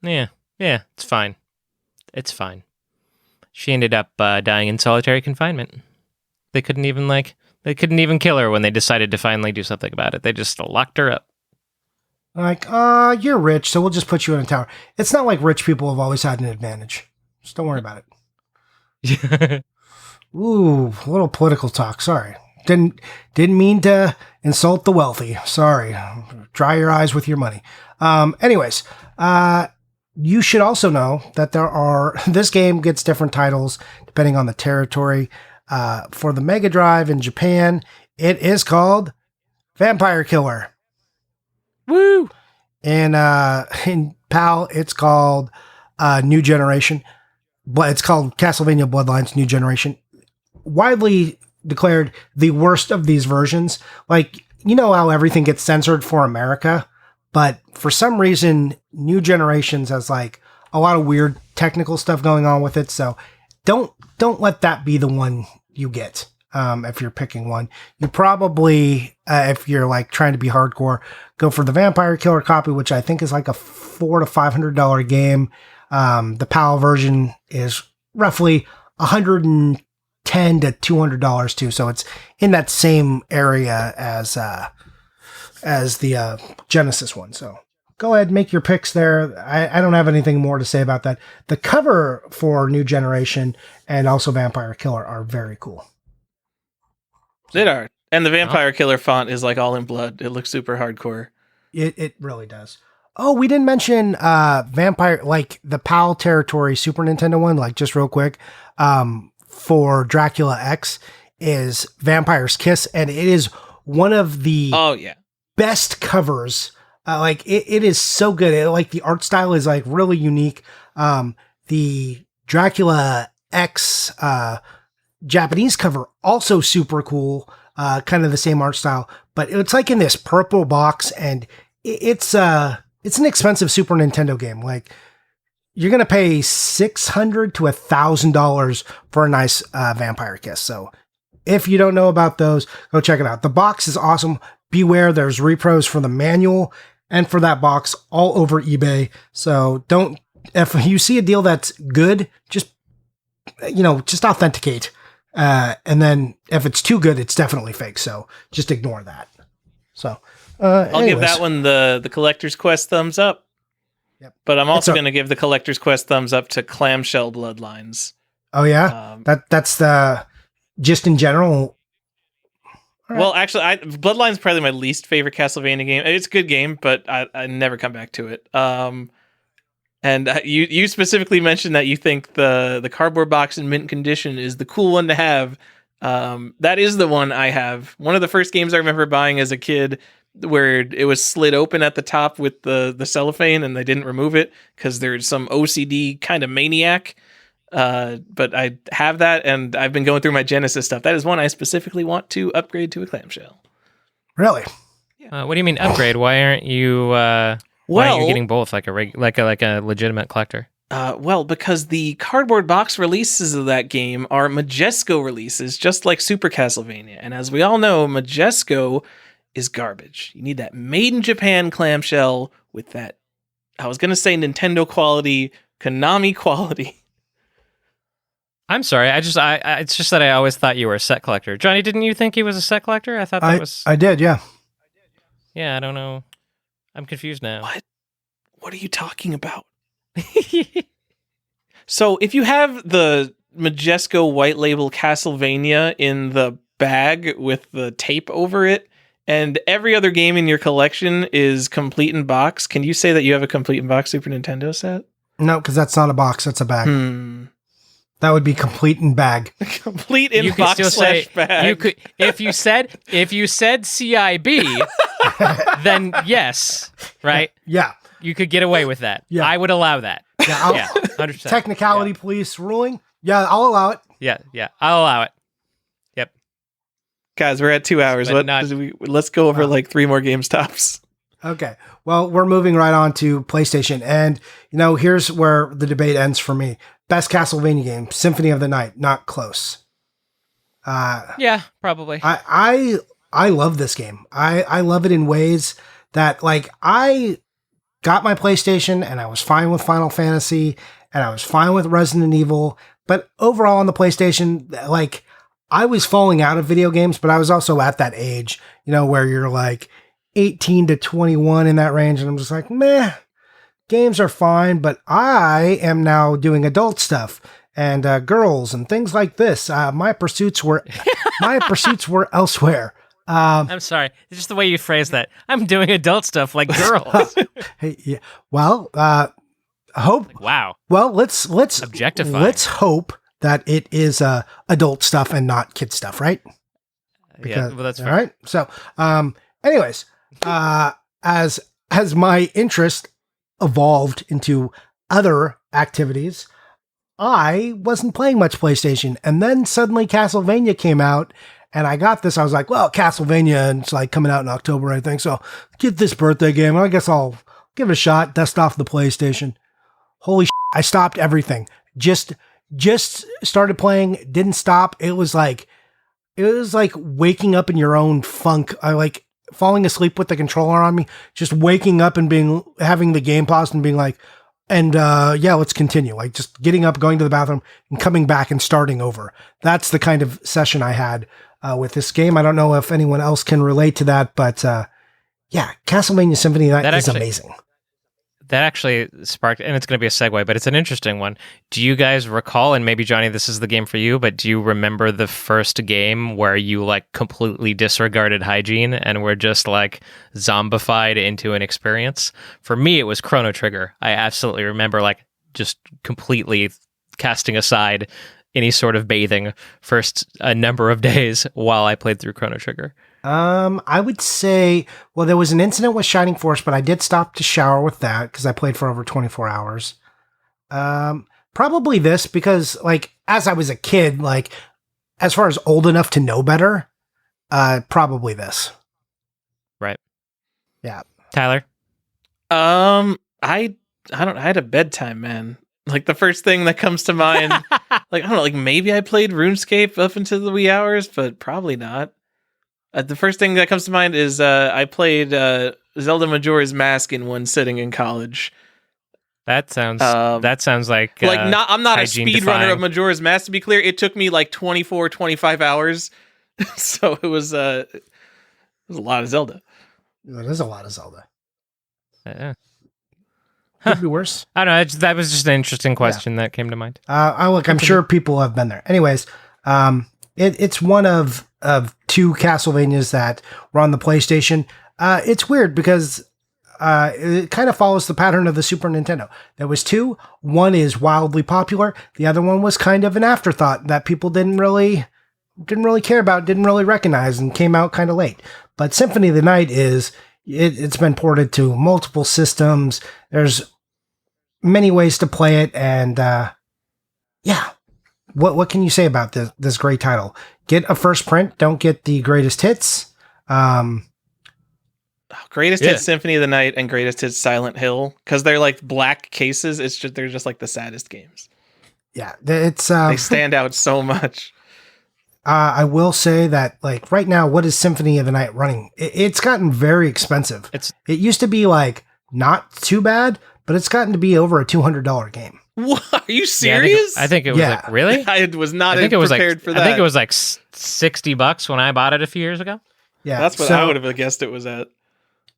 Yeah, it's fine. It's fine. She ended up dying in solitary confinement. They couldn't even kill her when they decided to finally do something about it. They just locked her up. Like, you're rich, so we'll just put you in a tower. It's not like rich people have always had an advantage. Just don't worry about it. Ooh, a little political talk. Sorry. Didn't mean to insult the wealthy. Sorry. Dry your eyes with your money. Anyways, you should also know that this game gets different titles depending on the territory. For the Mega Drive in Japan, it is called Vampire Killer. Woo! And in PAL, it's called New Generation. it's called Castlevania Bloodlines New Generation. Widely declared the worst of these versions. Like, you know how everything gets censored for America, but for some reason, New Generations has like a lot of weird technical stuff going on with it. So don't let that be the one you get. If you're picking one, you probably, if you're like trying to be hardcore, go for the Vampire Killer copy, which I think is like a $400 to $500 game. The PAL version is roughly $110 to $200 too. So it's in that same area as the Genesis one. So go ahead, make your picks there. I don't have anything more to say about that. The cover for New Generation and also Vampire Killer are very cool. They are. And the Vampire Killer font is like all in blood. It looks super hardcore. It really does. Oh, we didn't mention Vampire, like the PAL Territory Super Nintendo one, like just real quick, for Dracula X is Vampire's Kiss, and it is one of the best covers. Like it is so good. Like the art style is like really unique. The Dracula X Japanese cover also super cool. Kind of the same art style, but it's like in this purple box, and it's an expensive Super Nintendo game. Like you're gonna pay $600 to $1,000 for a nice Vampire Kiss. So if you don't know about those, go check it out. The box is awesome. Beware, there's repros for the manual and for that box all over eBay. So if you see a deal that's good, just authenticate. And then if it's too good, it's definitely fake. So just ignore that. So I'll give that one the Collector's Quest thumbs up. Yep. But I'm also going to give the Collector's Quest thumbs up to Clamshell Bloodlines. Oh yeah, that's the just in general. Right. Well, actually, Bloodlines is probably my least favorite Castlevania game. It's a good game, but I never come back to it. And you specifically mentioned that you think the cardboard box in mint condition is the cool one to have. That is the one I have. One of the first games I remember buying as a kid, where it was slid open at the top with the cellophane, and they didn't remove it because there's some OCD kind of maniac. But I have that, and I've been going through my Genesis stuff. That is one I specifically want to upgrade to a clamshell. Really? Yeah. What do you mean upgrade? Why aren't you? Why aren't you getting both like a legitimate collector? Well, because the cardboard box releases of that game are Majesco releases, just like Super Castlevania. And as we all know, Majesco is garbage. You need that made in Japan clamshell with that, I was going to say Nintendo quality, Konami quality. I'm sorry. It's just that I always thought you were a set collector. Johnny, didn't you think he was a set collector? I thought that was... I did, yeah. Yeah, I don't know. I'm confused now. What are you talking about? So if you have the Majesco white label Castlevania in the bag with the tape over it, and every other game in your collection is complete in box, can you say that you have a complete in box Super Nintendo set? No, because that's not a box, that's a bag. That would be complete in bag. Complete in box / bag. You could, if you said CIB, then yes, right? Yeah. You could get away with that. Yeah. I would allow that. Yeah, 100%. Technicality police ruling. Yeah, I'll allow it. Yeah, I'll allow it. Yep. Guys, we're at 2 hours. Let's go over like 3 more games tops. Okay. Well, we're moving right on to PlayStation. And, here's where the debate ends for me. Best Castlevania game, Symphony of the Night, not close. Yeah, probably. I love this game. I love it in ways that, like, I got my PlayStation and I was fine with Final Fantasy and I was fine with Resident Evil. But overall on the PlayStation, like, I was falling out of video games, but I was also at that age, where you're like 18 to 21 in that range. And I'm just like, meh. Games are fine, but I am now doing adult stuff and girls and things like this. My pursuits were elsewhere. I'm sorry, it's just the way you phrase that. I'm doing adult stuff like girls. Hey, yeah. Well, hope. Like, wow. Well, let's objectify. Let's hope that it is adult stuff and not kid stuff, right? Because, well, that's fair. All right. So, anyways, as my interest evolved into other activities, I wasn't playing much PlayStation. And then suddenly Castlevania came out, and I got this. I was like, well, Castlevania, and it's like coming out in October, I think. So get this birthday game. I guess I'll give it a shot, dust off the PlayStation. Holy shit, I stopped everything. Just started playing, didn't stop. It was like waking up in your own funk. I like falling asleep with the controller on me, just waking up and having the game paused and being like, and yeah, let's continue. Like just getting up, going to the bathroom, and coming back and starting over. That's the kind of session I had with this game. I don't know if anyone else can relate to that, but yeah, Castlevania Symphony of the Night is amazing. That actually sparked, and it's going to be a segue, but it's an interesting one. Do you guys recall, and maybe Johnny, this is the game for you, but do you remember the first game where you like completely disregarded hygiene and were just like zombified into an experience? For me, it was Chrono Trigger. I absolutely remember like just completely casting aside any sort of bathing for a number of days while I played through Chrono Trigger. I would say, well, there was an incident with Shining Force, but I did stop to shower with that because I played for over 24 hours. Probably this because, like, as I was a kid, like, as far as old enough to know better, probably this. Right. Yeah. Tyler? I had a bedtime, man. Like the first thing that comes to mind, like, I don't know, like maybe I played RuneScape up into the wee hours, but probably not. The first thing that comes to mind is I played Zelda Majora's Mask in one sitting in college. That sounds like I'm not a speedrunner of defying. Majora's Mask, to be clear. It took me like 24, 25 hours. So it was a lot of Zelda. It is a lot of Zelda. Huh. Could be worse. I don't know. That was just an interesting question that came to mind. I'm sure people have been there. Anyways, it's one of two Castlevanias that were on the PlayStation. It's weird because it kind of follows the pattern of the Super Nintendo. There was two. One is wildly popular. The other one was kind of an afterthought that people didn't really care about, didn't really recognize, and came out kind of late. But Symphony of the Night it's been ported to multiple systems. There's many ways to play it, and yeah. What can you say about this great title? Get a first print, don't get the greatest hits. Greatest hits Symphony of the Night and greatest hits Silent Hill, because they're like black cases. They're just like the saddest games. Yeah, it's they stand out so much. I will say that, like, right now, what is Symphony of the Night running? It's gotten very expensive. It used to be like not too bad, but it's gotten to be over a $200 game. What? Are you serious? I think it was like, really? I was not prepared for that. I think it was like $60 when I bought it a few years ago. Yeah, that's what I would have guessed it was at.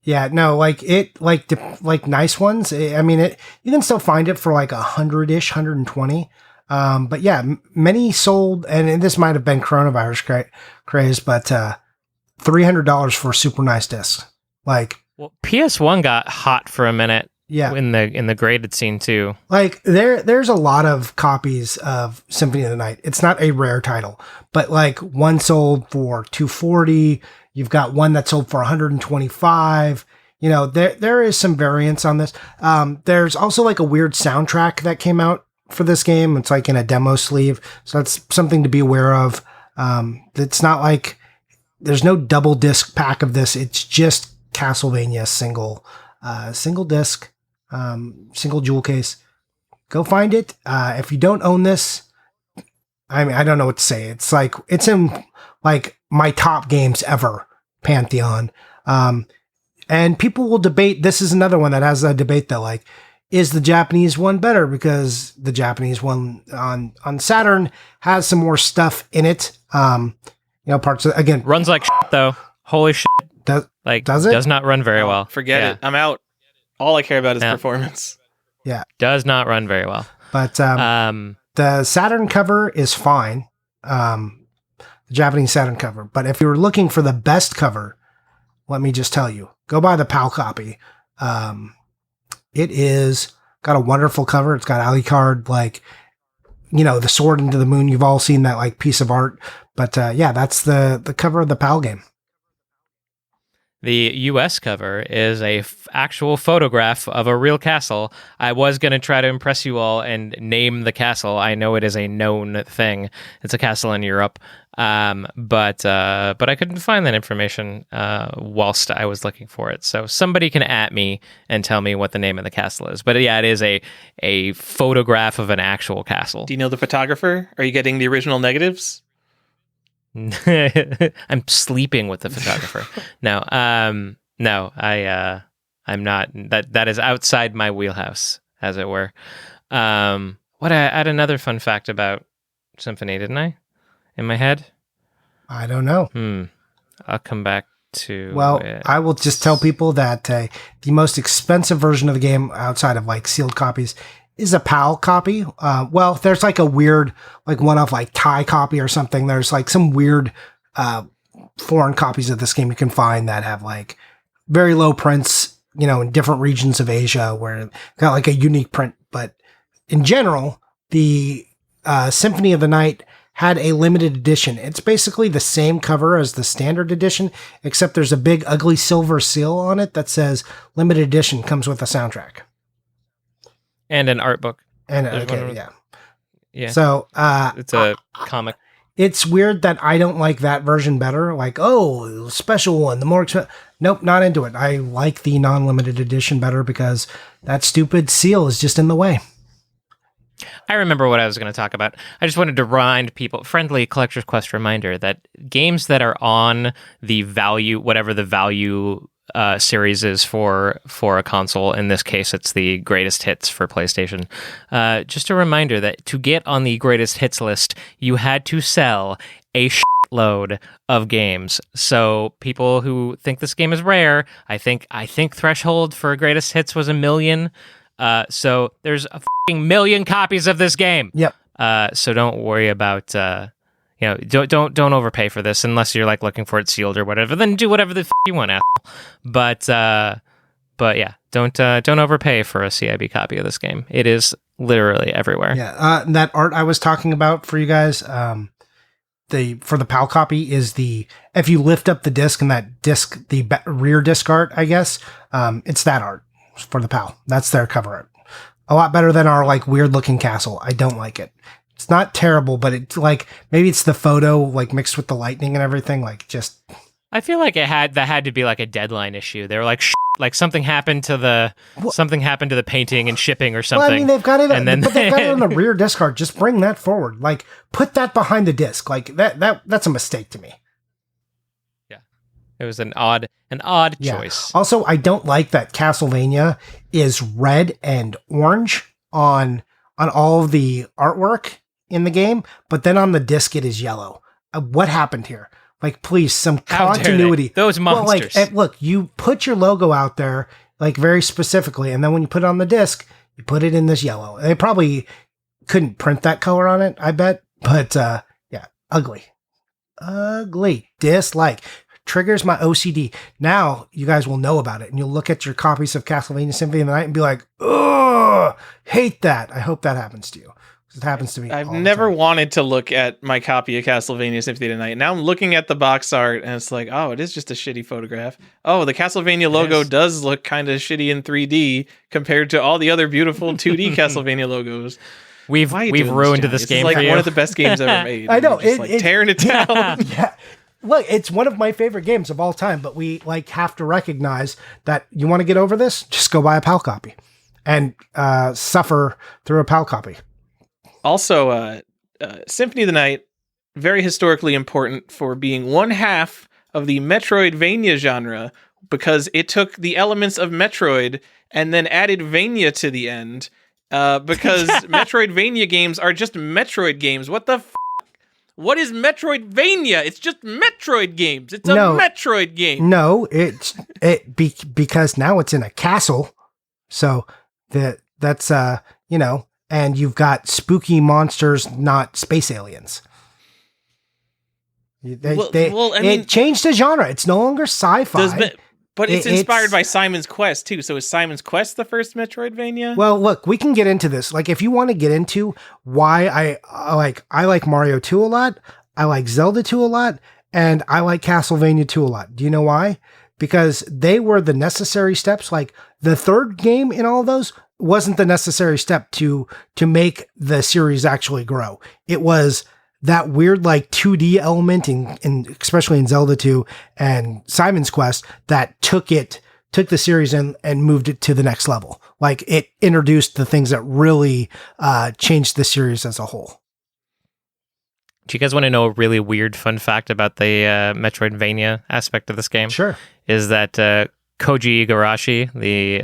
Yeah, no, like nice ones. I mean, you can still find it for like 100-ish, 120. But yeah, many sold, and this might have been coronavirus craze, but $300 for super nice discs. Like, well, PS1 got hot for a minute. Yeah, in the graded scene too. Like there's a lot of copies of Symphony of the Night. It's not a rare title, but like one sold for $240. You've got one that sold for $125. You know, there is some variance on this. There's also like a weird soundtrack that came out for this game. It's like in a demo sleeve, so that's something to be aware of. It's not like there's no double disc pack of this. It's just Castlevania single disc. Single jewel case. Go find it. If you don't own this, I mean, I don't know what to say. It's like, it's in like my top games ever pantheon. And people will debate. This is another one that has a debate though. Like, is the Japanese one better? Because the Japanese one on Saturn has some more stuff in it. Parts of, again, runs like shit though. Holy shit. Does it? Does not run very well. Forget it. I'm out. All I care about is performance. Yeah. Does not run very well. But the Saturn cover is fine. The Japanese Saturn cover. But if you were looking for the best cover, let me just tell you, go buy the PAL copy. It is got a wonderful cover. It's got Alucard, like, the sword into the moon. You've all seen that like piece of art. But yeah, that's the cover of the PAL game. The US cover is a actual photograph of a real castle. I was going to try to impress you all and name the castle. I know it is a known thing. It's a castle in Europe. But I couldn't find that information whilst I was looking for it. So somebody can at me and tell me what the name of the castle is. But yeah, it is a photograph of an actual castle. Do you know the photographer? Are you getting the original negatives? I'm sleeping with the photographer. No, I'm not. That is outside my wheelhouse, as it were. I had another fun fact about Symphony, didn't I? In my head? I don't know. I'll come back to it. I will just tell people that the most expensive version of the game outside of like sealed copies is a PAL copy. There's like a weird, like one of like Thai copy or something. There's like some weird foreign copies of this game you can find that have like very low prints, in different regions of Asia where got like a unique print. But in general, the Symphony of the Night had a limited edition. It's basically the same cover as the standard edition, except there's a big ugly silver seal on it that says limited edition, comes with a soundtrack. And an art book. Yeah. So it's a comic. It's weird that I don't like that version better. Like, special one, the more expensive. Nope, not into it. I like the non-limited edition better because that stupid seal is just in the way. I remember what I was going to talk about. I just wanted to remind people, friendly Collector's Quest reminder, that games that are on the value, whatever the value series is for a console, in this case it's the greatest hits for PlayStation, just a reminder that to get on the greatest hits list you had to sell a load of games. So people who think this game is rare, I think threshold for greatest hits was 1 million. So there's a million copies of this game. Yep. So don't worry about don't overpay for this unless you're like looking for it sealed or whatever. Then do whatever the you want, asshole. But yeah, don't overpay for a CIB copy of this game. It is literally everywhere. Yeah. That art I was talking about for you guys, for the PAL copy is if you lift up the disc and that disc, the rear disc art, I guess, it's that art for the PAL. That's their cover art. A lot better than our like weird looking castle. I don't like it. It's not terrible, but it's like maybe it's the photo like mixed with the lightning and everything. Like just, I feel like that had to be like a deadline issue. They were like, like something happened to the painting and shipping or something. Well, I mean, they've got it, but they've got it on the rear disc art. Just bring that forward. Like put that behind the disc. Like that's a mistake to me. Yeah, it was an odd choice. Also, I don't like that Castlevania is red and orange on all of the artwork in the game, but then on the disc it is yellow. What happened here? Like, please, some continuity. Those monsters. Well, like, look, you put your logo out there, like, very specifically, and then when you put it on the disc, you put it in this yellow. They probably couldn't print that color on it, I bet. But, yeah, ugly. Ugly. Dislike. Triggers my OCD. Now, you guys will know about it, and you'll look at your copies of Castlevania Symphony of the Night and be like, ugh, hate that. I hope that happens to you. It happens to me. I've never wanted to look at my copy of Castlevania Symphony of the Night. Now I'm looking at the box art and it's like, oh, it is just a shitty photograph. Oh, the Castlevania logo does look kind of shitty in 3D compared to all the other beautiful 2D Castlevania logos. We've ruined this game. It's like one of the best games ever made. I know. It's tearing it down. Yeah. Look, it's one of my favorite games of all time, but we like have to recognize that you want to get over this, just go buy a PAL copy and suffer through a PAL copy. Also, Symphony of the Night, very historically important for being one half of the Metroidvania genre because it took the elements of Metroid and then added Vania to the end because Metroidvania games are just Metroid games. What the What is Metroidvania? It's just Metroid games. It's a Metroid game. No, because now it's in a castle. So that's and you've got spooky monsters, not space aliens. It changed the genre. It's no longer sci-fi. But it's inspired by Simon's Quest, too. So is Simon's Quest the first Metroidvania? Well, look, we can get into this. Like, if you want to get into why I like Mario 2 a lot, I like Zelda 2 a lot, and I like Castlevania 2 a lot. Do you know why? because they were the necessary steps. Like the third game in all of those wasn't the necessary step to make the series actually grow. It was that weird like 2D element in especially in Zelda 2 and Simon's Quest that took the series and moved it to the next level. Like it introduced the things that really changed the series as a whole. Do you guys want to know a really weird fun fact about the Metroidvania aspect of this game? Sure. Is that Koji Igarashi, the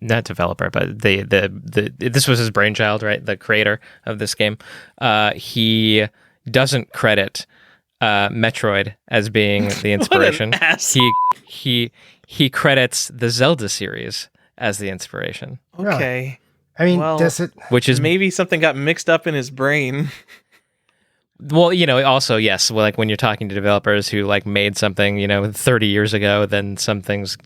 not developer, but the this was his brainchild, right? The creator of this game. He doesn't credit Metroid as being the inspiration. What an ass. He credits the Zelda series as the inspiration. Okay. I mean, Well, does it? Which is Maybe something got mixed up in his brain. well, also yes, well, like when you're talking to developers who like made something, 30 years ago, then some things,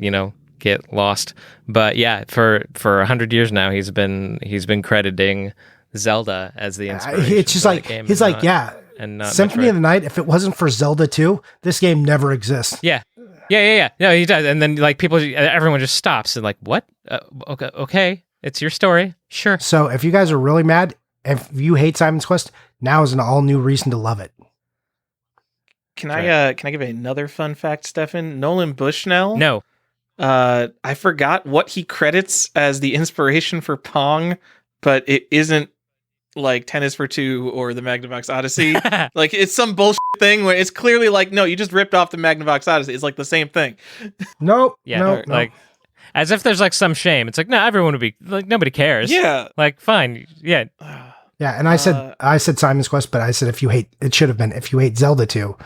get lost. But yeah, for 100 years now, he's been crediting Zelda as the inspiration. It's just for like the game he's like, yeah, and not Symphony Metroid. of the Night. If it wasn't for Zelda 2, this game never exists. Yeah. No, he does, and then like everyone just stops and like, what? Okay, it's your story, sure. So if you guys are really mad, if you hate Simon's Quest, now is an all new reason to love it. Can I give another fun fact, Stephan? Nolan Bushnell? No. I forgot what he credits as the inspiration for Pong, but it isn't like Tennis for Two or the Magnavox Odyssey. Like it's some bullshit thing where it's clearly like, no, you just ripped off the Magnavox Odyssey. It's like the same thing. Nope. Yeah, no. like as if there's like some shame. It's like, no, everyone would be like, nobody cares. Yeah. Like, fine. Yeah. Yeah, and I said Simon's Quest, but I said if you hate Zelda 2,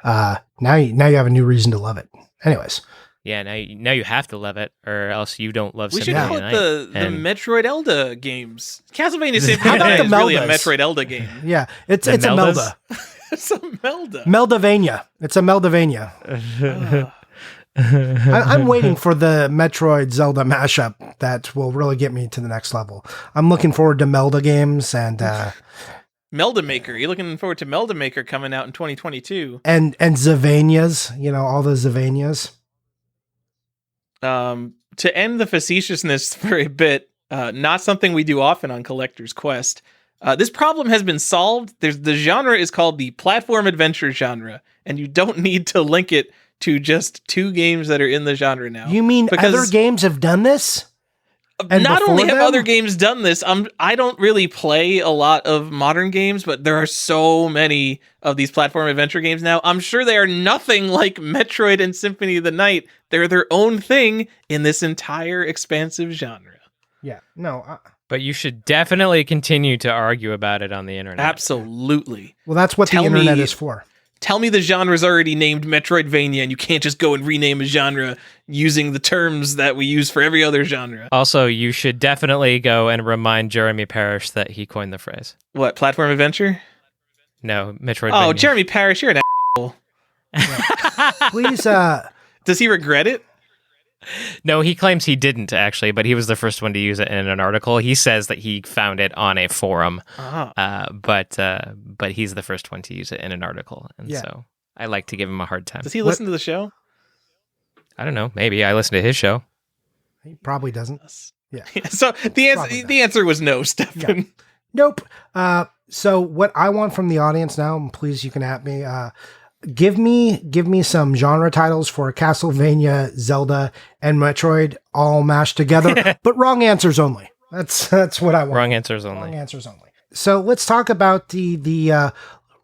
now you have a new reason to love it. Anyways. Yeah, now you have to love it, or else you don't love We should Symphony call of it the Night. the Metroid Elda games. Castlevania Symphony How of the about Night the is really a Meldas? Metroid Elda game. Yeah, it's a Meldas? Melda. It's a Melda. Meldavania. It's a Meldavania. I'm waiting for the Metroid Zelda mashup that will really get me to the next level. I'm looking forward to Melda games and Melda Maker. You're looking forward to Melda Maker coming out in 2022. and Zavanias, all the Zavanias. To end the facetiousness for a bit, not something we do often on Collector's Quest. This problem has been solved. The genre is called the platform adventure genre, and you don't need to link it to just two games that are in the genre now. You mean Because other games have done this? And not before only have them? other games done this, I don't really play a lot of modern games, but there are so many of these platform adventure games now. I'm sure they are nothing like Metroid and Symphony of the Night. They're their own thing in this entire expansive genre. Yeah. No. But you should definitely continue to argue about it on the internet. Absolutely. Well, that's what Tell the internet me- is for. Tell me the genre's already named Metroidvania and you can't just go and rename a genre using the terms that we use for every other genre. Also, you should definitely go and remind Jeremy Parrish that he coined the phrase. What, platform adventure? No, Metroidvania. Oh, Jeremy Parrish, you're an asshole. Please, Does he regret it? No, he claims he didn't actually, but he was the first one to use it in an article. He says that he found it on a forum, but he's the first one to use it in an article, and so I like to give him a hard time. Does he listen to the show? I don't know. Maybe I listen to his show. he probably doesn't. Yeah. So the Probably not. answer was no, Stephan. Nope. So what I want from the audience now, and please, you can at me. Give me some genre titles for Castlevania, Zelda, and Metroid all mashed together, but wrong answers only. That's what I want. Wrong answers only. Wrong answers only. So let's talk about the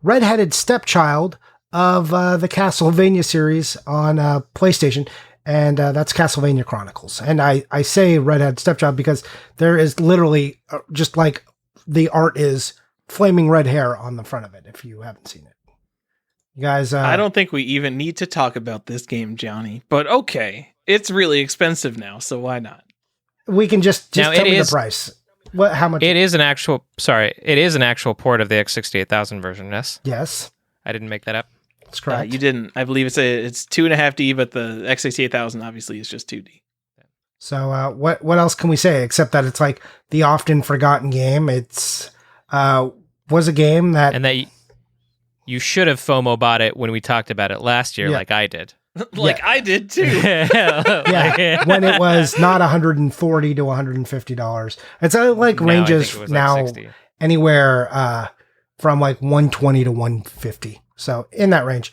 redheaded stepchild of the Castlevania series on PlayStation, and that's Castlevania Chronicles. And I say redheaded stepchild because there is literally just like the art is flaming red hair on the front of it. If you haven't seen it. You guys, I don't think we even need to talk about this game, Johnny. But okay, it's really expensive now, so why not? We can just Now, tell it me is- the price. What? How much? It is an actual. Sorry, it is an actual port of the X68000 version. Yes, Yes, I didn't make that up. that's correct. You didn't. I believe it's 2.5D, but the X68000 obviously is just 2D. So what else can we say except that it's like the often forgotten game? It's was a game that And that you should have FOMO bought it when we talked about it last year, like I did. I did too. Yeah, when it was not $140 to $150. It's like ranges now anywhere from like $120 to $150. So in that range.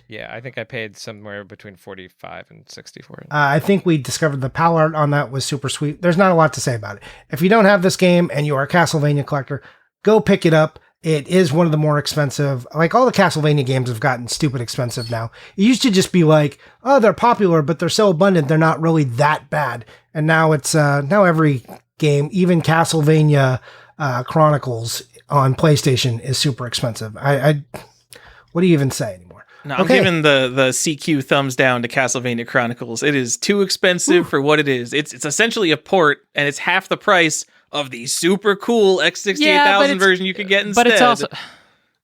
Yeah, I think I paid somewhere between $45 and $64. I think we discovered the PAL art on that was super sweet. There's not a lot to say about it. If you don't have this game and you are a Castlevania collector, go pick it up. It is one of the more expensive. Like all the Castlevania games have gotten stupid expensive now. It used to just be like, oh, they're popular, but they're so abundant, they're not really that bad. And now it's now every game, even Castlevania Chronicles on PlayStation, is super expensive. What do you even say anymore? No, I'm giving the CQ thumbs down to Castlevania Chronicles. It is too expensive for what it is. It's essentially a port, and it's half the price of the super cool X68000 version you could get instead. But it's also,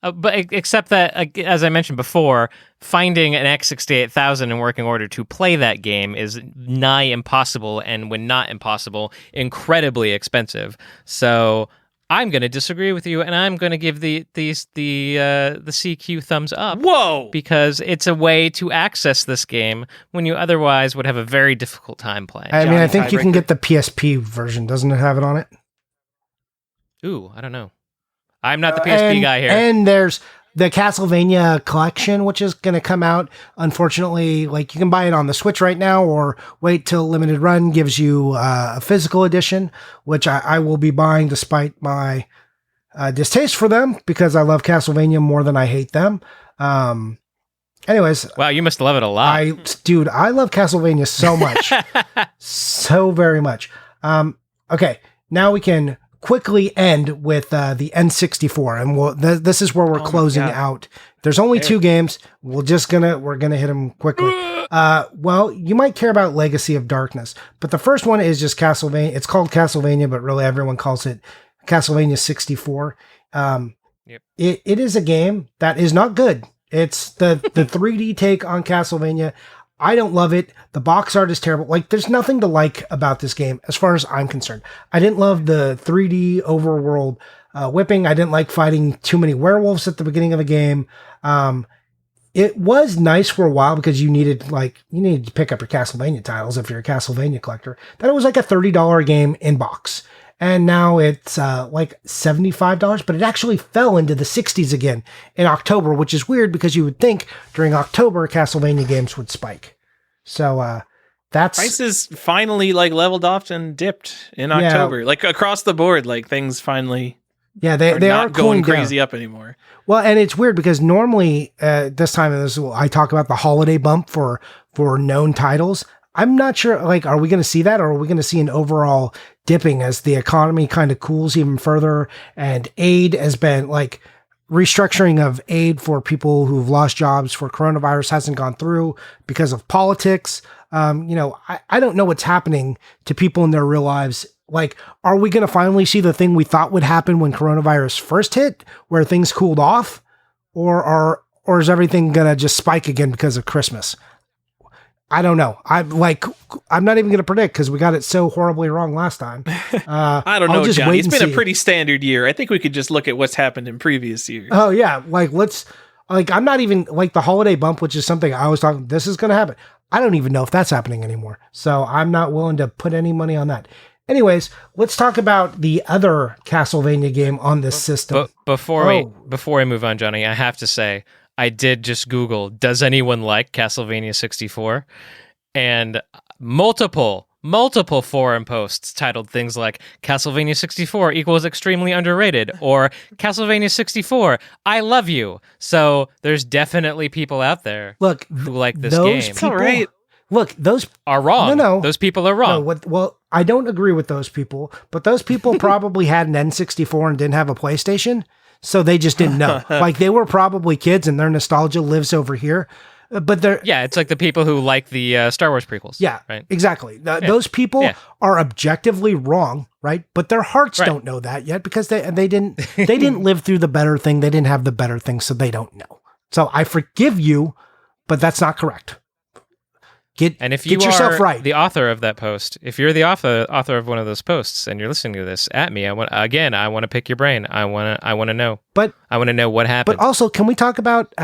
except that, as I mentioned before, finding an X68000 in working order to play that game is nigh impossible, and when not impossible, incredibly expensive. So I'm going to disagree with you, and I'm going to give the CQ thumbs up. Whoa! Because it's a way to access this game when you otherwise would have a very difficult time playing. I mean, I think you can get the PSP version. Doesn't it have it on it? Ooh, I don't know. I'm not the PSP guy here. And there's the Castlevania collection, which is going to come out. Unfortunately, like you can buy it on the Switch right now, or wait till limited run gives you a physical edition, which I will be buying despite my distaste for them, because I love Castlevania more than I hate them. Anyways. Wow, you must love it a lot. I love Castlevania so much. So very much. Okay, now we can quickly end with the N64, and this is where we're closing out. There's only 2 games. We're gonna hit them quickly. Well, you might care about Legacy of Darkness, but the first one is just Castlevania. It's called Castlevania, but really everyone calls it Castlevania 64. It is a game that is not good. It's the 3D take on Castlevania. I don't love it. The box art is terrible. Like, there's nothing to like about this game as far as I'm concerned. I didn't love the 3D overworld whipping. I didn't like fighting too many werewolves at the beginning of the game. It was nice for a while because you needed to pick up your Castlevania titles if you're a Castlevania collector. Then it was like a $30 game in box. And now it's like $75, but it actually fell into the 60s again in October, which is weird because you would think during October Castlevania games would spike. So that's prices finally like leveled off and dipped in October, like across the board. Like things finally, they not are going crazy up anymore. Well, and it's weird because normally this time I talk about the holiday bump for known titles. I'm not sure, like, are we going to see that, or are we going to see an overall dipping as the economy kind of cools even further, and aid has been, like, restructuring of aid for people who've lost jobs for coronavirus hasn't gone through because of politics. I don't know what's happening to people in their real lives. Like, are we going to finally see the thing we thought would happen when coronavirus first hit, where things cooled off, or is everything going to just spike again because of Christmas? I don't know. I'm not even going to predict because we got it so horribly wrong last time. I don't know, Johnny. It's been a pretty standard year. I think we could just look at what's happened in previous years. Oh yeah. I'm not even like the holiday bump, which is something I was talking, this is going to happen. I don't even know if that's happening anymore. So I'm not willing to put any money on that. Anyways, let's talk about the other Castlevania game on this system. Before I move on, Johnny, I have to say, I did just Google, does anyone like Castlevania 64? And multiple forum posts titled things like Castlevania 64 equals extremely underrated, or Castlevania 64, I love you. So there's definitely people out there who like this game. People, all right. Look, those are wrong. No. Those people are wrong. No, well, I don't agree with those people, but those people probably had an N64 and didn't have a PlayStation. So they just didn't know. Like, they were probably kids and their nostalgia lives over here. But they're... Yeah, it's like the people who like the Star Wars prequels. Yeah, right? Exactly. Those people are objectively wrong, right? But their hearts don't know that yet because they didn't live through the better thing. They didn't have the better thing, so they don't know. So I forgive you, but that's not correct. Get yourself right. The author of that post, if you're the author of one of those posts and you're listening to this, at me. I want to pick your brain. I want to know. But I want to know what happened. But also, can we talk about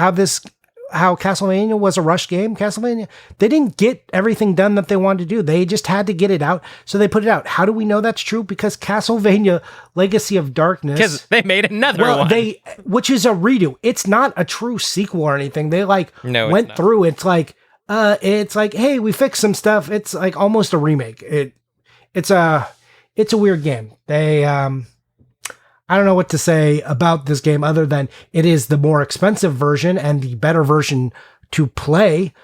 how Castlevania was a rush game? Castlevania, they didn't get everything done that they wanted to do. They just had to get it out, so they put it out. How do we know that's true? Because Castlevania Legacy of Darkness, because they made another one, which is a redo. It's not a true sequel or anything. They went through. It's like, hey, we fixed some stuff. It's like almost a remake. It's a weird game. I don't know what to say about this game other than it is the more expensive version and the better version to play.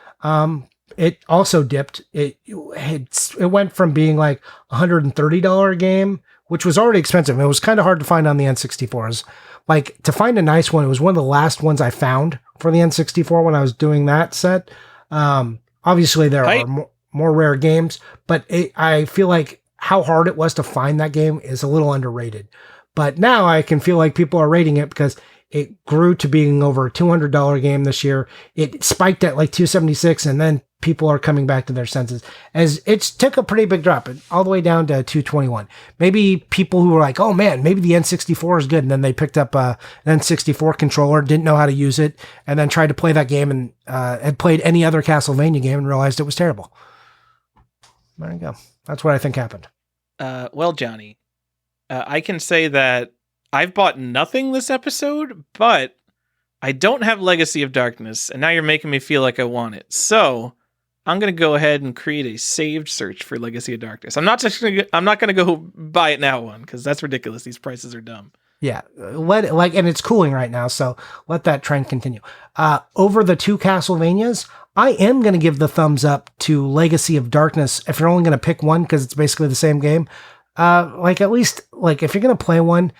It also dipped. It went from being like $130 game, which was already expensive. It was kind of hard to find on the N64s. Like, to find a nice one, it was one of the last ones I found for the N64 when I was doing that set. Obviously, there are more rare games, but I feel like how hard it was to find that game is a little underrated. But now I can feel like people are rating it because it grew to being over a $200 game this year. It spiked at like $276, and then people are coming back to their senses as it took a pretty big drop all the way down to $221. Maybe people who were like, oh man, maybe the N64 is good. And then they picked up an N64 controller, didn't know how to use it, and then tried to play that game and had played any other Castlevania game and realized it was terrible. There you go. That's what I think happened. Well, Johnny, I can say that I've bought nothing this episode, but I don't have Legacy of Darkness, and now you're making me feel like I want it. So I'm going to go ahead and create a saved search for Legacy of Darkness. I'm not going to go buy it now one, because that's ridiculous. These prices are dumb. Yeah, and it's cooling right now, so let that trend continue. Over the two Castlevanias, I am going to give the thumbs up to Legacy of Darkness if you're only going to pick one, because it's basically the same game. At least if you're going to play one,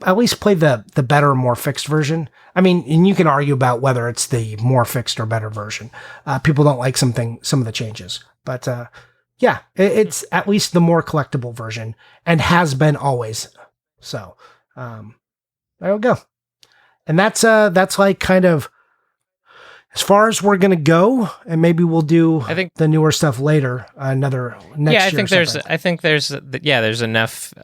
at least play the better, more fixed version. I mean, and you can argue about whether it's the more fixed or better version. People don't like some of the changes, but yeah, it's at least the more collectible version and has been always. So there we go. And that's like kind of as far as we're gonna go, and maybe we'll do the newer stuff later. Next year. I think there's enough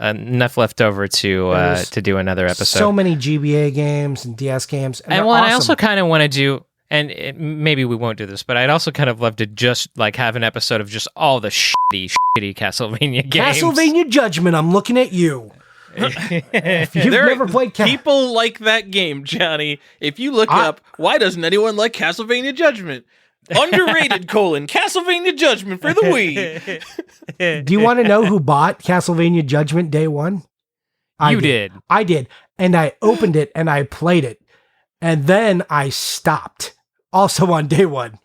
left over to do another episode. So many GBA games and DS games, and awesome. I also kind of want to do, and maybe we won't do this, but I'd also kind of love to just like have an episode of just all the shitty Castlevania games. Castlevania Judgment. I'm looking at you. If you've never played people like that game, Johnny. If you look up, why doesn't anyone like Castlevania Judgment? Underrated : Castlevania Judgment for the Wii. Do you want to know who bought Castlevania Judgment day one? I did. And I opened it and I played it. And then I stopped. Also on day one.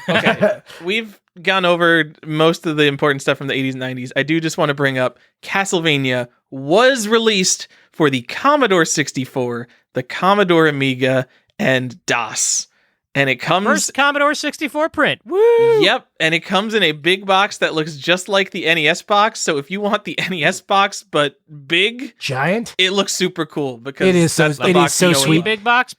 Okay. We've gone over most of the important stuff from the 80s and 90s. I do just want to bring up Castlevania was released for the Commodore 64, the Commodore Amiga, and DOS. And it comes... First Commodore 64 print. Woo! Yep. And it comes in a big box that looks just like the NES box. So if you want the NES box, but big... Giant? It looks super cool because it is so sweet. Big box?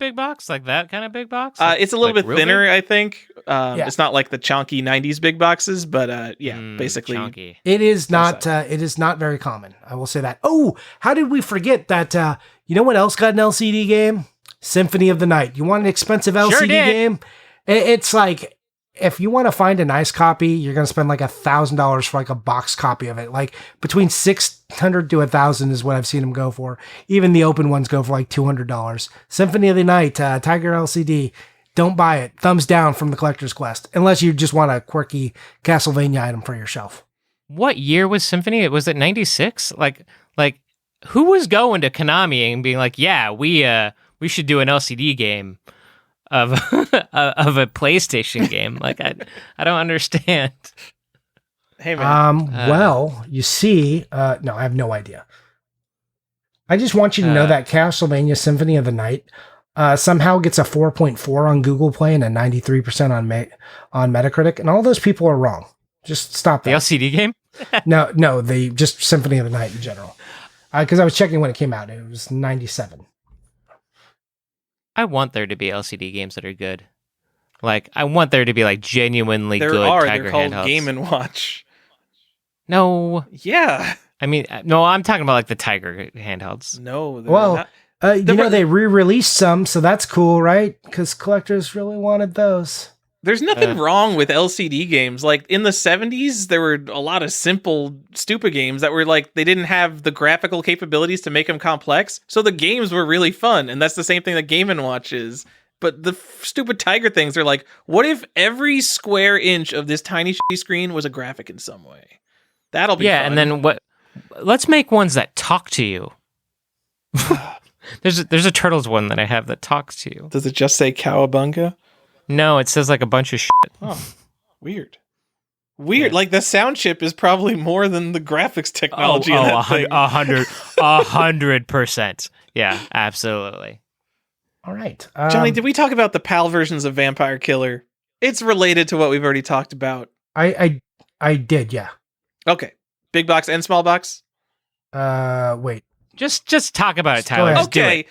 Like that kind of big box? It's a little bit thinner, big? I think. It's not like the chunky 90s big boxes, but basically. Chunky. It is not very common. I will say that. Oh, how did we forget that, you know what else got an LCD game? Symphony of the Night. You want an expensive LCD game? It's like, if you want to find a nice copy, you're going to spend like $1,000 for like a box copy of it. Like between $600 to $1,000 is what I've seen them go for. Even the open ones go for like $200. Symphony of the Night, Tiger LCD. Don't buy it. Thumbs down from the Collector's Quest. Unless you just want a quirky Castlevania item for your shelf. What year was Symphony? Was it 96? Like who was going to Konami and being like, yeah, we should do an LCD game of of a PlayStation game. Like I don't understand. Hey man. Well, you see, no, I have no idea. I just want you to know that Castlevania Symphony of the Night somehow gets a 4.4 on Google Play and a 93% on Metacritic, and all those people are wrong. Just stop that. The LCD game? No, the just Symphony of the Night in general. Because I was checking when it came out, it was 97. I want there to be LCD games that are good. Like, I want there to be like genuinely There good are. Tiger They're called handhelds. Game & Watch. No, Yeah. I mean, no, I'm talking about like the Tiger handhelds. No. They're Well, not. they re-released some, so that's cool, right? Because collectors really wanted those. There's nothing wrong with LCD games. Like in the 70s, there were a lot of simple, stupid games that were like, they didn't have the graphical capabilities to make them complex. So the games were really fun. And that's the same thing that Game & Watch is. But the stupid Tiger things are like, what if every square inch of this tiny shitty screen was a graphic in some way? That'll be fun. And then what? Let's make ones that talk to you. There's a Turtles one that I have that talks to you. Does it just say Cowabunga? No, it says like a bunch of shit. Oh, weird. Yeah. Like the sound chip is probably more than the graphics technology. 100%. Yeah, absolutely. All right. Johnny, did we talk about the PAL versions of Vampire Killer? It's related to what we've already talked about. I did, yeah. Okay. Big box and small box? Wait. Just talk about it, Tyler. Just do okay. it.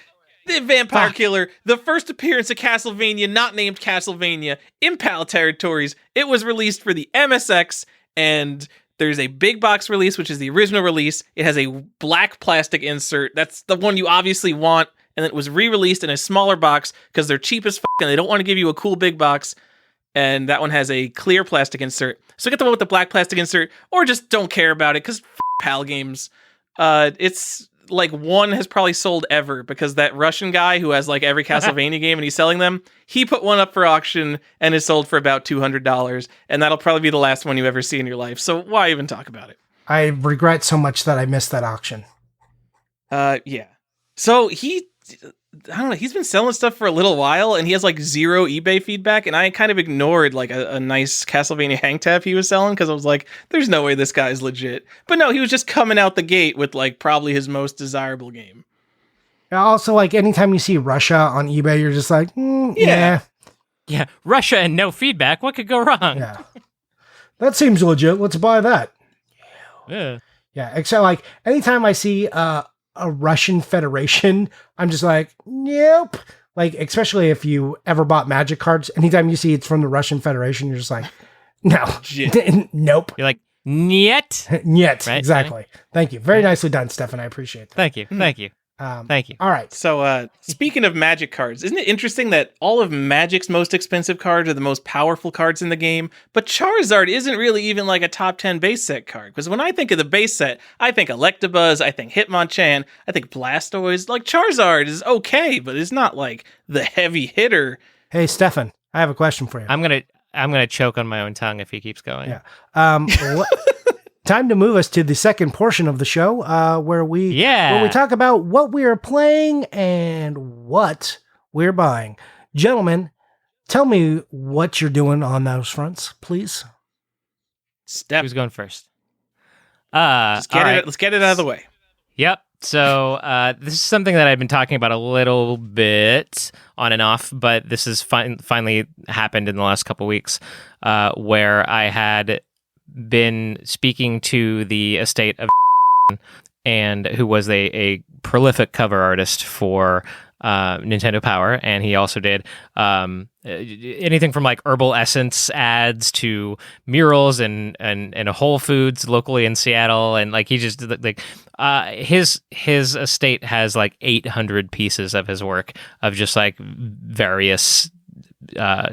The Vampire Killer, the first appearance of Castlevania, not named Castlevania, in PAL territories. It was released for the MSX, and there's a big box release, which is the original release. It has a black plastic insert. That's the one you obviously want. And it was re-released in a smaller box because they're cheap as fuck and they don't want to give you a cool big box. And that one has a clear plastic insert. So get the one with the black plastic insert, or just don't care about it because PAL games. It's like one has probably sold ever because that Russian guy who has like every Castlevania game and he's selling them, he put one up for auction and is sold for about $200. And that'll probably be the last one you ever see in your life. So why even talk about it? I regret so much that I missed that auction. Yeah. So I don't know, he's been selling stuff for a little while and he has like zero eBay feedback, and I kind of ignored like a nice Castlevania hangtab he was selling because I was like, there's no way this guy's legit. But no, he was just coming out the gate with like probably his most desirable game. Also, like anytime you see Russia on eBay, you're just like, yeah. Yeah, Russia and no feedback. What could go wrong? Yeah. That seems legit. Let's buy that. Yeah. Yeah, except like anytime I see a Russian Federation, I'm just like, nope. Like, especially if you ever bought Magic cards, anytime you see it's from the Russian Federation, you're just like, no, nope. You're like, niet. Niet, Right? exactly. Thank you. Very nicely done, Stephan. I appreciate that. Thank you. Thank you. All right. So, speaking of Magic cards, isn't it interesting that all of Magic's most expensive cards are the most powerful cards in the game, but Charizard isn't really even like a top 10 base set card? Because when I think of the base set, I think Electabuzz, I think Hitmonchan, I think Blastoise. Like, Charizard is okay, but it's not like the heavy hitter. Hey, Stephan, I have a question for you. I'm gonna choke on my own tongue if he keeps going. Yeah. Time to move us to the second portion of the show, where we talk about what we are playing and what we're buying. Gentlemen, tell me what you're doing on those fronts, please. Who's going first? Let's get it out of the way. Yep. So this is something that I've been talking about a little bit on and off, but this has finally happened in the last couple weeks, where I had been speaking to the estate of and who was a prolific cover artist for Nintendo Power, and he also did anything from like herbal essence ads to murals and a Whole Foods locally in Seattle, and like he just like his estate has like 800 pieces of his work of just like various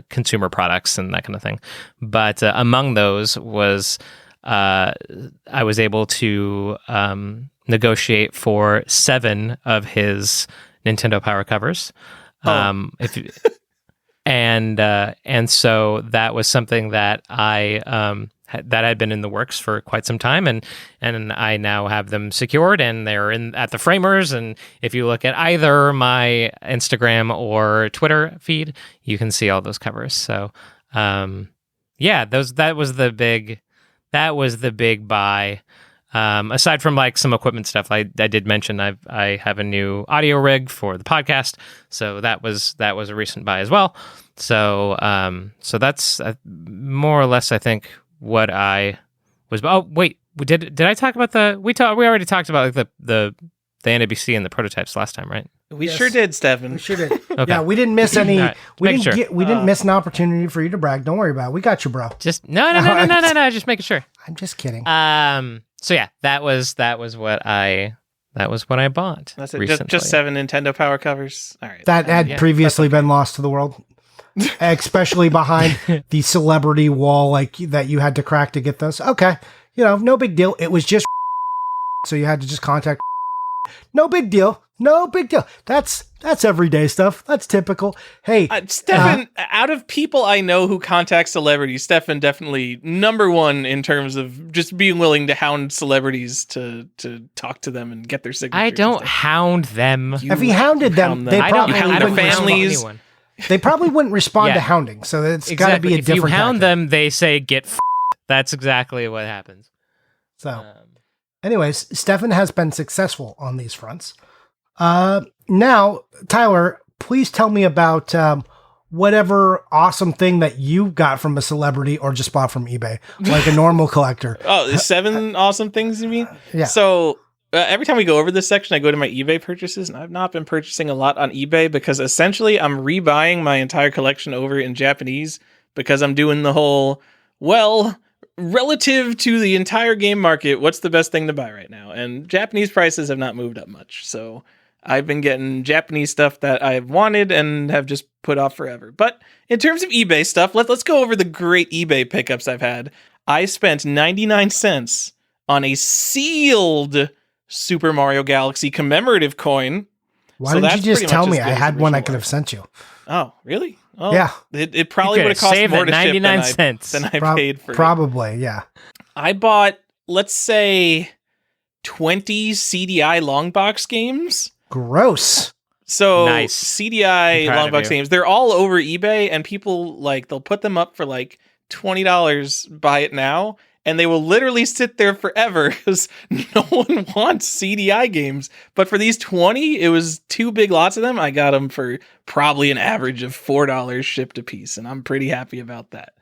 consumer products and that kind of thing. But among those was I was able to negotiate for 7 of his Nintendo Power covers. And so that was something that I that had been in the works for quite some time, and I now have them secured, and they're at the framers. And if you look at either my Instagram or Twitter feed, you can see all those covers. So that was the big buy. Aside from like some equipment stuff, I did mention I have a new audio rig for the podcast, so that was a recent buy as well. So that's more or less, I think, what I was. Oh wait, did I talk about we already talked about like the NABC and the prototypes last time, right? We Yes. sure did, Stephan. We sure did. Okay. Yeah, we didn't miss any. Right. We Make didn't sure. we didn't miss an opportunity for you to brag. Don't worry about it. We got you, bro. Just no. Just making sure. I'm just kidding. So yeah, that was what I bought. That's it. Recently. Just 7 Nintendo Power covers. All right. That had yeah, previously been lost to the world, especially behind the celebrity wall like that you had to crack to get those. Okay, no big deal. It was just so you had to just contact. No big deal. No big deal. That's everyday stuff. That's typical. Hey, Stephan, out of people I know who contact celebrities, Stephan definitely number one in terms of just being willing to hound celebrities to talk to them and get their signatures. I don't hound them. if he hounded them, they I don't probably hound their wouldn't families. respond. They probably wouldn't respond to Yeah. hounding. So it's got to be a If you different. hound tactic. them, they say get. That's exactly what happens. So, anyways, Stephan has been successful on these fronts. Now, Tyler, please tell me about whatever awesome thing that you got from a celebrity or just bought from eBay, like a normal collector. Oh, the 7 awesome things you mean? Yeah. So every time we go over this section, I go to my eBay purchases, and I've not been purchasing a lot on eBay because essentially I'm rebuying my entire collection over in Japanese because I'm doing the whole, relative to the entire game market, what's the best thing to buy right now? And Japanese prices have not moved up much. So I've been getting Japanese stuff that I've wanted and have just put off forever. But in terms of eBay stuff, let's go over the great eBay pickups I've had. I spent 99 cents on a sealed Super Mario Galaxy commemorative coin. Why So didn't you that's just pretty tell much me? as I good as had the one I original could have was. sent you. Oh, really? Oh, Yeah. It probably You would have could've cost saved more that to ship 99 cents. than I paid for it. Probably, yeah. I bought, let's say, 20 CDI long box games. Gross. So Nice. CDI I'm proud long of box you. games, they're all over eBay, and people they'll put them up for $20, buy it now, and they will literally sit there forever because no one wants CDI games. But for these 20, it was 2 big lots of them. I got them for probably an average of $4 shipped a piece, and I'm pretty happy about that.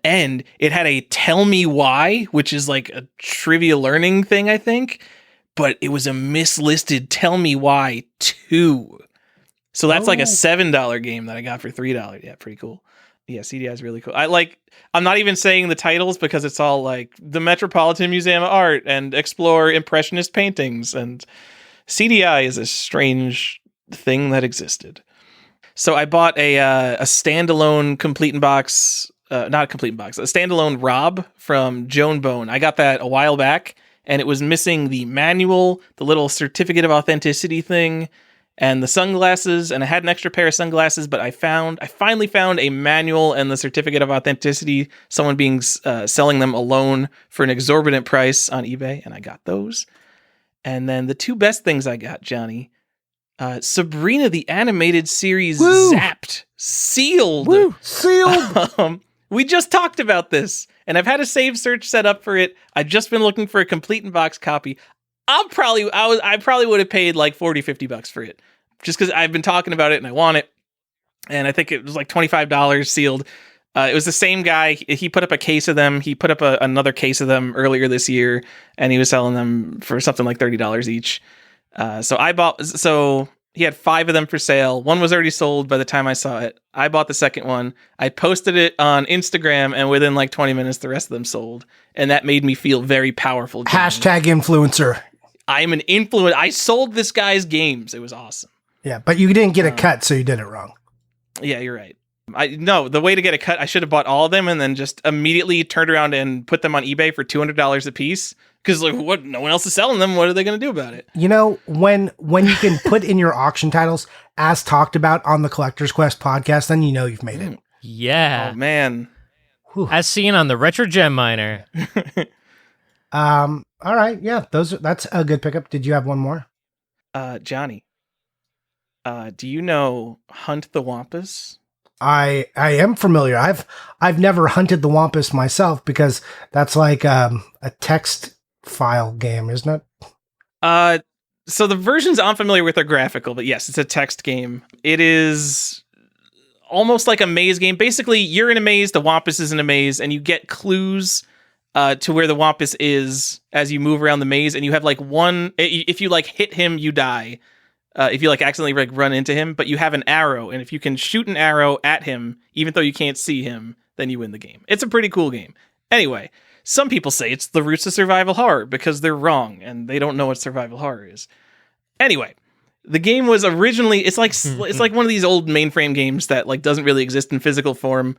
And it had a tell me why, which is like a trivia learning thing, I think. But it was a mislisted tell me why 2. So that's like a $7 game that I got for $3. Yeah, pretty cool. Yeah, CDI is really cool. I'm not even saying the titles because it's all like the Metropolitan Museum of Art and Explore Impressionist Paintings. And CDI is a strange thing that existed. So I bought a standalone complete in box, not a complete in box, a standalone Rob from Joan Bone. I got that a while back, and it was missing the manual, the little certificate of authenticity thing, and the sunglasses, and I had an extra pair of sunglasses, but I finally found a manual and the certificate of authenticity, someone being selling them alone for an exorbitant price on eBay, and I got those. And then the 2 best things I got, Johnny, Sabrina the Animated Series Woo! Zapped, sealed. Woo! Sealed! We just talked about this, and I've had a save search set up for it. I've just been looking for a complete in box copy. I probably would have paid like $40-$50 for it, just because I've been talking about it and I want it. And I think it was like $25 sealed. It was the same guy. He put up a case of them. He put up another case of them earlier this year, and he was selling them for something like $30 each. So he had 5 of them for sale. One was already sold by the time I saw it. I bought the second one. I posted it on Instagram, and within like 20 minutes, the rest of them sold. And that made me feel very powerful. John. Hashtag influencer. I'm an influencer. I sold this guy's games. It was awesome. Yeah, but you didn't get a cut, so you did it wrong. Yeah, you're right. The way to get a cut, I should have bought all of them and then just immediately turned around and put them on eBay for $200 a piece. Because what? No one else is selling them. What are they going to do about it? When you can put in your auction titles as talked about on the Collector's Quest podcast, then you know you've made it. Yeah. Oh man. Whew. As seen on the Retro Gem Miner. All right. Yeah, that's a good pickup. Did you have one more? Johnny. Do you know Hunt the Wampus? I am familiar. I've never hunted the Wampus myself because that's like a text file game, isn't it? So the versions I'm familiar with are graphical, but yes, it's a text game. It is almost like a maze game. Basically, you're in a maze, the Wampus is in a maze, and you get clues to where the Wampus is as you move around the maze, and you have like one, if you like hit him, you die. if you like accidentally like run into him, but you have an arrow, and if you can shoot an arrow at him, even though you can't see him, then you win the game. It's a pretty cool game. Anyway, some people say it's the roots of survival horror because they're wrong and they don't know what survival horror is. Anyway, the game was originally it's like one of these old mainframe games that like doesn't really exist in physical form,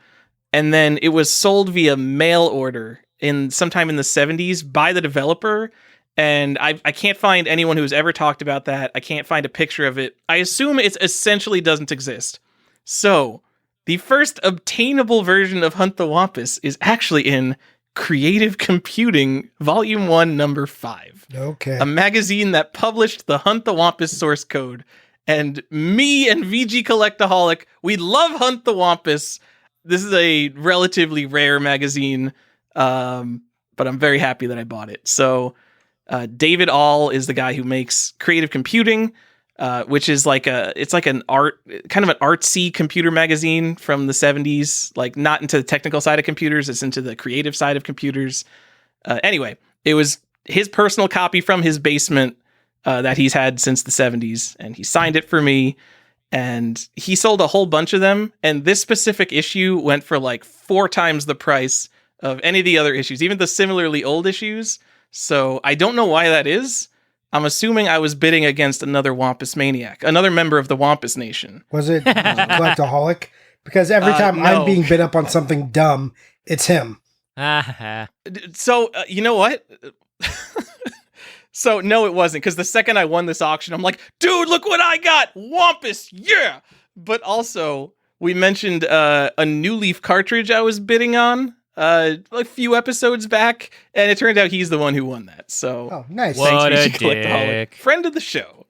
and then it was sold via mail order in sometime in the 70s by the developer. And I can't find anyone who's ever talked about that. I can't find a picture of it. I assume it essentially doesn't exist. So, the first obtainable version of Hunt the Wampus is actually in Creative Computing, Volume 1, Number 5. Okay. A magazine that published the Hunt the Wampus source code. And me and VG Collectaholic, we love Hunt the Wampus. This is a relatively rare magazine, but I'm very happy that I bought it. So... David All is the guy who makes Creative Computing, which is like an artsy computer magazine from the 70s, like not into the technical side of computers, it's into the creative side of computers. Anyway, it was his personal copy from his basement that he's had since the 70s, and he signed it for me, and he sold a whole bunch of them, and this specific issue went for like 4 times the price of any of the other issues, even the similarly old issues. So I don't know why that is. I'm assuming I was bidding against another Wampus maniac, another member of the Wampus Nation. Was it Collectaholic? Because every time no. I'm being bid up on something dumb, it's him. So, you know what? So, no, it wasn't. Because the second I won this auction, I'm like, dude, look what I got! Wampus, yeah! But also, we mentioned a New Leaf cartridge I was bidding on. A few episodes back, and it turned out he's the one who won that. So, oh, nice! What thanks, a dick. Friend of the show.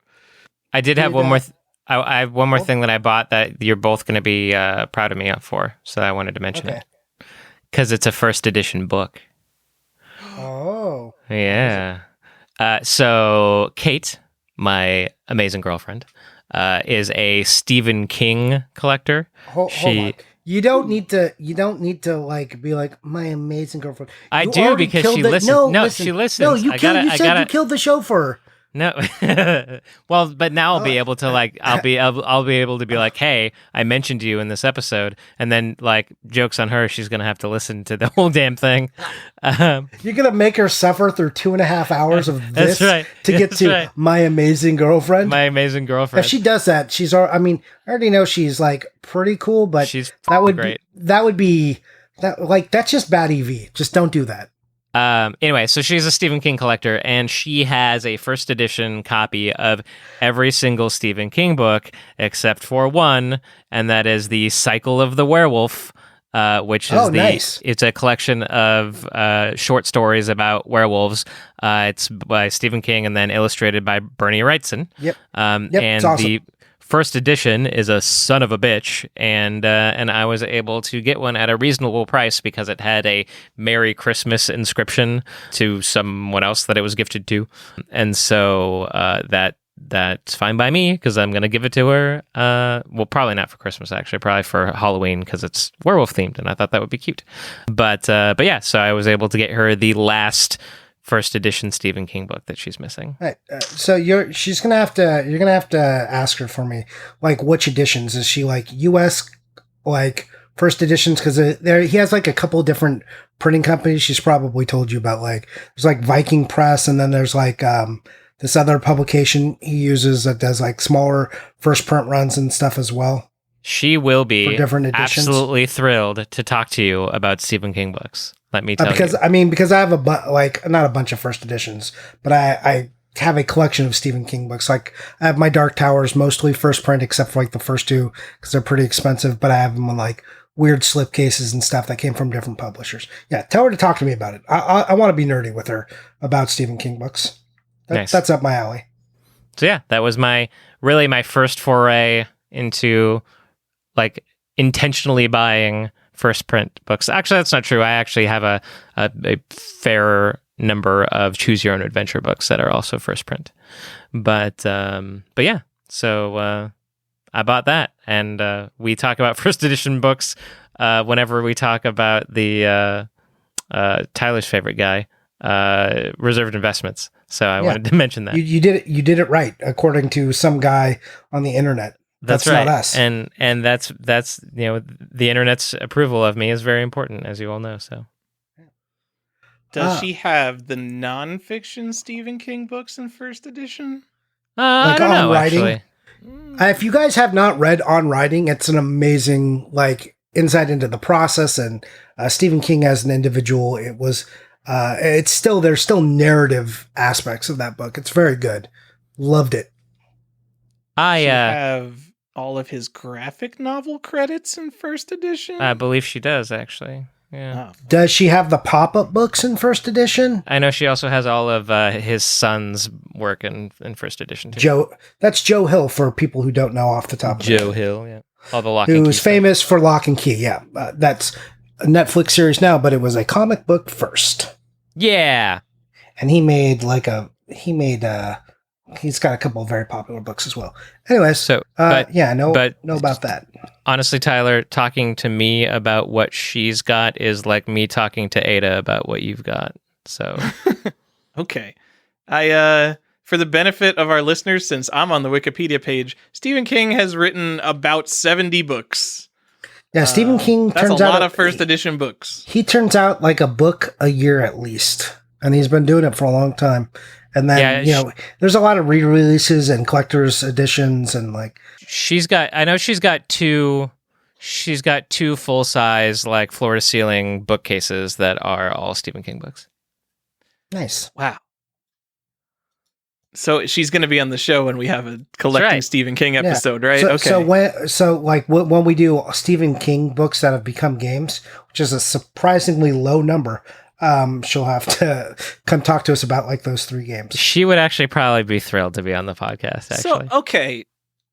I did have one more. I have one more thing that I bought that you're both going to be proud of me up for. So I wanted to mention it because it's a first edition book. Oh, yeah. So Kate, my amazing girlfriend, is a Stephen King collector. Hold on. You don't need to like be like my amazing girlfriend. I do because she listens. No, she listens. No, you killed the show for her. No, well, but now I'll be able to like I'll be able to be like, hey, I mentioned you in this episode, and then like jokes on her. She's gonna have to listen to the whole damn thing. You're gonna make her suffer through 2.5 hours of this to get to right. my amazing girlfriend. My amazing girlfriend. If she does that, I already know she's like pretty cool, but she's great. That's just bad EV. Just don't do that. Anyway, so she's a Stephen King collector, and she has a first edition copy of every single Stephen King book except for one, and that is the Cycle of the Werewolf, which is nice. It's a collection of short stories about werewolves. It's by Stephen King and then illustrated by Bernie Wrightson. Yep. And it's awesome. The first edition is a son of a bitch, and I was able to get one at a reasonable price because it had a Merry Christmas inscription to someone else that it was gifted to, and so that's fine by me because I'm going to give it to her. Well, probably not for Christmas, actually, probably for Halloween because it's werewolf themed, and I thought that would be cute. But yeah, so I was able to get her the last first edition Stephen King book that she's missing. Right. So you're gonna have to ask her for me, like which editions is she, like US like first editions, because he has like a couple different printing companies. She's probably told you about, like there's like Viking Press, and then there's like this other publication he uses that does like smaller first print runs and stuff as well. She will be different editions. Absolutely thrilled to talk to you about Stephen King books. Let me tell you. Because I have not a bunch of first editions, but I have a collection of Stephen King books. Like I have my Dark Towers mostly first print, except for like the first 2 because they're pretty expensive. But I have them in like weird slip cases and stuff that came from different publishers. Yeah, tell her to talk to me about it. I want to be nerdy with her about Stephen King books. Nice. That's up my alley. So yeah, that was my first foray into like intentionally buying first print books. Actually, that's not true. I actually have a fair number of choose your own adventure books that are also first print. But yeah, so I bought that, and we talk about first edition books whenever we talk about the Tyler's favorite guy, Reserved Investments. So I wanted to mention that. You did it right, according to some guy on the internet. That's right. Not us. And that's the internet's approval of me is very important, as you all know. So does she have the nonfiction Stephen King books in first edition? I don't know, writing? Actually. If you guys have not read On Writing, it's an amazing insight into the process and Stephen King as an individual. It was there's still narrative aspects of that book. It's very good. Loved it. I have all of his graphic novel credits in first edition. I believe she does, actually. Yeah. Oh. Does she have the pop-up books in first edition? I know she also has all of his son's work in first edition too. That's Joe Hill for people who don't know off the top of their head. Joe Hill, yeah. All the Lock and Key who's famous for Lock and Key, yeah. That's a Netflix series now, but it was a comic book first. Yeah. And he's got a couple of very popular books as well. Anyways, know about that. Honestly, Tyler, talking to me about what she's got is like me talking to Ada about what you've got. So, okay. For the benefit of our listeners, since I'm on the Wikipedia page, Stephen King has written about 70 books. Yeah, Stephen King turns out... That's a lot of first edition books. He turns out like a book a year at least. And he's been doing it for a long time. And then, there's a lot of re-releases and collector's editions and she's got two full-size floor-to-ceiling bookcases that are all Stephen King books. Nice. Wow. So she's going to be on the show when we have a collecting Stephen King episode, right? Okay. So when we do Stephen King books that have become games, which is a surprisingly low number, she'll have to come talk to us about those 3 games. She would actually probably be thrilled to be on the podcast, actually. So, okay.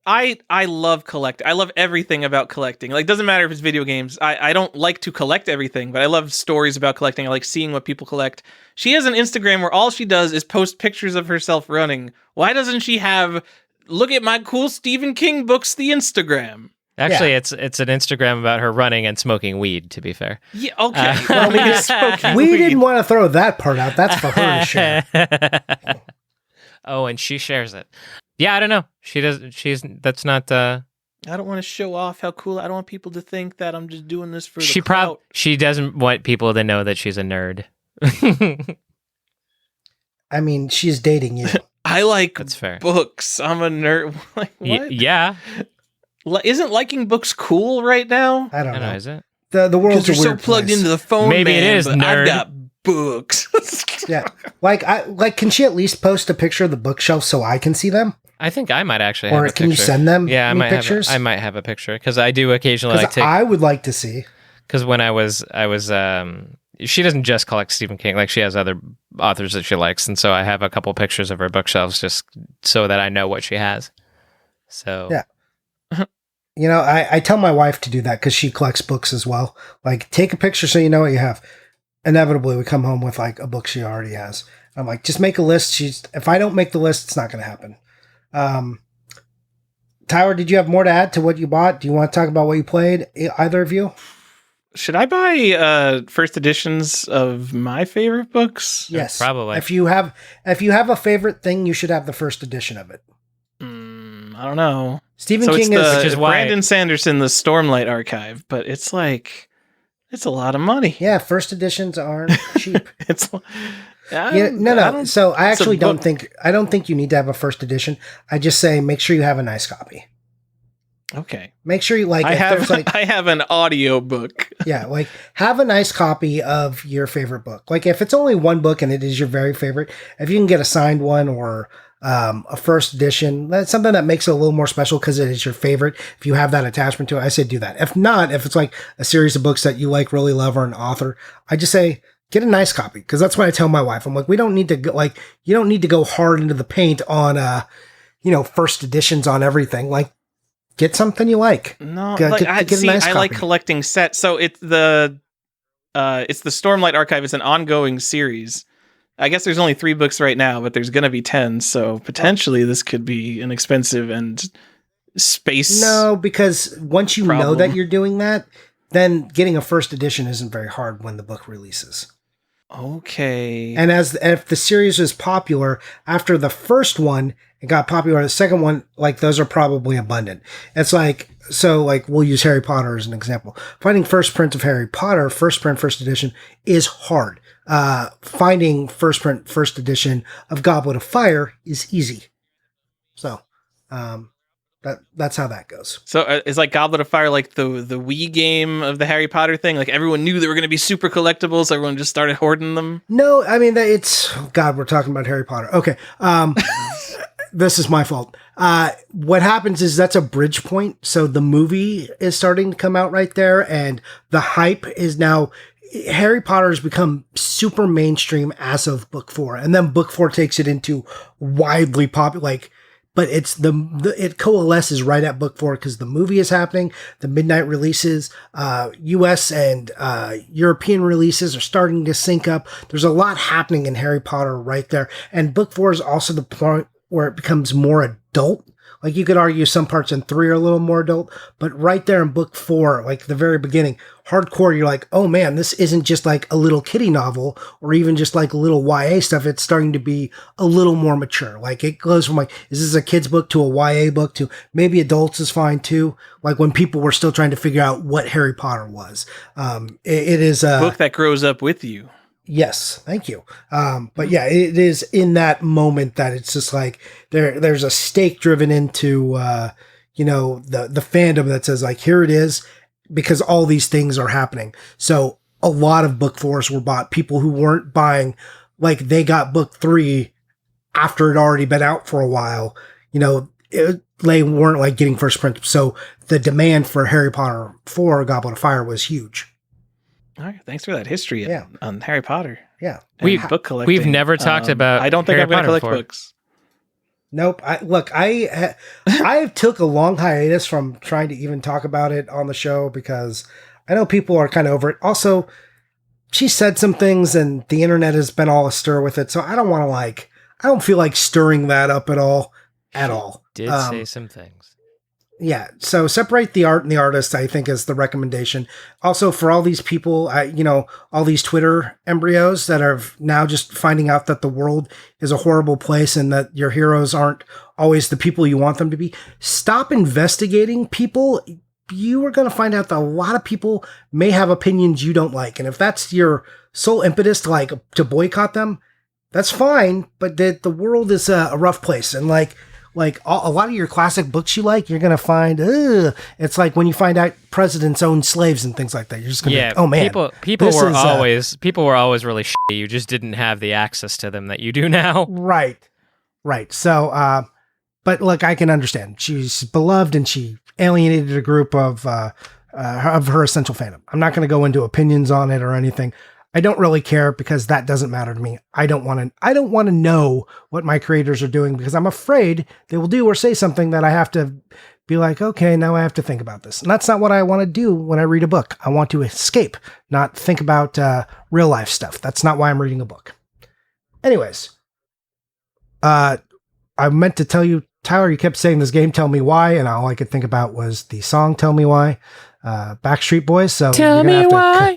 I love I love everything about collecting. Doesn't matter if it's video games. I don't like to collect everything, but I love stories about collecting. I like seeing what people collect. She has an Instagram where all she does is post pictures of herself running. Why doesn't she have, look at my cool Stephen King books, the Instagram? Actually, it's an Instagram about her running and smoking weed, to be fair. Yeah, okay. Well, we didn't want to throw that part out. That's for her to share. Oh, and she shares it. Yeah, I don't know. That's not... I don't want to show off how cool... I don't want people to think that I'm just doing this for the clout. She doesn't want people to know that she's a nerd. I mean, she's dating you. I like That's fair. Books. I'm a nerd. What? Yeah. Isn't liking books cool right now? I don't know. Is it? The world's a weird so plugged place. into the phone. Maybe man, it is, but nerd. I've got books. Yeah, can she at least post a picture of the bookshelf so I can see them? I think I might actually have a picture. Or can you send them pictures? I might have a picture because I do occasionally I would like to see. Because when I was she doesn't just collect Stephen King, she has other authors that she likes, and so I have a couple pictures of her bookshelves just so that I know what she has. So yeah. I tell my wife to do that because she collects books as well. Take a picture so you know what you have. Inevitably, we come home with a book she already has. I'm like, just make a list. If I don't make the list, it's not going to happen. Tyler, did you have more to add to what you bought? Do you want to talk about what you played? Either of you? Should I buy first editions of my favorite books? Yes, probably. If you have a favorite thing, you should have the first edition of it. I don't know. Stephen King is Brandon Sanderson, the Stormlight Archive, but it's a lot of money. Yeah, first editions aren't cheap. No. So I actually don't think you need to have a first edition. I just say make sure you have a nice copy. Okay. Make sure you I have an audio book. Yeah, have a nice copy of your favorite book. If it's only one book and it is your very favorite, if you can get a signed one or a first edition, that's something that makes it a little more special because it is your favorite. If you have that attachment to it, I say do that. If not, if it's a series of books that you really love or an author, I just say get a nice copy because that's what I tell my wife. I'm like, we don't need to go, you don't need to go hard into the paint on first editions on everything. Get something you like. No, get a nice I copy. like collecting sets. So it's the Stormlight Archive. It's an ongoing series. I guess there's only 3 books right now, but there's going to be 10. So potentially this could be an expensive and space. No, because once you know that you're doing that, then getting a first edition isn't very hard when the book releases. Okay. And if the series was popular after the first one, it got popular. The second one, like those are probably abundant. It's like, so like we'll use Harry Potter as an example. Finding first print of Harry Potter, first print, first edition is hard. Finding first print, first edition of Goblet of Fire is easy. So, that's how that goes. So is like Goblet of Fire like the Wii game of the Harry Potter thing? Like everyone knew they were going to be super collectibles, so everyone just started hoarding them? No, I mean, God, we're talking about Harry Potter. Okay. This is my fault. What happens is that's a bridge point. So the movie is starting to come out right there, and the hype is now Harry Potter has become super mainstream as of book 4. And then book 4 takes it into widely popular, like, but it's it coalesces right at book 4 because the movie is happening. The midnight releases, US and European releases are starting to sync up. There's a lot happening in Harry Potter right there. And book 4 is also the point where it becomes more adult. Like you could argue some parts in 3 are a little more adult, but right there in book 4, like the very beginning, hardcore, you're like, oh man, this isn't just like a little kiddie novel or even just like a little YA stuff. It's starting to be a little more mature. Like it goes from like, is this a kid's book to a YA book to maybe adults is fine too. Like when people were still trying to figure out what Harry Potter was. It is a book that grows up with you. Yes, thank you. But yeah, it is in that moment that it's just like there's a stake driven into the fandom that says like, here it is, because all these things are happening. So a lot of book 4s were bought. People who weren't buying, like they got book 3 after it had already been out for a while. They weren't like getting first print. So the demand for Harry Potter 4 Goblet of Fire was huge. All right, thanks for that history on Harry Potter. Yeah, book collecting. We've never talked about. I don't think Harry I'm going to collect before. books. Nope. I took a long hiatus from trying to even talk about it on the show because I know people are kind of over it. Also, she said some things and the internet has been all astir with it, so I don't want to I don't feel like stirring that up at all. Did say some things. Yeah, so separate the art and the artist, I think, is the recommendation. Also, for all these people, all these Twitter embryos that are now just finding out that the world is a horrible place and that your heroes aren't always the people you want them to be, stop investigating people. You are going to find out that a lot of people may have opinions you don't like. And if that's your sole impetus to boycott them, that's fine. But the world is a rough place. And a lot of your classic books you like, you're going to find, it's like when you find out presidents own slaves and things like that. You're just going to be like, oh man. People were always really shitty. You just didn't have the access to them that you do now. Right. So, but look, I can understand. She's beloved and she alienated a group of her essential fandom. I'm not going to go into opinions on it or anything. I don't really care because that doesn't matter to me. I don't want to know what my creators are doing because I'm afraid they will do or say something that I have to be like, okay, now I have to think about this. And that's not what I want to do when I read a book. I want to escape, not think about real life stuff. That's not why I'm reading a book. Anyways, I meant to tell you, Tyler, you kept saying this game, Tell Me Why, and all I could think about was the song Tell Me Why, Backstreet Boys. So Tell me why.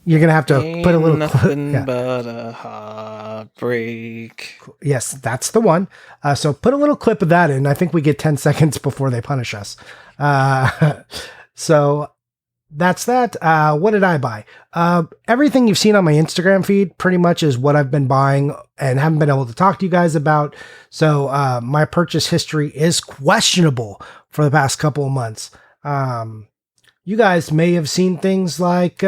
You're going to have to put a little... Nothing but a heartbreak. Yes, that's the one. So put a little clip of that in. I think we get 10 seconds before they punish us. So that's that. What did I buy? Everything you've seen on my Instagram feed pretty much is what I've been buying and haven't been able to talk to you guys about. So my purchase history is questionable for the past couple of months. You guys may have seen things like...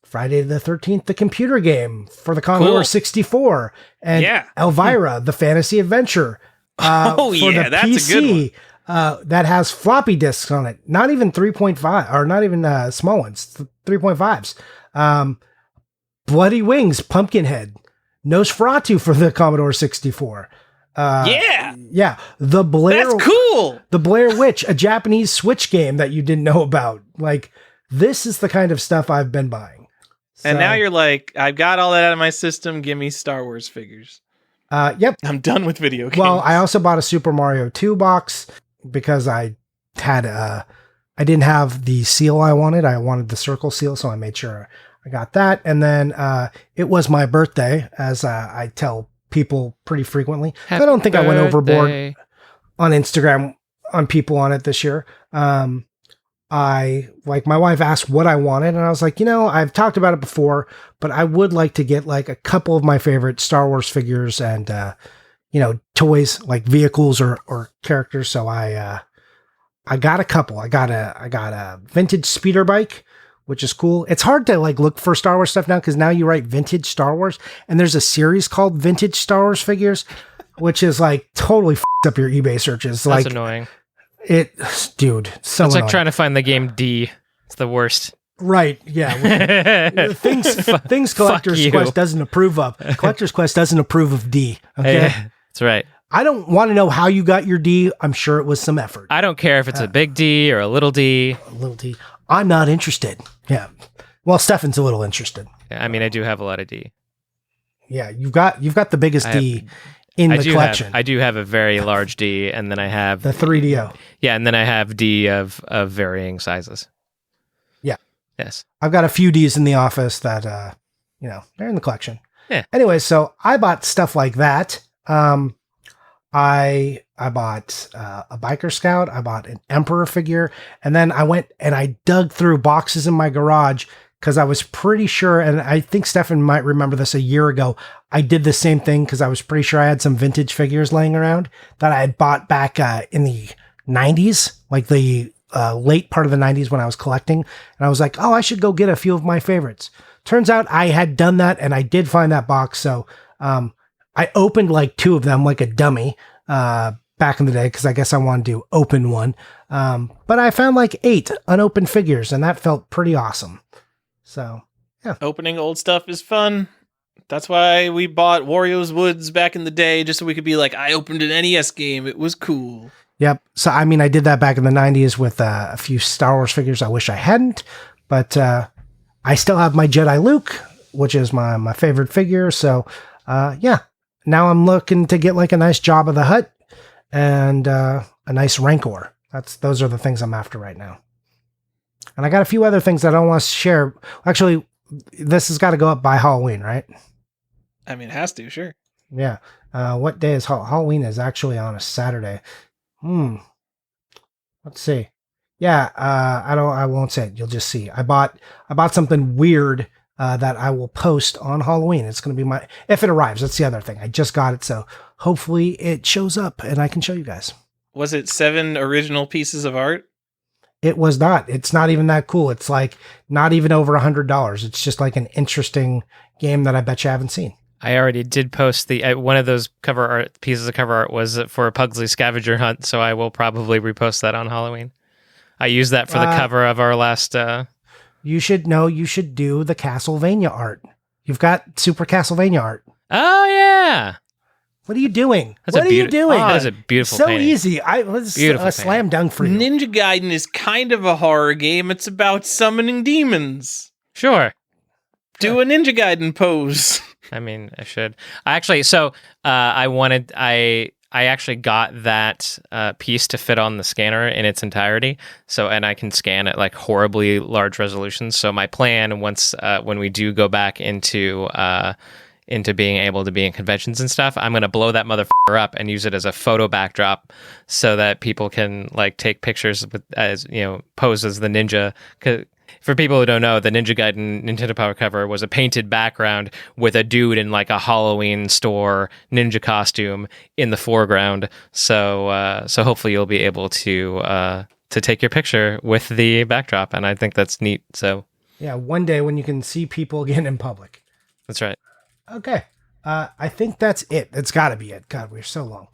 Friday the 13th, the computer game for the Commodore 64, and Elvira, the fantasy adventure that's PC, a good one. That has floppy disks on it. Not even 3.5, or not even small ones, 3.5s. Bloody Wings, Pumpkinhead, Nosferatu for the Commodore 64. Yeah. The Blair. That's cool. The Blair Witch, a Japanese Switch game that you didn't know about. This is the kind of stuff I've been buying. And now you're like, I've got all that out of my system. Give me Star Wars figures. Yep. I'm done with video games. Well, I also bought a Super Mario 2 box because I didn't have the seal I wanted. I wanted the circle seal, so I made sure I got that. And then it was my birthday, as I tell people pretty frequently. So I don't think I went overboard on Instagram on people on it this year. My wife asked what I wanted, and I was like, I've talked about it before, but I would like to get like a couple of my favorite Star Wars figures and, toys, like vehicles or characters. So I got a couple. I got a vintage speeder bike, which is cool. It's hard to like look for Star Wars stuff now, because now you write vintage Star Wars, and there's a series called Vintage Star Wars Figures, which is like totally f***ed up your eBay searches. That's like annoying. Dude, so it's annoying. like trying to find the game D. It's the worst. Right, yeah. Things Collector's Quest doesn't approve of. Collector's Quest doesn't approve of D. Okay, that's right. I don't want to know how you got your D. I'm sure it was some effort. I don't care if it's a big D or a little D. A little D. I'm not interested. Yeah. Well, Stephan's a little interested. I mean, I do have a lot of D. Yeah, you've got the biggest D in the collection. I do have a very large D, and then I have the 3DO. Yeah, and then I have D of varying sizes. Yeah. Yes. I've got a few Ds in the office that they're in the collection. Yeah. Anyway, so I bought stuff like that. I bought a biker scout. I bought an emperor figure, and then I went and I dug through boxes in my garage, because I was pretty sure, and I think Stephan might remember this a year ago, I did the same thing because I was pretty sure I had some vintage figures laying around that I had bought back in the 90s, like the late part of the 90s when I was collecting. And I was like, oh, I should go get a few of my favorites. Turns out I had done that, and I did find that box. So I opened like 2 of them like a dummy back in the day, because I guess I wanted to open one. But I found like 8 unopened figures, and that felt pretty awesome. So, yeah. Opening old stuff is fun. That's why we bought Wario's Woods back in the day, just so we could be like, I opened an NES game. It was cool. Yep. So, I mean, I did that back in the 90s with a few Star Wars figures. I wish I hadn't, but I still have my Jedi Luke, which is my favorite figure. So, yeah. Now I'm looking to get like a nice Jabba the Hutt and a nice Rancor. Those are the things I'm after right now. And I got a few other things that I don't want to share. Actually, this has got to go up by Halloween, right? I mean, it has to, sure. Yeah. What day is Halloween? Is actually on a Saturday. Let's see. Yeah. I won't say it. You'll just see. I bought something weird that I will post on Halloween. It's going to be if it arrives. That's the other thing. I just got it, so hopefully it shows up and I can show you guys. Was it 7 original pieces of art? It was not. It's not even that cool. It's like not even over $100. It's just like an interesting game that I bet you haven't seen. I already did post one of those pieces of cover art was for a Pugsley scavenger hunt, so I will probably repost that on Halloween. I used that for the cover of our last. You should do the Castlevania art. You've got Super Castlevania art. Oh yeah. What are you doing? What are you doing? That is a beautiful so painting. Easy. I was a slam dunk for you. Ninja Gaiden is kind of a horror game. It's about summoning demons. Sure. Do a Ninja Gaiden pose. I mean, I should. I actually got that piece to fit on the scanner in its entirety. And I can scan at like horribly large resolutions. So my plan when we do go back into being able to be in conventions and stuff, I'm going to blow that motherfucker up and use it as a photo backdrop so that people can like take pictures pose as the ninja. 'Cause for people who don't know, the Ninja Gaiden Nintendo Power cover was a painted background with a dude in like a Halloween store ninja costume in the foreground. So hopefully you'll be able to take your picture with the backdrop, and I think that's neat. So yeah, one day when you can see people again in public. That's right. Okay. I think that's it. That's got to be it. God, we're so long.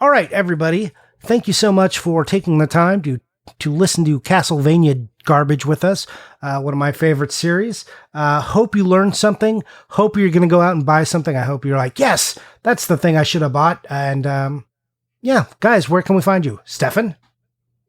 All right, everybody. Thank you so much for taking the time to listen to Castlevania garbage with us. One of my favorite series. Hope you learned something. Hope you're going to go out and buy something. I hope you're like, yes, that's the thing I should have bought. And yeah, guys, where can we find you? Stephan?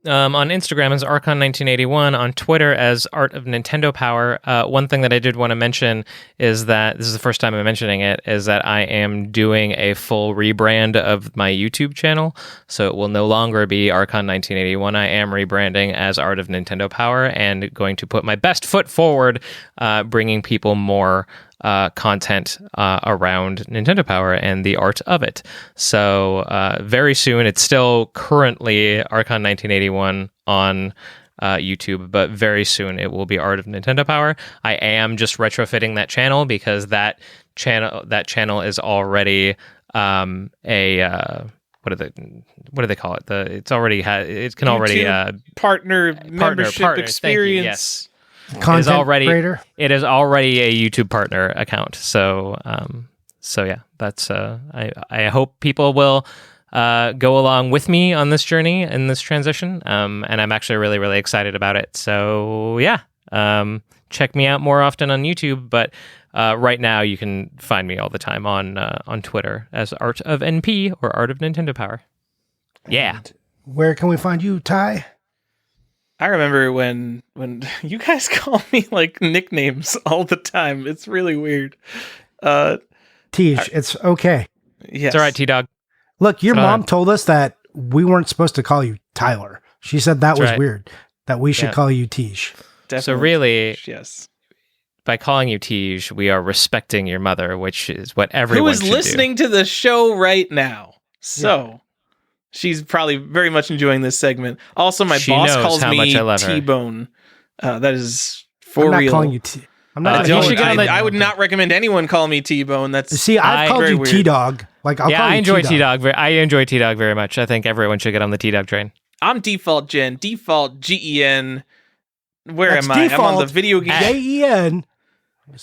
On Instagram as Archon1981, on Twitter as Art of Nintendo Power. One thing that I did want to mention is that, this is the first time I'm mentioning it, is that I am doing a full rebrand of my YouTube channel. So it will no longer be Archon1981. I am rebranding as Art of Nintendo Power and going to put my best foot forward, bringing people more content around Nintendo Power and the art of it. So very soon, it's still currently Archon 1981 on YouTube, but very soon it will be Art of Nintendo Power. I am just retrofitting that channel because that channel is already what do they call it? Partner membership experience. Content creator. It is already a YouTube partner account. So yeah, that's I hope people will go along with me on this journey and this transition. And I'm actually really, really excited about it. So yeah, check me out more often on YouTube. But right now, you can find me all the time on Twitter as Art of NP or Art of Nintendo Power. Yeah. And where can we find you, Ty? I remember when you guys call me like nicknames all the time. It's really weird. Tej, it's okay. Yes. It's all right, T-Dog. Look, your mom told us that we weren't supposed to call you Tyler. She said that was weird, that we should call you Tej. Definitely. So really, yes. By calling you Tej, we are respecting your mother, which is what everyone should do. Who is listening to the show right now. So she's probably very much enjoying this segment. Also, my boss calls me T-Bone. That is for real. I'm not calling you T. I'm not. I would not recommend anyone call me T-Bone. That's I've called you T-Dog. Like I enjoy T-Dog. I enjoy T-Dog very much. I think everyone should get on the T-Dog train. I'm default Gen, default GEN. Where am I? I'm on the video game. JEN.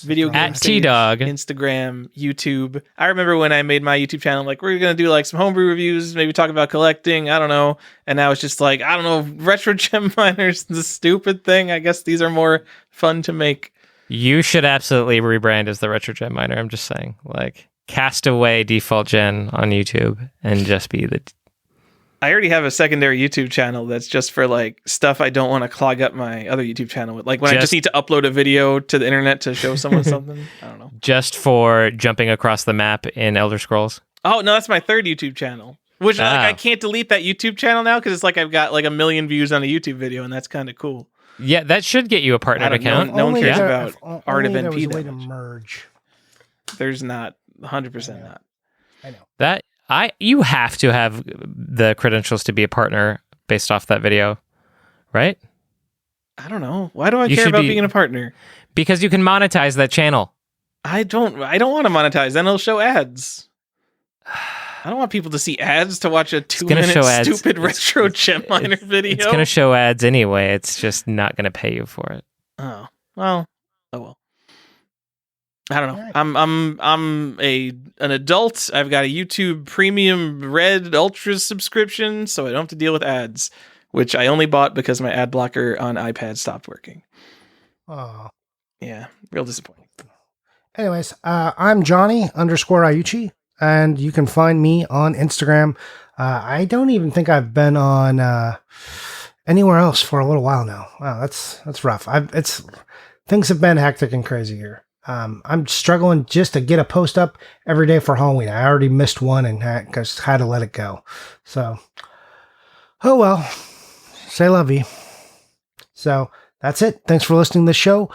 Video game at T-Dog, Instagram, YouTube. I remember when I made my YouTube channel, I'm like, we're gonna do like some homebrew reviews, maybe talk about collecting. I don't know. And now it's just like, I don't know, retro gem miners, the stupid thing. I guess these are more fun to make. You should absolutely rebrand as the retro gem miner. I'm just saying, like, cast away default gen on YouTube and just be the. I already have a secondary YouTube channel that's just for like stuff I don't want to clog up my other YouTube channel with. Like when I just need to upload a video to the internet to show someone something. I don't know. Just for jumping across the map in Elder Scrolls. Oh, no, that's my third YouTube channel. Which like, I can't delete that YouTube channel now because it's like I've got like 1 million views on a YouTube video and that's kind of cool. Yeah, that should get you a partner account. No one cares about Art of NP. There was a way to merge. There's not. 100% not. I know. That... you have to have the credentials to be a partner based off that video, right? I don't know. Why do I care about being a partner? Because you can monetize that channel. I don't want to monetize. Then it'll show ads. I don't want people to see ads to watch a 2-minute stupid retro gem miner video. It's going to show ads anyway. It's just not going to pay you for it. Oh, well. I don't know. Right. I'm an adult. I've got a YouTube Premium Red Ultra subscription, so I don't have to deal with ads, which I only bought because my ad blocker on iPad stopped working. Oh. Yeah, real disappointing. Anyways, I'm Johnny_Iuchi, and you can find me on Instagram. I don't even think I've been on anywhere else for a little while now. Wow, that's rough. Things have been hectic and crazy here. I'm struggling just to get a post up every day for Halloween. I already missed one and had to let it go. So, oh well, say la vie. So that's it. Thanks for listening to the show.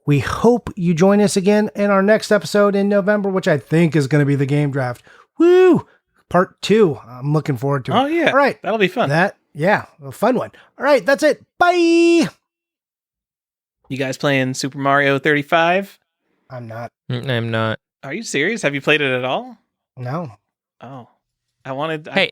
We hope you join us again in our next episode in November, which I think is going to be the game draft. Woo! Part 2. I'm looking forward to it. Oh yeah. All right. That'll be fun. A fun one. All right. That's it. Bye. You guys playing Super Mario 35? I'm not. I'm not. Are you serious? Have you played it at all? No. Oh, I wanted. Hey,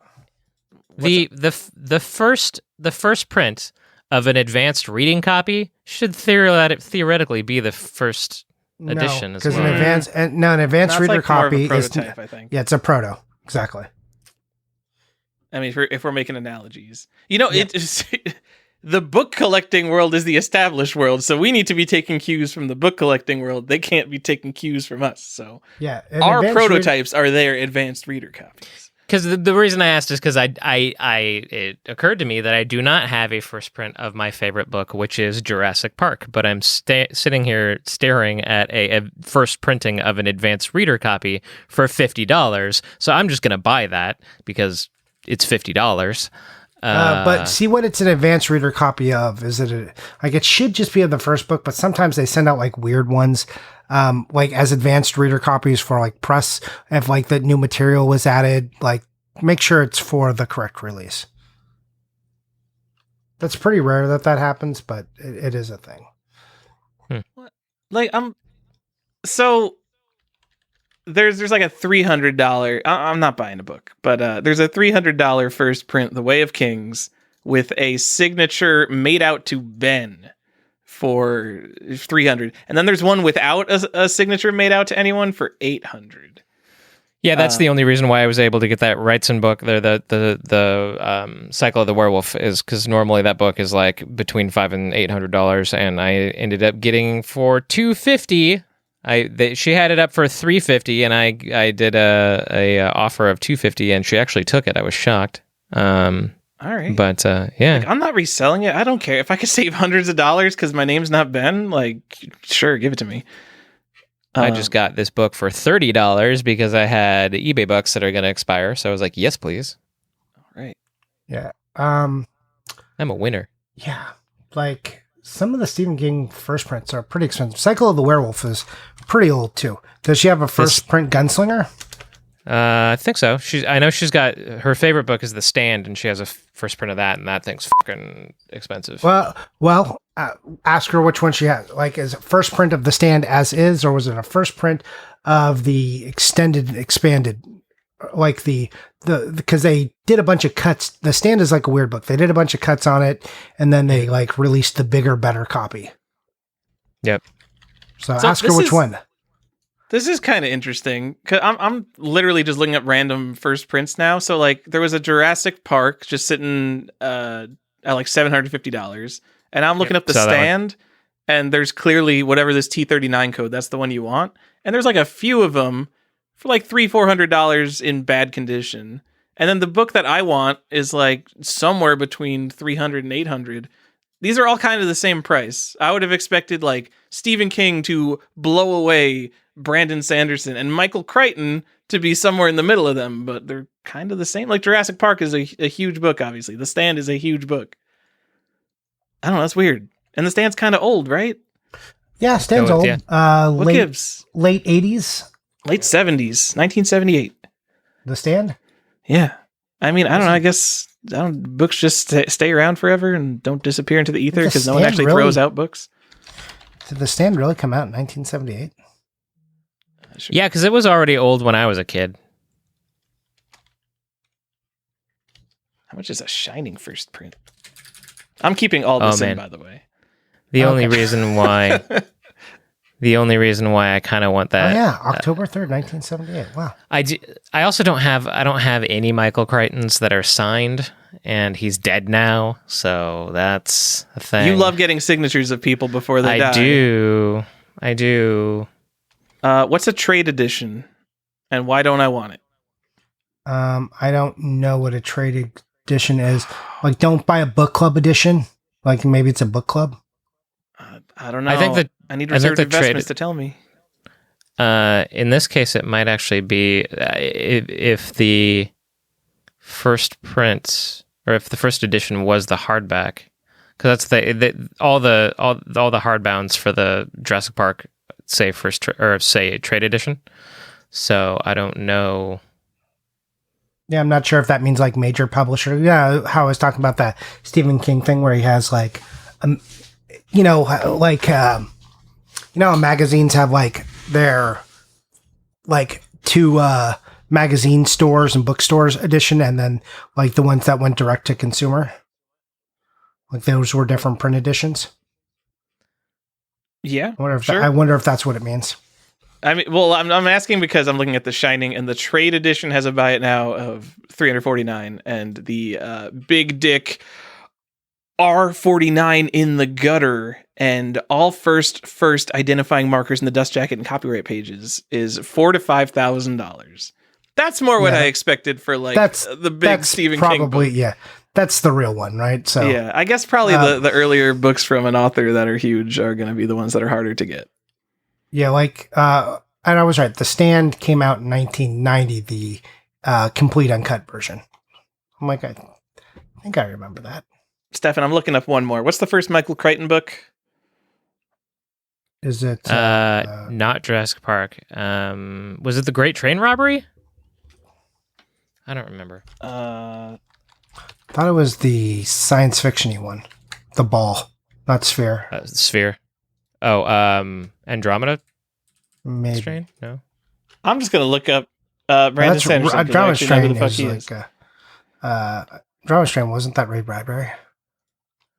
the first print of an advanced reading copy should theoretically be the first edition as well. Because an advanced reader copy is prototype, I think. Yeah, it's a proto. Exactly. I mean, if we're making analogies, the book collecting world is the established world, so we need to be taking cues from the book collecting world. They can't be taking cues from us. So yeah, our prototypes are their advanced reader copies. Because the reason I asked is because it occurred to me that I do not have a first print of my favorite book, which is Jurassic Park, but I'm sitting here staring at a first printing of an advanced reader copy for $50. So I'm just going to buy that because it's $50. But see what it's an advanced reader copy of. Is it it should just be of the first book, but sometimes they send out like weird ones, like as advanced reader copies for like press, if like the new material was added, like make sure it's for the correct release. That's pretty rare that happens, but it is a thing. Like so there's like a $300. I'm not buying a book, but there's a $300 first print, The Way of Kings, with a signature made out to Ben for $300, and then there's one without a signature made out to anyone for $800. Yeah, that's the only reason why I was able to get that Wrightson book there. The Cycle of the Werewolf is because normally that book is like between $500 and $800, and I ended up getting for $250. She had it up for $350, and I did a offer of $250, and she actually took it. I was shocked. All right, but yeah, like, I'm not reselling it. I don't care if I could save hundreds of dollars because my name's not Ben. Like, sure, give it to me. I just got this book for $30 because I had eBay bucks that are going to expire. So I was like, yes, please. All right. Yeah. I'm a winner. Yeah. Like some of the Stephen King first prints are pretty expensive. Cycle of the Werewolf is pretty old too. Does she have a first print Gunslinger? I think so. I know she's got her favorite book is The Stand, and she has a first print of that, and that thing's fucking expensive. Well, ask her which one she has. Like, is it first print of The Stand as is, or was it a first print of the expanded? Like because they did a bunch of cuts. The Stand is like a weird book. They did a bunch of cuts on it, and then they like released the bigger, better copy. Yep. So ask her which one. This is kind of interesting because I'm literally just looking at random first prints now. So like there was a Jurassic Park just sitting at like $750, and I'm looking up The Stand, and there's clearly whatever this T39 code. That's the one you want, and there's like a few of them for like $300-$400 in bad condition, and then the book that I want is like somewhere between $300 and $800. These are all kind of the same price. I would have expected like Stephen King to blow away Brandon Sanderson and Michael Crichton to be somewhere in the middle of them, but they're kind of the same. Like Jurassic Park is a huge book, obviously. The Stand is a huge book. I don't know, that's weird. And The Stand's kind of old, right? Yeah, Stand's old. Yeah. What gives? Late 80s? Late 70s, 1978. The Stand? Yeah. I mean, I don't know, I guess books just stay around forever and don't disappear into the ether because no one actually throws out books. Did The Stand really come out in 1978? Sure. Yeah, because it was already old when I was a kid. How much is a Shining first print? I'm keeping all this in, by the way. The only reason why I kind of want that. Oh yeah, October 3rd, 1978. Wow. I also don't have any Michael Crichtons that are signed, and he's dead now, so that's a thing. You love getting signatures of people before they die. I do. What's a trade edition, and why don't I want it? I don't know what a trade edition is. Like, don't buy a book club edition. Like, maybe it's a book club. I don't know. I need reserved investments to tell me. In this case, it might actually be if the first print or if the first edition was the hardback, because that's all the hardbounds for the Jurassic Park say trade edition. So I don't know. Yeah, I'm not sure if that means like major publisher. Yeah, how I was talking about that Stephen King thing where he has like, magazines have like their like two magazine stores and bookstores edition, and then like the ones that went direct to consumer. Like those were different print editions. Yeah, I wonder if that's what it means. I mean, well, I'm asking because I'm looking at The Shining, and the trade edition has a buy it now of $349, and the Big Dick R49 in the gutter and all first identifying markers in the dust jacket and copyright pages is $4,000 to $5,000. That's more what I expected for like the big Stephen King book. Yeah. That's the real one, right? So yeah, I guess probably the earlier books from an author that are huge are going to be the ones that are harder to get. Yeah, like, and I was right. The Stand came out in 1990, the complete uncut version. I'm like, I think I remember that. Stephan, I'm looking up one more. What's the first Michael Crichton book? Is it not Jurassic Park? Was it The Great Train Robbery? I don't remember. Thought it was the science fiction-y one. The Ball, not Sphere. Sphere. Oh, Andromeda? Maybe. Strain? No. I'm just going to look up Brandon Sanderson. Andromeda Strain who the fuck is he is. like Andromeda Strain, wasn't that Ray Bradbury?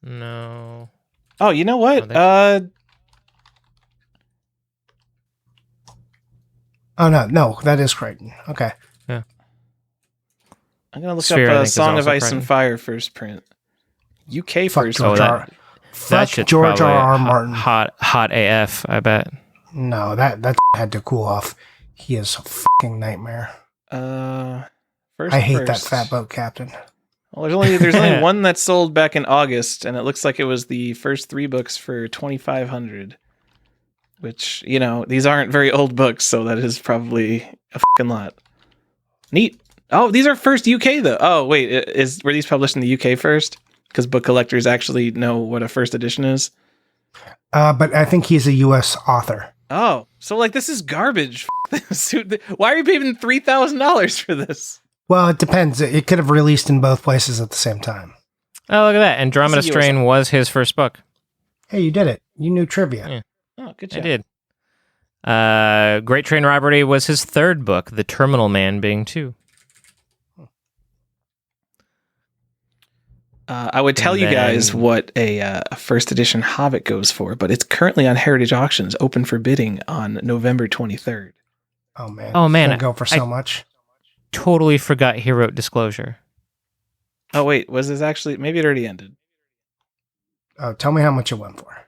No. Oh, you know what? Oh, no, that is Crichton. Okay. Yeah. I'm going to look Sphere, up Song of Ice Crichton. and Fire first print. UK Fuck first. George that shit's George probably R. Martin. Hot AF, I bet. No, that had to cool off. He is a fucking nightmare. First. I hate that fat boat captain. Well, there's only one that sold back in August, and it looks like it was the first 3 books for $2,500. Which, you know, these aren't very old books, so that is probably a fucking lot. Neat. Oh, these are first UK though. Oh, wait, were these published in the UK first? Because book collectors actually know what a first edition is. But I think he's a U.S. author. Oh, so like this is garbage. Why are you paying $3,000 for this? Well, it depends. It could have released in both places at the same time. Oh, look at that. Andromeda Strain was his first book. Hey, you did it. You knew trivia. Yeah. Oh, good job. I did. Great Train Robbery was his third book, The Terminal Man being 2. I would tell you guys what a first edition Hobbit goes for, but it's currently on Heritage Auctions, open for bidding on November 23rd. Oh man! Oh man! It's gonna go for so much. Totally forgot he wrote Disclosure. Oh wait, was this actually? Maybe it already ended. Oh, tell me how much it went for.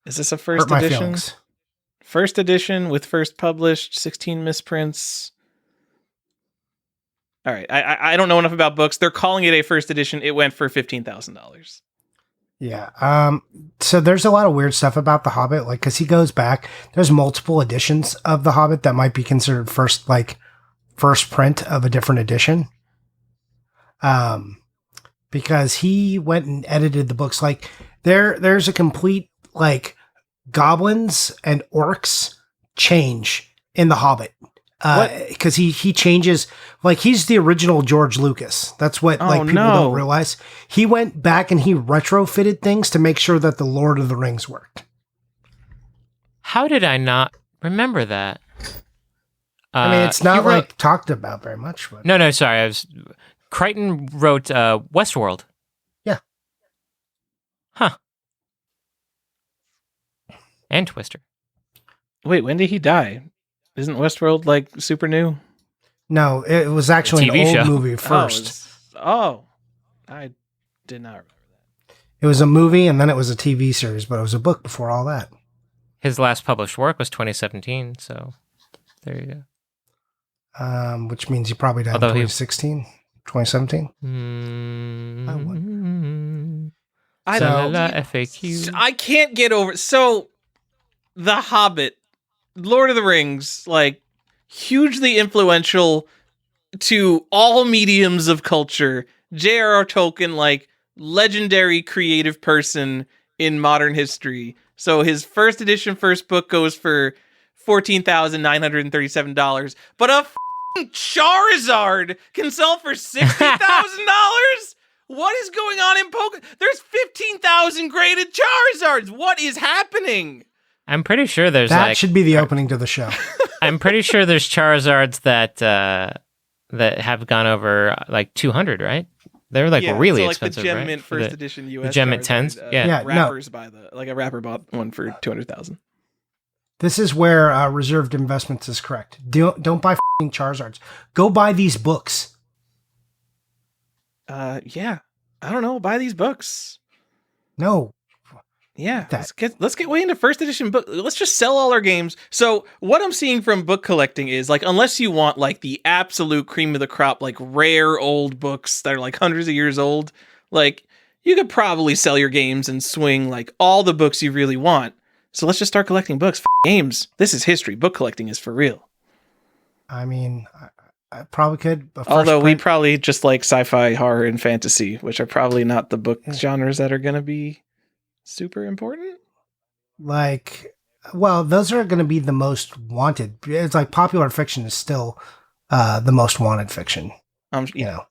Is this a first Hurt my edition? feelings. First edition with first published, 16 misprints. All right, I don't know enough about books. They're calling it a first edition. It went for $15,000. Yeah. So there's a lot of weird stuff about The Hobbit, like because he goes back. There's multiple editions of The Hobbit that might be considered first print of a different edition. Because he went and edited the books. Like there's a complete like goblins and orcs change in The Hobbit. Because he changes, like he's the original George Lucas. That's what people don't realize. He went back and he retrofitted things to make sure that the Lord of the Rings worked. How did I not remember that? I mean, it's not talked about very much. But. No, sorry. Crichton wrote Westworld. Yeah. Huh. And Twister. Wait, when did he die? Isn't Westworld like super new? No, it was actually an old movie first. I did not remember that. It was a movie and then it was a TV series, but it was a book before all that. His last published work was 2017, so there you go. Which means he probably died in 2016, 2017. I don't know. FAQ. I can't get over. So, The Hobbit, Lord of the Rings, like hugely influential to all mediums of culture. J.R.R. Tolkien, like legendary creative person in modern history. So his first edition, first book goes for $14,937, but a Charizard can sell for $60,000. What is going on in Pokemon? There's 15,000 graded Charizards. What is happening? I'm pretty sure there's that should be the opening to the show. I'm pretty sure there's Charizards that have gone over like 200, right? They're like really expensive, the Gem right? Mint first edition US. The Gem Mint 10s, rappers buy a rapper bought one for 200,000. This is where reserved investments is correct. Don't buy f***ing Charizards. Go buy these books. Yeah. I don't know. Buy these books. No. Yeah, let's get way into first edition book. Let's just sell all our games. So what I'm seeing from book collecting is like, unless you want like the absolute cream of the crop, like rare old books that are like hundreds of years old, like you could probably sell your games and swing like all the books you really want. So let's just start collecting books. Games. This is history. Book collecting is for real. I mean, I probably could. But although we probably just like sci-fi, horror, and fantasy, which are probably not the book genres that are going to be super important. Like, well, those are going to be the most wanted. It's like popular fiction is still the most wanted fiction. You know,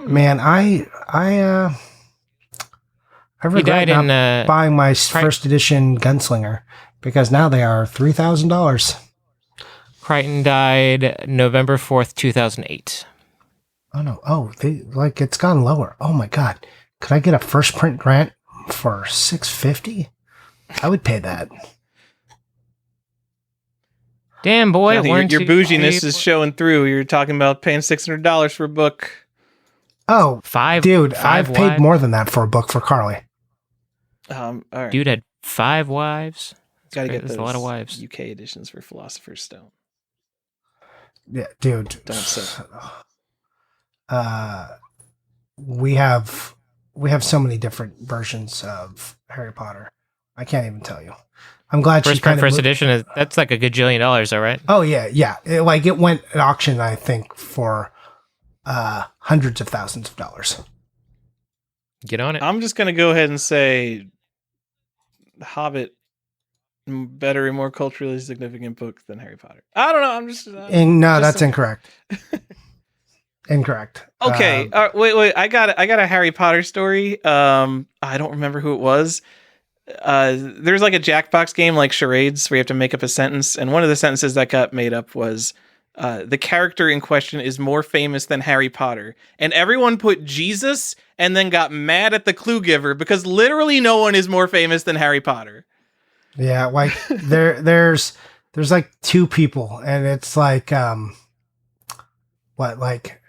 man, I regret not buying my first edition Gunslinger because now they are $3,000. Crichton died November 4th, 2008. Oh no! Oh, it's gone lower. Oh my god! Could I get a first print grant for $650? I would pay that. Damn boy, Johnny, your bouginess is showing through. You're talking about paying $600 for a book. Oh, dude, I've paid wives. more than that for a book for Carly. All right. Dude had 5 wives. Gotta get a lot of wives. UK editions for Philosopher's Stone. Yeah, dude. Don't say. We have so many different versions of Harry Potter. I can't even tell you. I'm glad first edition that's like a gajillion dollars, all right? Oh yeah. It went at auction, I think, for hundreds of thousands of dollars. Get on it. I'm just gonna go ahead and say, Hobbit, better and more culturally significant book than Harry Potter. I don't know. I'm just that's incorrect. Incorrect. Okay. Wait. I got a Harry Potter story. I don't remember who it was. There's like a Jackbox game like charades where you have to make up a sentence, and one of the sentences that got made up was the character in question is more famous than Harry Potter, and everyone put Jesus and then got mad at the clue giver because literally no one is more famous than Harry Potter. Yeah, like there's like 2 people, and it's like like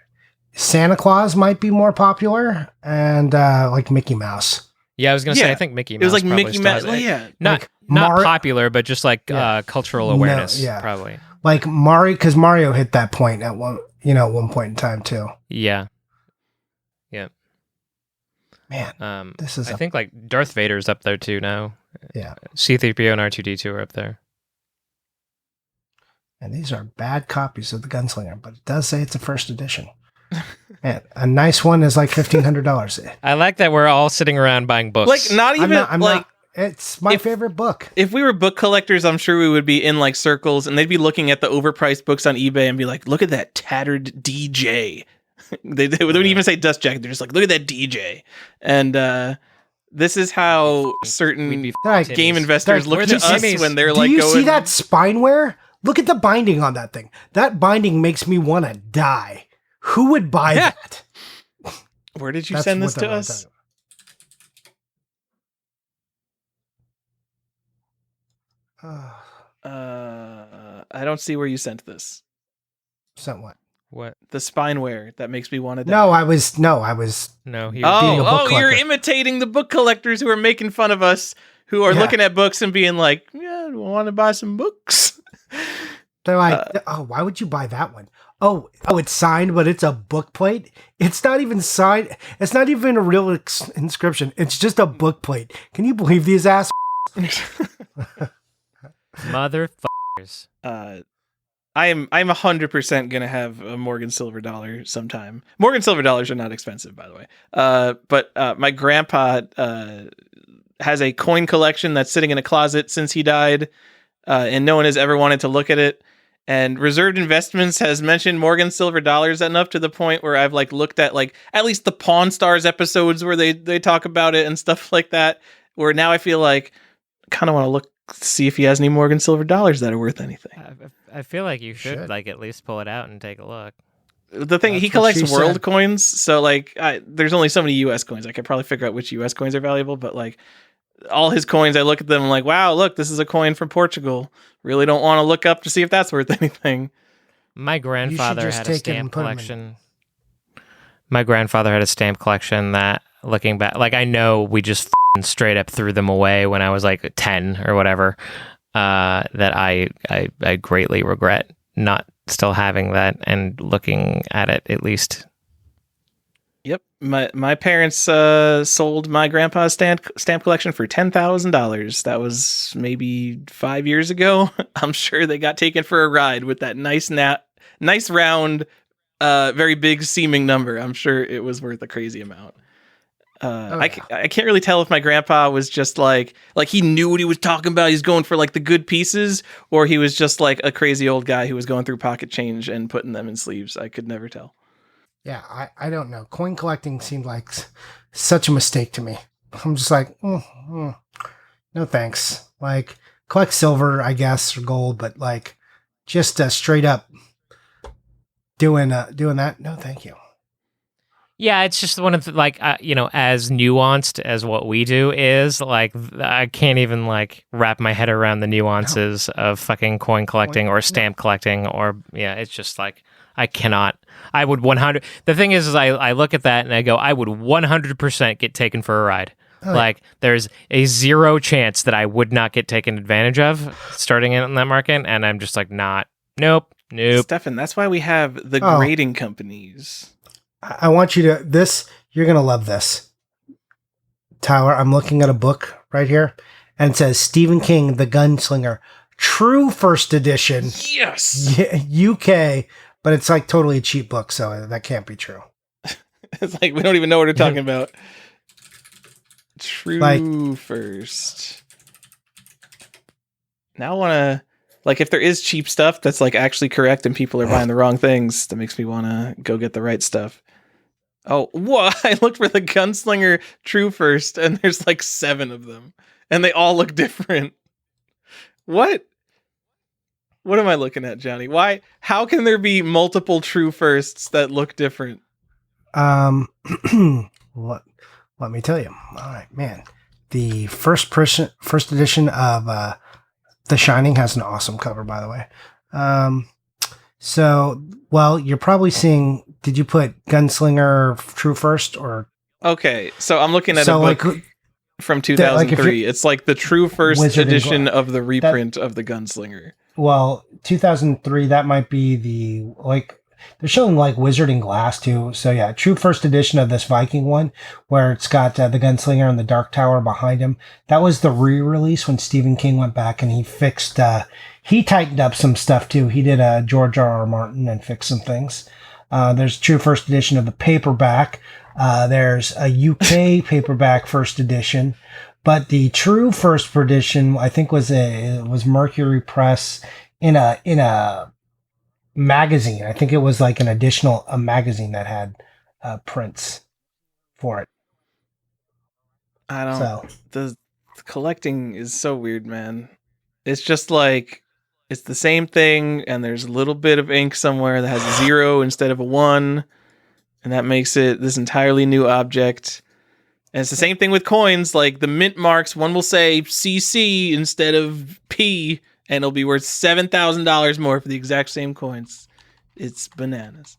Santa Claus might be more popular, and like Mickey Mouse. Yeah, I was gonna say I think Mickey Mouse. It was like Mickey Mouse. Yeah, not popular, but just like cultural awareness. Probably like Mario, because Mario hit that point at one point in time too. Yeah. Man, this is. I think like Darth Vader's up there too now. Yeah, C-3PO and R2-D2 are up there. And these are bad copies of the Gunslinger, but it does say it's a first edition. Man, a nice one is like $1,500. I like that we're all sitting around buying books. Like not even I'm not, it's my favorite book. If we were book collectors, I'm sure we would be in like circles, and they'd be looking at the overpriced books on eBay and be like, "Look at that tattered DJ." they wouldn't even say dust jacket. They're just like, "Look at that DJ." And this is how certain game investors look to us when they're like, "Do you see that spine wear? Look at the binding on that thing. That binding makes me want to die. Who would buy that?" Where did you send this to us? I don't see where you sent this. Sent what? What? The spineware that makes me want to die. No, I was. No, being a book collector. You're imitating the book collectors who are making fun of us, who are looking at books and being like, "Yeah, want to buy some books." They're like, why would you buy that one? Oh, it's signed, but it's a book plate. It's not even signed. It's not even a real inscription. It's just a book plate. Can you believe these ass? Motherfuckers. I'm 100% gonna have a Morgan Silver dollar sometime. Morgan Silver dollars are not expensive, by the way. But my grandpa has a coin collection that's sitting in a closet since he died, and no one has ever wanted to look at it. And Reserved Investments has mentioned Morgan Silver dollars enough to the point where I've like looked at like at least the Pawn Stars episodes where they talk about it and stuff like that. Where now I feel like I kind of want to see if he has any Morgan Silver dollars that are worth anything. I feel like you should like at least pull it out and take a look. The thing, he collects world coins, so like there's only so many US coins. I could probably figure out which US coins are valuable, but like all his coins, I look at them like, wow, look, this is a coin from Portugal. Really don't want to look up to see if that's worth anything. My grandfather had a stamp collection. My grandfather had a stamp collection that, looking back, like I know we just straight up threw them away when I was like 10 or whatever. That I greatly regret not still having that and looking at it at least. Yep, my parents sold my grandpa's stamp collection for $10,000. That was maybe 5 years ago. I'm sure they got taken for a ride with that nice round, very big seeming number. I'm sure it was worth a crazy amount. I can't really tell if my grandpa was just like he knew what he was talking about. He's going for like the good pieces, or he was just like a crazy old guy who was going through pocket change and putting them in sleeves. I could never tell. Yeah, I don't know. Coin collecting seemed like such a mistake to me. I'm just like, no thanks. Like, collect silver, I guess, or gold, but like, just straight up doing that. No, thank you. Yeah, it's just one of the, like, as nuanced as what we do is, like, I can't even, like, wrap my head around the nuances of fucking coin collecting or stamp collecting or, it's just, like, I cannot. I would 100. The thing is I look at that and I go, I would 100% get taken for a ride. Oh, like, there's a 0 chance that I would not get taken advantage of starting in that market, and I'm just like, nope. Stephan, that's why we have the grading companies. I want you to, you're going to love this. Tyler, I'm looking at a book right here, and it says Stephen King, The Gunslinger, true first edition. Yes! UK, but it's like totally a cheap book, so that can't be true. It's like, we don't even know what we're talking about. True first. Now I want to, like, if there is cheap stuff that's like actually correct and people are buying the wrong things, that makes me want to go get the right stuff. Oh, what? I looked for the Gunslinger True First, and there's like 7 of them, and they all look different. What? What am I looking at, Johnny? Why? How can there be multiple True Firsts that look different? Let me tell you. All right, man. The first edition of The Shining has an awesome cover, by the way. You're probably seeing. Did you put Gunslinger True First or? Okay, so I'm looking at a book from 2003. It's like the True First edition of the reprint of the Gunslinger. Well, 2003. That might be they're showing like Wizard in Glass too. So yeah, true first edition of this Viking one, where it's got the Gunslinger and the Dark Tower behind him. That was the re-release when Stephen King went back and he fixed. He tightened up some stuff too. He did George R.R. Martin and fixed some things. There's true first edition of the paperback. There's a UK paperback first edition, but the true first edition I think was Mercury Press in a magazine. I think it was like a magazine that had prints for it. The collecting is so weird, man. It's just like, it's the same thing, and there's a little bit of ink somewhere that has a 0 instead of a 1, and that makes it this entirely new object. And it's the same thing with coins, like the mint marks, one will say CC instead of P, and it'll be worth $7,000 more for the exact same coins. It's bananas.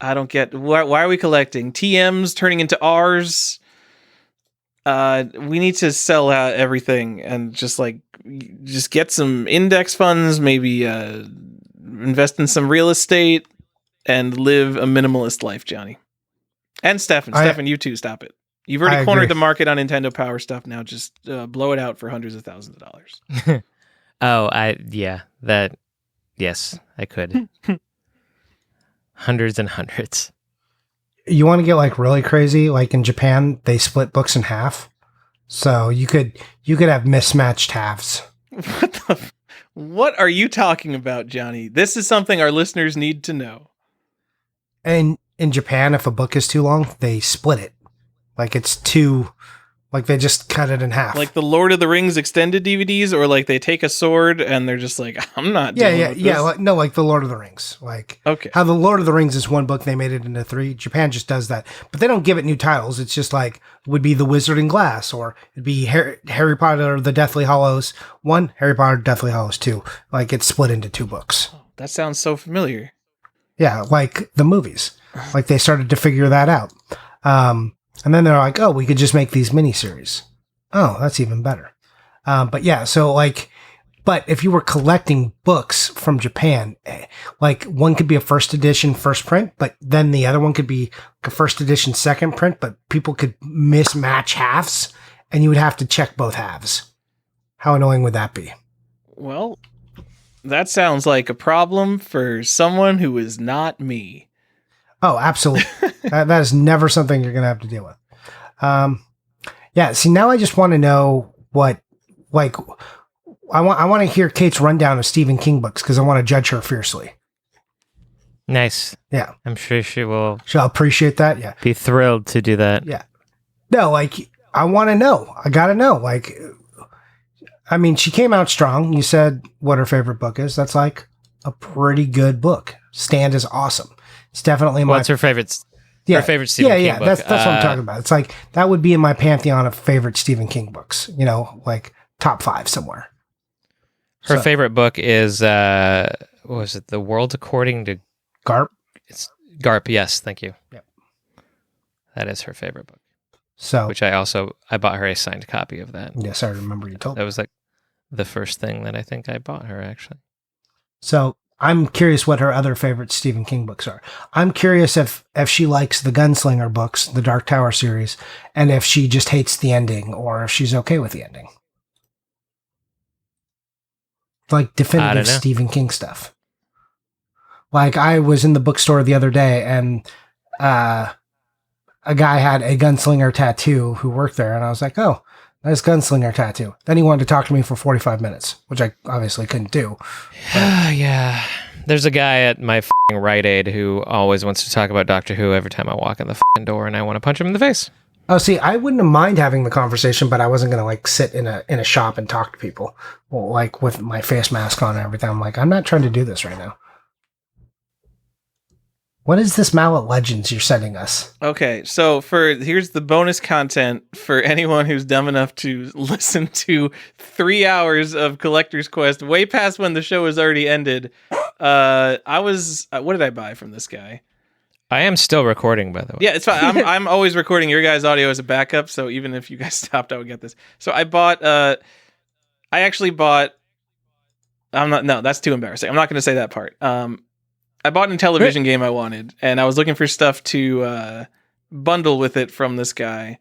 I don't get, why are we collecting? TMs turning into Rs? We need to sell out everything and just get some index funds, maybe invest in some real estate, and live a minimalist life, Johnny. And Stephan, you too, stop it. You've already cornered the market on Nintendo Power stuff. Now just blow it out for hundreds of thousands of dollars. Yes, I could. Hundreds and hundreds. You want to get like really crazy? Like in Japan, they split books in half, so you could have mismatched halves. What are you talking about, Johnny? This is something our listeners need to know. And in Japan, if a book is too long, they split it. Like it's too, like they just cut it in half. Like the Lord of the Rings extended DVDs, or like they take a sword and they're just like, I'm not dealing with this. Like the Lord of the Rings. Like how the Lord of the Rings is one book, they made it into 3. Japan just does that, but they don't give it new titles. It's just like would be The Wizard in Glass, or it'd be Harry Potter or the Deathly Hallows 1, Harry Potter Deathly Hallows 2. Like it's split into 2 books. Oh, that sounds so familiar. Yeah, like the movies. Like they started to figure that out. And then they're like, oh, we could just make these miniseries. Oh, that's even better. But yeah, so like, but if you were collecting books from Japan, like one could be a first edition, first print, but then the other one could be a first edition, second print, but people could mismatch halves and you would have to check both halves. How annoying would that be? Well, that sounds like a problem for someone who is not me. Oh, absolutely. That is never something you're going to have to deal with. Yeah. See, now I just want to know what, like, I want to hear Kate's rundown of Stephen King books because I want to judge her fiercely. Nice. Yeah. I'm sure she will. She'll appreciate that. Yeah. Be thrilled to do that. Yeah. No, like, I want to know. I got to know. Like, I mean, she came out strong. You said what her favorite book is. That's like a pretty good book. Stand is awesome. It's definitely my... What's her favorite? Her favorite Stephen King book. That's what I'm talking about. It's like, that would be in my pantheon of favorite Stephen King books. You know, like top 5 somewhere. Her favorite book is, what was it? The World According to... Garp? It's Garp, yes. Thank you. Yep. That is her favorite book. So, which I bought her a signed copy of that. Yes, I remember you told me. That was like the first thing that I think I bought her, actually. So I'm curious what her other favorite Stephen King books are. I'm curious if she likes the Gunslinger books, the Dark Tower series, and if she just hates the ending or if she's okay with the ending. Like definitive Stephen King stuff. Like I was in the bookstore the other day and a guy had a Gunslinger tattoo who worked there, and I was like, oh, nice Gunslinger tattoo. Then he wanted to talk to me for 45 minutes, which I obviously couldn't do. Yeah. There's a guy at my Rite Aid who always wants to talk about Doctor Who every time I walk in the door, and I want to punch him in the face. Oh, see, I wouldn't mind having the conversation, but I wasn't going to like sit in a shop and talk to people, like with my face mask on and everything. I'm like, I'm not trying to do this right now. What is this Mallet Legends you're sending us? Okay, so here's the bonus content for anyone who's dumb enough to listen to 3 hours of Collector's Quest way past when the show has already ended. What did I buy from this guy? I am still recording, by the way. Yeah, it's fine. I'm always recording your guys' audio as a backup, so even if you guys stopped, I would get this. So I actually bought. No, that's too embarrassing. I'm not going to say that part. I bought a television game I wanted, and I was looking for stuff to bundle with it from this guy.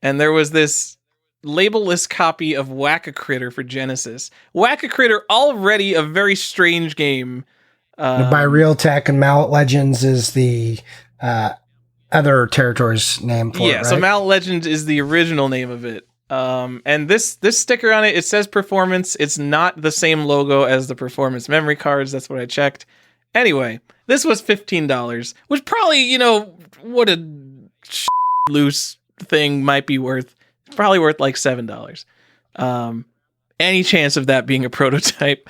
And there was this labelless copy of Whack-A-Critter for Genesis. Whack-A-Critter, already a very strange game. By Realtek, and Mallet Legends is the other territory's name for it, right? So Mallet Legends is the original name of it. And this sticker on it, it says Performance. It's not the same logo as the Performance memory cards. That's what I checked. Anyway, this was $15, which probably, what a loose thing might be worth. It's probably worth like $7. Any chance of that being a prototype?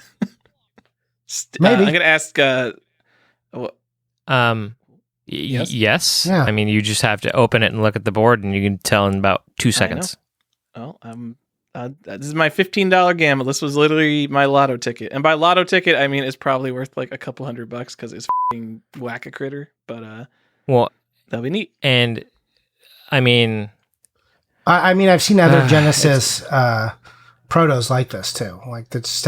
Maybe. I'm going to ask... Yes. Yeah. I mean, you just have to open it and look at the board, and you can tell in about 2 seconds. Well, this is my $15 gamble. This was literally my lotto ticket. And by lotto ticket, I mean it's probably worth like a couple $100 because it's f***ing Whack-A-Critter. But, well, that'll be neat. And, I mean... I've seen other Genesis protos like this, too. Like, it's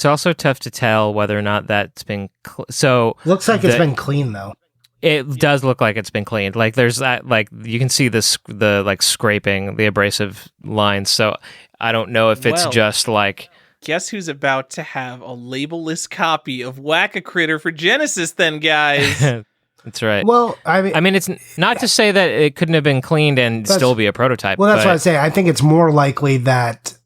also tough to tell whether or not that's been... Looks like it's been clean, though. It does look like it's been cleaned. Like there's that, like you can see the like scraping, the abrasive lines. So I don't know if it's just like. Guess who's about to have a labelless copy of Whack-A-Critter for Genesis, then, guys? That's right. Well, I mean, it's not to say that it couldn't have been cleaned and still be a prototype. Well, that's what I say. I think it's more likely that,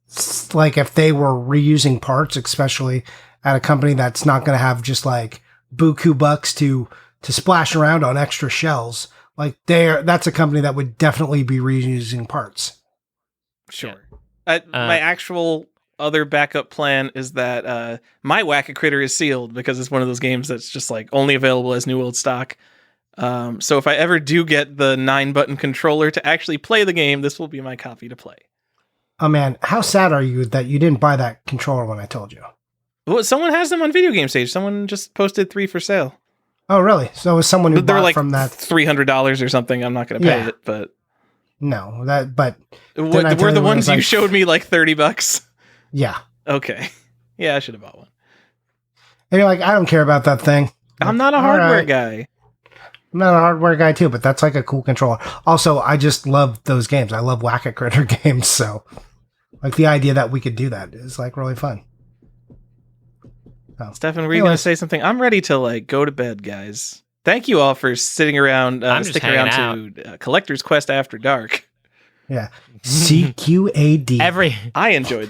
like, if they were reusing parts, especially at a company that's not going to have just like buku bucks to splash around on extra shells, like that's a company that would definitely be reusing parts. Sure. My actual other backup plan is that my Whack-A-Critter is sealed because it's one of those games that's just like only available as new old stock. So if I ever do get the 9-button controller to actually play the game, this will be my copy to play. Oh man, how sad are you that you didn't buy that controller when I told you? Well, someone has them on Video Game Stage. Someone just posted 3 for sale. Oh, really? So it was someone who They're bought like from that $300 or something. I'm not going to pay it, but no, but were the ones you showed me like $30? Yeah. Okay. Yeah, I should have bought one. And you're like, I don't care about that thing. I'm not a hardware guy. I'm not a hardware guy too, but that's like a cool controller. Also, I just love those games. I love Whack-A-Critter games, so like the idea that we could do that is like really fun. Oh. Stephan, were you going to say something? I'm ready to like go to bed, guys. Thank you all for sticking around to Collector's Quest After Dark. Yeah. CQAD. I enjoyed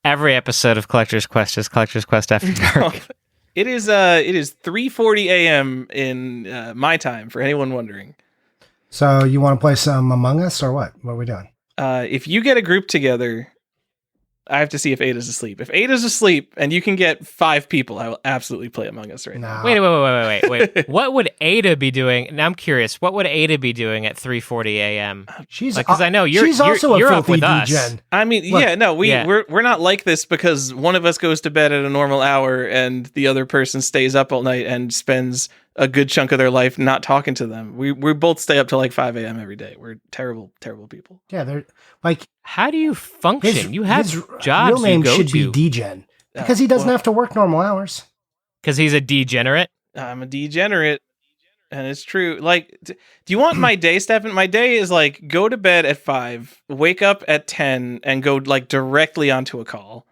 every episode of Collector's Quest is Collector's Quest After Dark. It is 3:40 a.m. in my time, for anyone wondering. So you want to play some Among Us or what? What are we doing? If you get a group together, I have to see if Ada's asleep. If Ada's asleep and you can get 5 people, I will absolutely play Among Us right now. Wait. What would Ada be doing? Now I'm curious. What would Ada be doing at 3:40 a.m.? She's because I know you're also you're a up with us. D-gen. I mean, we're not like this because one of us goes to bed at a normal hour and the other person stays up all night and spends a good chunk of their life not talking to them. We both stay up till like 5 a.m. every day. We're terrible, terrible people. Yeah, they're like. How do you function? You have jobs. Real name you go should to. be Degen because he doesn't have to work normal hours. Because he's a degenerate. I'm a degenerate, and it's true. Like, do you want my day, Stephan? My day is like go to bed at 5, wake up at 10, and go like directly onto a call.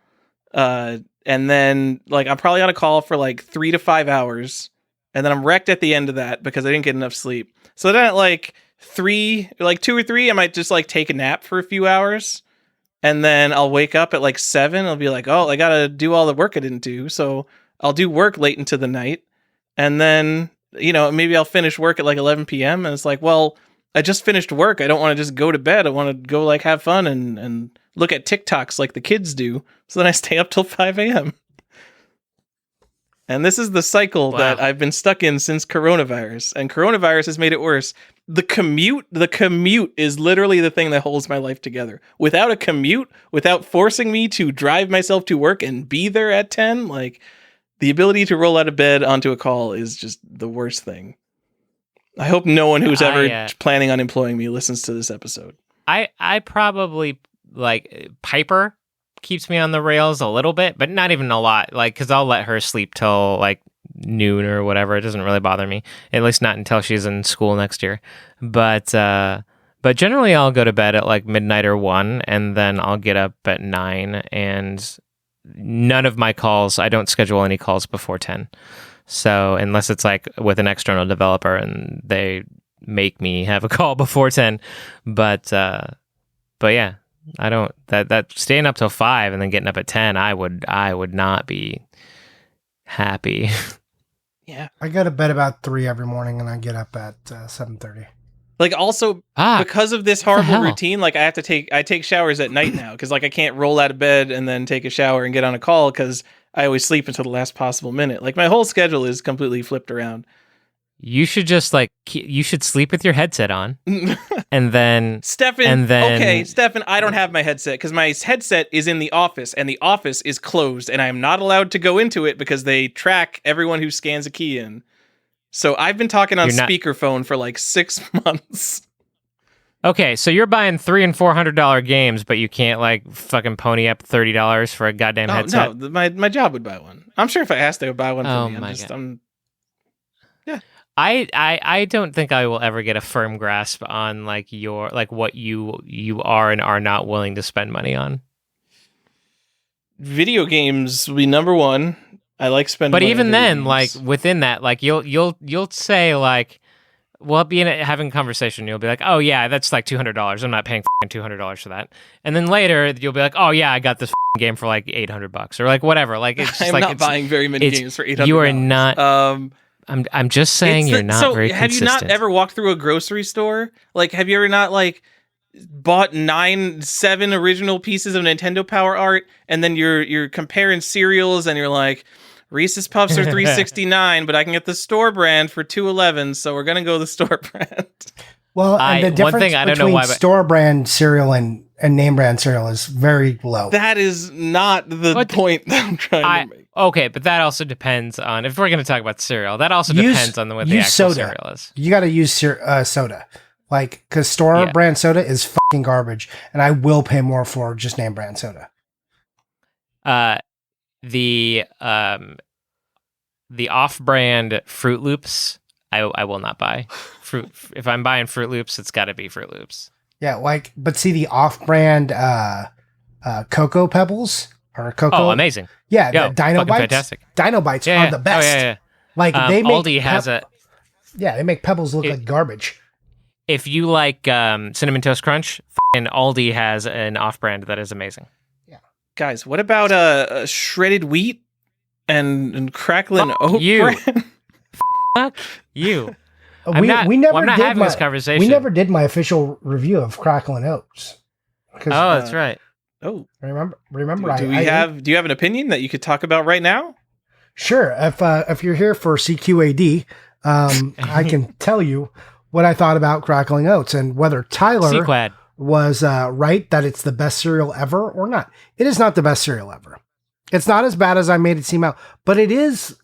And then like I'm probably on a call for like 3 to 5 hours, and then I'm wrecked at the end of that because I didn't get enough sleep. So then at like 2 or 3, I might just like take a nap for a few hours, and then I'll wake up at like 7. I'll be like, oh, I gotta do all the work I didn't do, so I'll do work late into the night, and then maybe I'll finish work at like 11 p.m. and it's like, well, I just finished work. I don't want to just go to bed. I want to go like have fun and look at TikToks like the kids do. So then I stay up till 5 a.m. And this is the cycle that I've been stuck in since coronavirus. And coronavirus has made it worse. The commute is literally the thing that holds my life together. Without a commute, without forcing me to drive myself to work and be there at 10, like the ability to roll out of bed onto a call is just the worst thing. I hope no one who's ever planning on employing me listens to this episode. I probably like Piper keeps me on the rails a little bit, but not even a lot. Like, because I'll let her sleep till like noon or whatever. It doesn't really bother me, at least not until she's in school next year. But generally, I'll go to bed at like midnight or 1, and then I'll get up at 9. And none of my calls, I don't schedule any calls before 10. So unless it's like with an external developer and they make me have a call before 10, but yeah. I don't that staying up till 5 and then getting up at 10. I would not be happy. Yeah, I go to bed about 3 every morning and I get up at 7:30. Like also because of this horrible routine, like I take showers at night now because like I can't roll out of bed and then take a shower and get on a call because I always sleep until the last possible minute. Like my whole schedule is completely flipped around. You should just you should sleep with your headset on, and then Stephan. Okay, Stephan, I don't have my headset because my headset is in the office, and the office is closed, and I am not allowed to go into it because they track everyone who scans a key in. So I've been talking on speakerphone for like 6 months. Okay, so you're buying $300 and $400 games, but you can't like fucking pony up $30 for a goddamn headset. No, my job would buy one. I'm sure if I asked, they would buy one for me. Yeah. I don't think I will ever get a firm grasp on like your like what you are and are not willing to spend money on. Video games will be number one. I like spending. But money even on then, games. like within that, like you'll say like, we'll be having a conversation. You'll be like, oh yeah, that's like $200. I'm not paying $200 for that. And then later you'll be like, oh yeah, I got this game for like $800 or like whatever. Like it's just I'm not buying very many games for $800. You are not. I'm just saying you're not very consistent. Have you not ever walked through a grocery store? Like, have you ever not like bought 7 original pieces of Nintendo Power Art, and then you're comparing cereals, and you're like, Reese's Puffs are $3.69, but I can get the store brand for $2.11, so we're gonna go the store brand. Well, and the difference between store brand cereal and name brand cereal is very low. That is not the point that I'm trying to make. Okay, but that also depends on, if we're going to talk about cereal, that also depends on what the actual cereal is. You got to use soda. Like, because store brand soda is fucking garbage, and I will pay more for just name brand soda. The off-brand Fruit Loops, I will not buy. If I'm buying Fruit Loops, it's got to be Fruit Loops. Yeah, like, but see the off-brand Cocoa Pebbles or Cocoa. Oh, amazing! Yeah, the Dino Bites. Fantastic. Dino Bites are the best. Oh, yeah. Like they make Aldi has they make Pebbles look like garbage. If you like Cinnamon Toast Crunch, and Aldi has an off-brand that is amazing. Yeah, guys, what about shredded wheat and crackling oat bread? Fuck you. We never did having this conversation. We never did my official review of Crackling Oats. Oh, that's right. Oh, remember. Do you have an opinion that you could talk about right now? Sure. If you're here for CQAD, I can tell you what I thought about Crackling Oats and whether Tyler was right that it's the best cereal ever or not. It is not the best cereal ever. It's not as bad as I made it seem out, but it is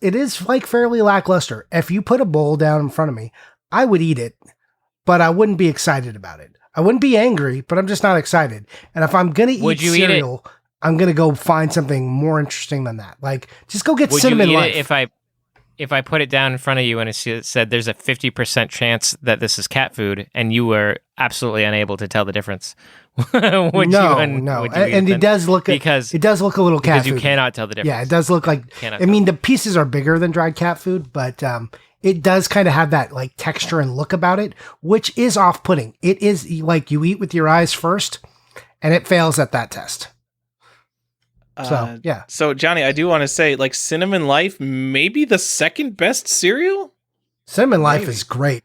like fairly lackluster. If you put a bowl down in front of me, I would eat it, but I wouldn't be excited about it. I wouldn't be angry, but I'm just not excited. And if I'm going to eat cereal, I'm going to go find something more interesting than that. Like, just go get Cinnamon Life. If I put it down in front of you and it said there's a 50% chance that this is cat food and you were absolutely unable to tell the difference, no. And it does look a little cat food. Because you cannot tell the difference. Yeah, it does look like, the pieces are bigger than dried cat food, but it does kind of have that like texture and look about it, which is off-putting. It is like you eat with your eyes first and it fails at that test. So, yeah. So, Johnny, I do want to say, like, Cinnamon Life may be the second best cereal. Cinnamon Life is great.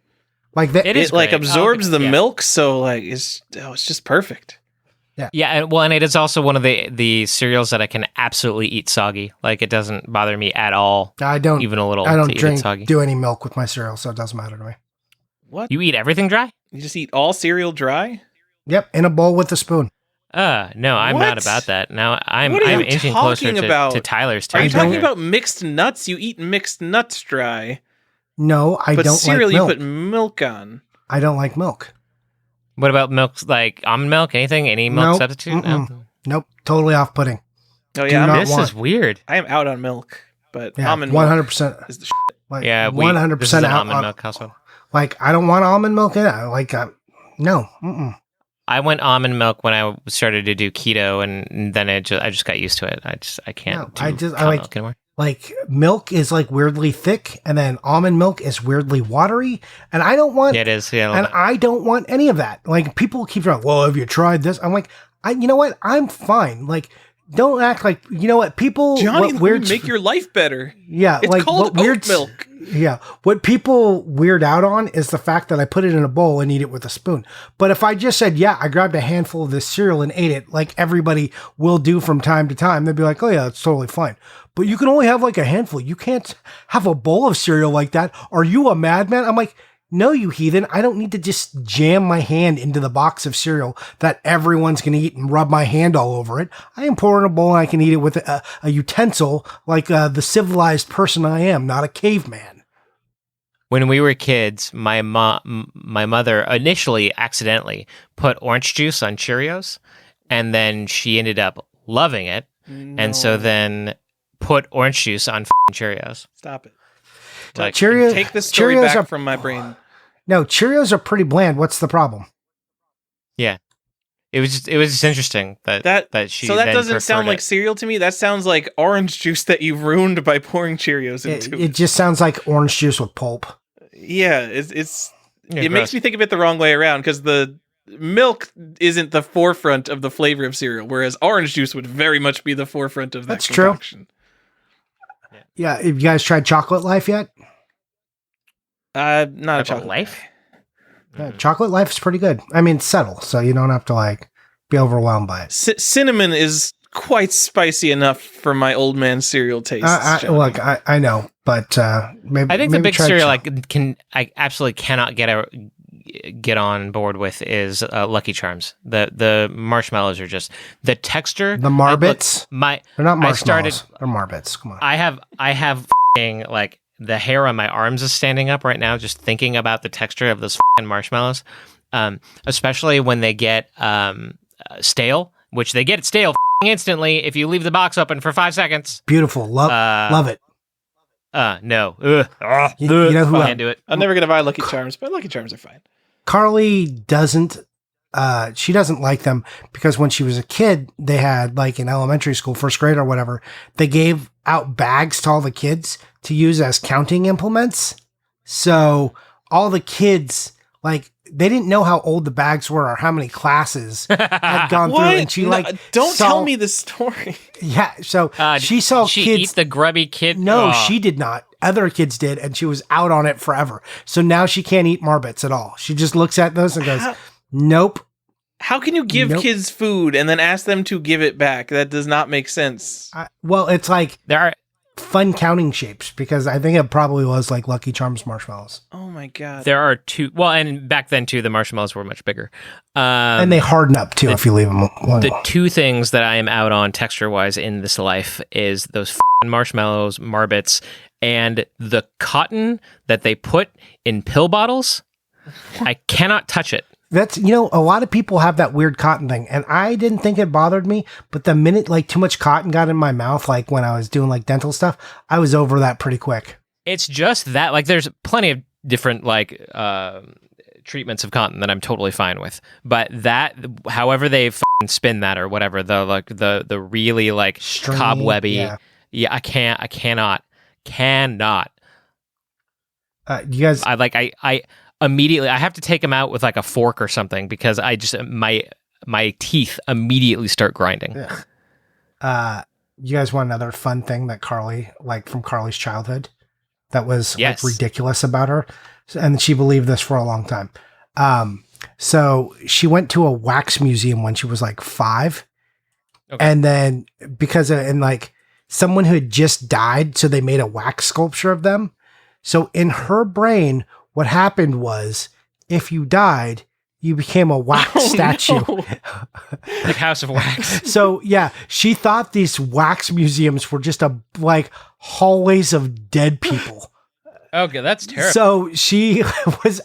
Like it like absorbs the milk, so like it's just perfect. Yeah. Yeah, and it is also one of the cereals that I can absolutely eat soggy. Like, it doesn't bother me at all. I don't even a little. I don't do any milk with my cereal, so it doesn't matter to me. What? You eat everything dry? You just eat all cereal dry? Yep, in a bowl with a spoon. No, I'm not about that. Now I'm inching closer to Tyler's territory. Are you talking here. about mixed nuts? You eat mixed nuts dry. No, I don't cereal like milk. You put milk on. I don't like milk. What about milk, like almond milk? Anything? Any milk substitute? No? Nope, totally off-putting. Oh yeah, this is weird. I am out on milk, but almond 100% is the shit. Like, yeah, 100% out almond milk household. Like, I don't want almond milk in it. Like, no. I went almond milk when I started to do keto, and then I just got used to it. I can't do milk anymore. Like, milk is like weirdly thick, and then almond milk is weirdly watery, and I don't want. Yeah, it is. Yeah, and I don't want any of that. Like, people keep going, well, have you tried this? I'm like, you know what? I'm fine. Like, don't act like, you know what? People, Johnny, make your life better. Yeah, it's like called oat milk. Yeah, what people weird out on is the fact that I put it in a bowl and eat it with a spoon. But if I just said, yeah, I grabbed a handful of this cereal and ate it, like everybody will do from time to time, they'd be like, oh yeah, that's totally fine. But you can only have like a handful. You can't have a bowl of cereal like that. Are you a madman? I'm like, no, you heathen. I don't need to just jam my hand into the box of cereal that everyone's going to eat and rub my hand all over it. I am pouring a bowl and I can eat it with a utensil like the civilized person I am, not a caveman. When we were kids, my mother initially accidentally put orange juice on Cheerios, and then she ended up loving it. No. And so then put orange juice on Cheerios. Stop it. Like, Cheerios, take the story Cheerios back from my brain. No, Cheerios are pretty bland. What's the problem? Yeah, it was just interesting that she. So that doesn't sound like cereal to me. That sounds like orange juice that you ruined by pouring Cheerios into. It just sounds like orange juice with pulp. Yeah, it makes me think of it the wrong way around, because the milk isn't the forefront of the flavor of cereal, whereas orange juice would very much be the forefront of that. That's concoction. True. Yeah, have you guys tried Chocolate Life yet? Not a Chocolate Life. Yeah, Chocolate Life is pretty good. I mean, it's subtle, so you don't have to like be overwhelmed by it. Cinnamon is quite spicy enough for my old man cereal taste. Look, I know, but maybe I think the big cereal I absolutely cannot get on board with is Lucky Charms. The marshmallows are just the texture. The Marbits. They're not marshmallows. They're Marbits. Come on. I have like the hair on my arms is standing up right now just thinking about the texture of those marshmallows. Especially when they get stale, which they get stale instantly if you leave the box open for 5 seconds. Beautiful. Love it. No. You know who I can't do it. I'm never going to buy Lucky Charms, but Lucky Charms are fine. Carly doesn't, she doesn't like them because when she was a kid, they had like in elementary school, first grade or whatever, they gave out bags to all the kids to use as counting implements. So all the kids, like, they didn't know how old the bags were or how many classes had gone through. And she don't tell me this story. Yeah. So she saw she kids eat the grubby kid. No, she did not. Other kids did. And she was out on it forever. So now she can't eat Marbits at all. She just looks at those and goes, nope. How can you give kids food and then ask them to give it back? That does not make sense. Well, it's like there are fun counting shapes because I think it probably was like Lucky Charms marshmallows. Oh my God. There are two. Well, and back then too, the marshmallows were much bigger. And they harden up too if you leave them long. The two things that I am out on texture wise in this life is those marshmallows, Marbits, and the cotton that they put in pill bottles. I cannot touch it. That's, a lot of people have that weird cotton thing, and I didn't think it bothered me, but the minute like too much cotton got in my mouth, like when I was doing like dental stuff, I was over that pretty quick. It's just that, like, there's plenty of different like treatments of cotton that I'm totally fine with, but that, however they spin that or whatever, the really like stringy, cobwebby, I cannot. You guys, I immediately I have to take them out with like a fork or something because I just my teeth immediately start grinding. You guys want another fun thing that Carly, like from Carly's childhood, that was like ridiculous about her, and she believed this for a long time. So she went to a wax museum when she was like 5, and then because like someone who had just died, so they made a wax sculpture of them. So in her brain, what happened was, if you died, you became a wax statue. No. Like House of Wax. So, yeah, she thought these wax museums were just like hallways of dead people. Okay, that's terrible. So she was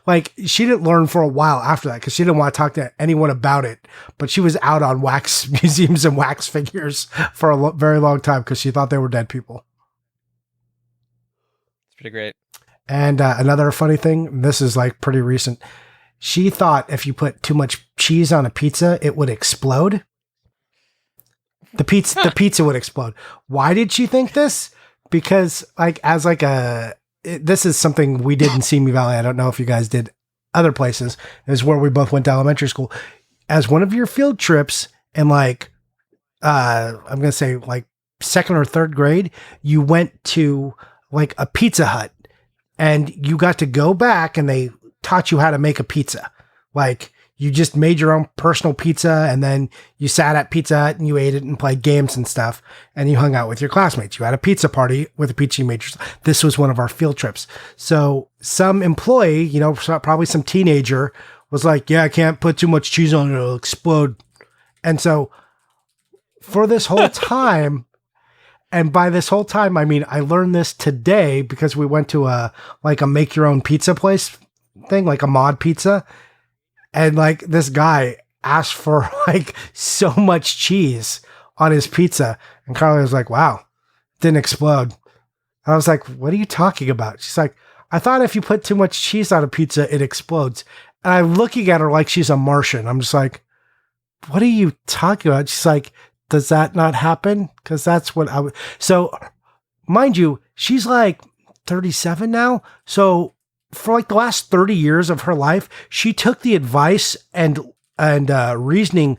like, she didn't learn for a while after that because she didn't want to talk to anyone about it. But she was out on wax museums and wax figures for a very long time because she thought they were dead people. It's pretty great. And another funny thing, this is like pretty recent. She thought if you put too much cheese on a pizza, it would explode. The pizza would explode. Why did she think this? Because like this is something we did in Simi Valley. I don't know if you guys did other places. It was where we both went to elementary school. As one of your field trips in like, I'm going to say like 2nd or 3rd grade, you went to like a Pizza Hut. And you got to go back and they taught you how to make a pizza. Like you just made your own personal pizza and then you sat at Pizza Hut and you ate it and played games and stuff. And you hung out with your classmates. You had a pizza party with a pizza you made yourself. This was one of our field trips. So some employee, probably some teenager was like, yeah, I can't put too much cheese on it. It'll explode. And so for this whole time, and by this whole time, I mean, I learned this today because we went to a make your own pizza place thing, like a mod pizza. And like this guy asked for like so much cheese on his pizza. And Carly was like, wow, didn't explode. And I was like, what are you talking about? She's like, I thought if you put too much cheese on a pizza, it explodes. And I'm looking at her like she's a Martian. I'm just like, what are you talking about? She's like, does that not happen? Because that's what I would. So, mind you, she's like 37 now. So, for like the last 30 years of her life, she took the advice and reasoning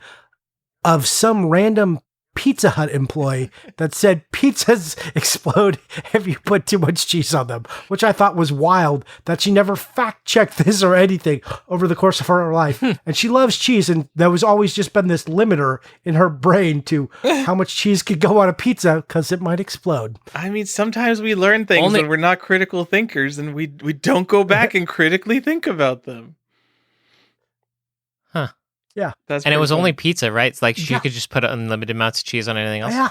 of some random Pizza Hut employee that said pizzas explode if you put too much cheese on them, which I thought was wild that she never fact checked this or anything over the course of her life. And she loves cheese, and there was always just been this limiter in her brain to how much cheese could go on a pizza because it might explode. I mean, sometimes we learn things when we're not critical thinkers and we don't go back and critically think about them. Yeah. That's And it pretty was funny. only pizza, right? It's like Yeah. you could just put unlimited amounts of cheese on anything else. Yeah.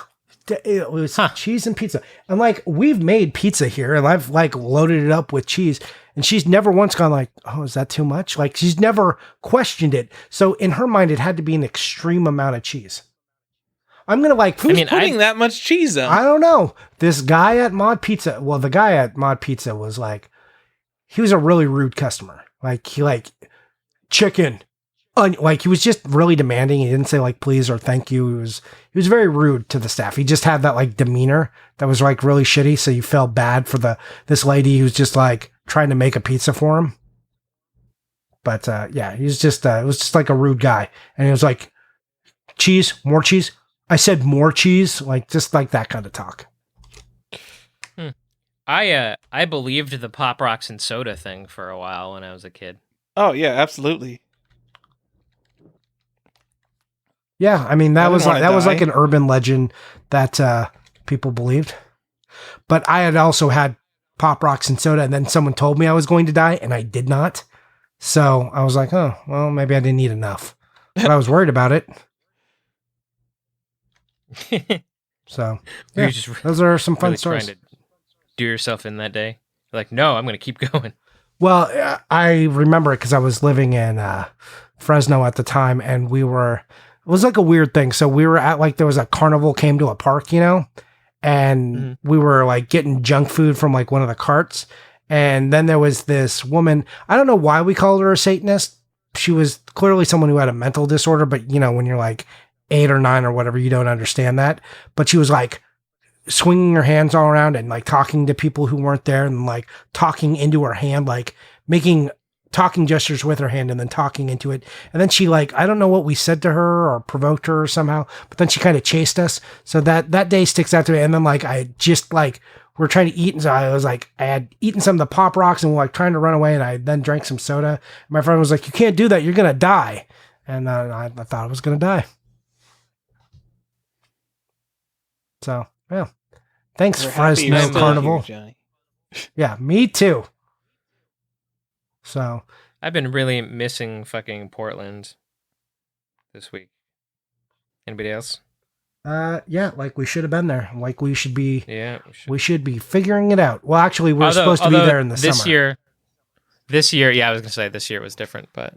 It was cheese and pizza. And like, we've made pizza here and I've like loaded it up with cheese and she's never once gone like, oh, is that too much? Like she's never questioned it. So in her mind, it had to be an extreme amount of cheese. I'm going to like, Who's putting that much cheese on? I don't know. This guy at Mod Pizza. Well, the guy at Mod Pizza was like, he was a really rude customer. Like he like chicken. Like he was just really demanding. He didn't say like please or thank you. He was very rude to the staff. He just had that like demeanor that was like really shitty. So you felt bad for this lady who's just like trying to make a pizza for him. But yeah, he was just it was just like a rude guy. And he was like, cheese, more cheese. I said more cheese, like just like that kind of talk. I believed the Pop Rocks and soda thing for a while when I was a kid. Oh yeah, absolutely. Yeah, I mean that was like die. an urban legend that people believed. But I had also had Pop Rocks and soda, and then someone told me I was going to die, and I did not. So I was like, oh, well, maybe I didn't eat enough, but I was worried about it. So yeah, those are some fun really stories. Trying to do yourself in that day. You're like, no, I'm going to keep going. Well, I remember it because I was living in Fresno at the time, and it was like a weird thing. So we were at like, there was a carnival came to a park, and we were like getting junk food from like one of the carts. And then there was this woman, I don't know why we called her a Satanist. She was clearly someone who had a mental disorder, but when you're like 8 or 9 or whatever, you don't understand that. But she was like swinging her hands all around and like talking to people who weren't there and like talking into her hand, like making talking gestures with her hand and then talking into it. And then she like, I don't know what we said to her or provoked her somehow, but then she kind of chased us. So that day sticks out to me. And then like, I just like, we're trying to eat. And so I was like, I had eaten some of the Pop Rocks and we're like trying to run away. And I then drank some soda. My friend was like, you can't do that. You're going to die. And I thought I was going to die. So, yeah. Thanks, Fresno Carnival. Here, yeah, me too. So I've been really missing fucking Portland this week. Anybody else? Yeah, like we should have been there. Like we should be. Yeah, we should be figuring it out. Well, actually, we're supposed to be there in the summer. This year, yeah, I was gonna say this year was different, but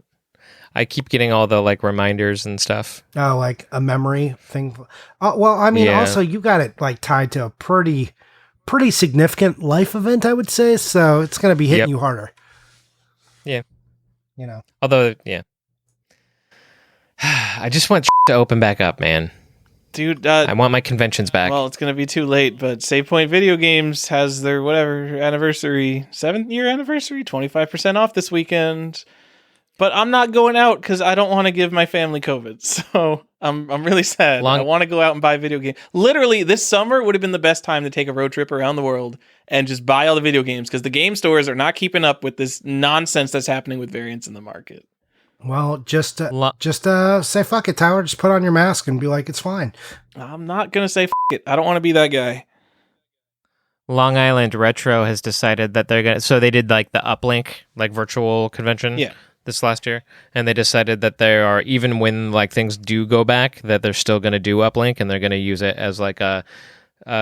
I keep getting all the like reminders and stuff. Oh, like a memory thing. Well, I mean, also you got it like tied to a pretty significant life event, I would say. So it's gonna be hitting you harder. Yeah. Although, yeah. I just want to open back up, man. Dude, I want my conventions back. Well, it's going to be too late, but Save Point Video Games has their anniversary, 7th year anniversary, 25% off this weekend. But I'm not going out because I don't want to give my family COVID. So I'm really sad. I want to go out and buy video games. Literally, this summer would have been the best time to take a road trip around the world and just buy all the video games because the game stores are not keeping up with this nonsense that's happening with variants in the market. Well, just say fuck it, Tyler. Just put on your mask and be like, it's fine. I'm not going to say fuck it. I don't want to be that guy. Long Island Retro has decided that they're going to... So they did like the Uplink, like virtual convention. Yeah. This last year, and they decided that they are, even when like things do go back, that they're still going to do Uplink, and they're going to use it as like a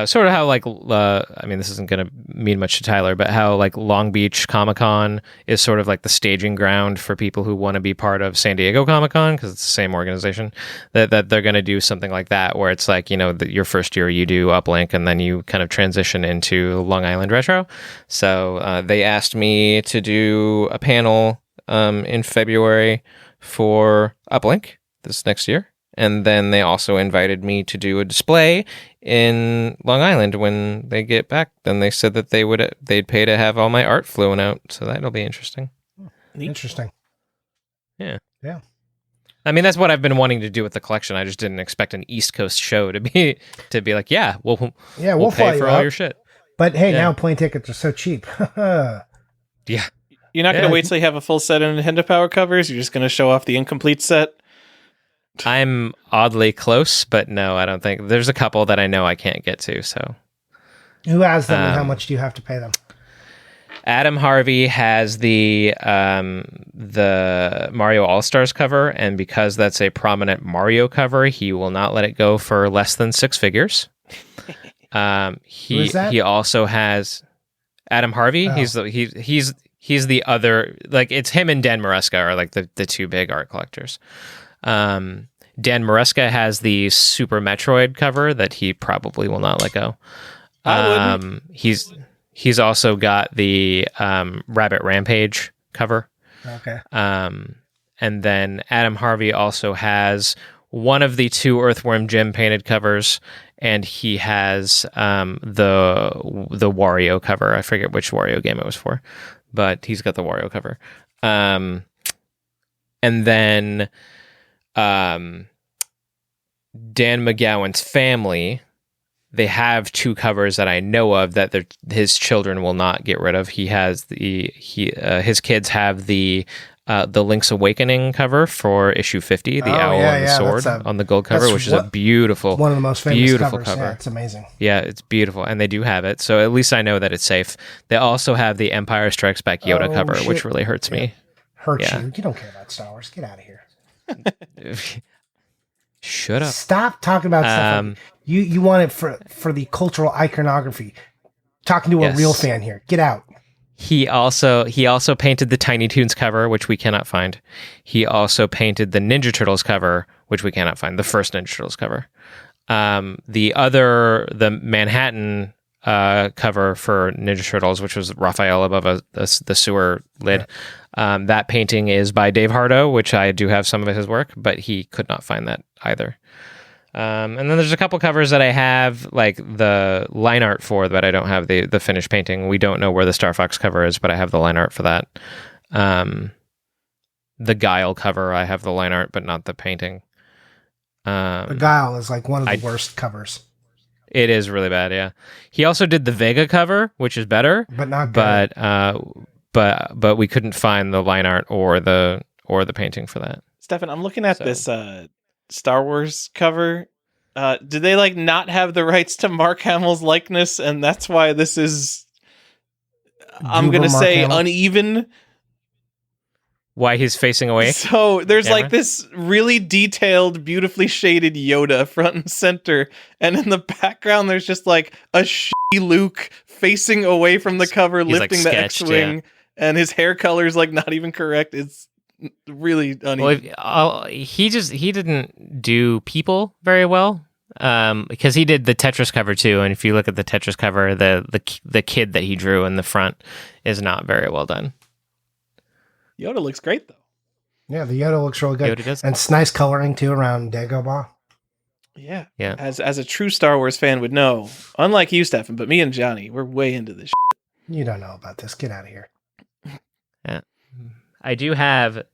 sort of how like I mean, this isn't going to mean much to Tyler, but how like Long Beach Comic-Con is sort of like the staging ground for people who want to be part of San Diego Comic-Con because it's the same organization. That they're going to do something like that, where it's like your first year you do Uplink, and then you kind of transition into Long Island Retro. So they asked me to do a panel in February for Uplink this next year. And then they also invited me to do a display in Long Island when they get back. Then they said that they'd pay to have all my art flown out. So that'll be interesting. Interesting. Yeah. Yeah. I mean, that's what I've been wanting to do with the collection. I just didn't expect an East Coast show to be like, yeah, we'll pay for all your shit. But hey, now plane tickets are so cheap. Yeah. You're not going to wait till you have a full set of Nintendo Power covers? You're just going to show off the incomplete set? I'm oddly close, but no, I don't think. There's a couple that I know I can't get to, so. Who has them and how much do you have to pay them? Adam Harvey has the Mario All-Stars cover, and because that's a prominent Mario cover, he will not let it go for less than 6 figures. Who is that? He also has Adam Harvey. Oh. He's the other, like, it's him and Dan Maresca are like the two big art collectors. Dan Maresca has the Super Metroid cover that he probably will not let go. He's also got the Rabbit Rampage cover. Okay. And then Adam Harvey also has one of the 2 Earthworm Jim painted covers, and he has the Wario cover. I forget which Wario game it was for, but he's got the Wario cover. And then Dan McGowan's family, they have 2 covers that I know of that his children will not get rid of. He has his kids have the Link's Awakening cover for issue 50, the owl and the sword on the gold cover, which is a beautiful, one of the most famous beautiful covers. cover. Yeah, it's amazing. Yeah, it's beautiful, and they do have it, so at least I know that it's safe. They also have the Empire Strikes Back Yoda cover, which really hurts me. Hurts you? You don't care about Star Wars. Get out of here. Shut up. Stop talking about stuff. You want it for the cultural iconography. Talking to a real fan here. Get out. He also painted the Tiny Toons cover, which we cannot find. He also painted the Ninja Turtles cover, which we cannot find. The first Ninja Turtles cover. The Manhattan cover for Ninja Turtles, which was Raphael above the sewer lid. Yeah. That painting is by Dave Hardo, which I do have some of his work, but he could not find that either. And then there's a couple covers that I have, like the line art for, but I don't have the finished painting. We don't know where the Star Fox cover is, but I have the line art for that. The Guile cover, I have the line art, but not the painting. The Guile is like one of the worst covers. It is really bad, yeah. He also did the Vega cover, which is better, but not good. But we couldn't find the line art or the painting for that. Stephan, I'm looking at this Star Wars cover. Did they like not have the rights to Mark Hamill's likeness, and that's why this is, I'm gonna say, uneven? Why he's facing away? So there's like this really detailed, beautifully shaded Yoda front and center, and in the background there's just like a shitty Luke facing away from the cover, lifting the X-wing, and his hair color is like not even correct. It's really uneven. Well, he didn't do people very well, because he did the Tetris cover too, and if you look at the Tetris cover, the kid that he drew in the front is not very well done. Yoda looks great though. Yeah, the Yoda looks really good. Yoda does. And it's nice coloring too around Dagobah. Yeah. Yeah. As a true Star Wars fan would know, unlike you, Stephan, but me and Johnny, we're way into this shit. You don't know about this. Get out of here. Yeah. I do have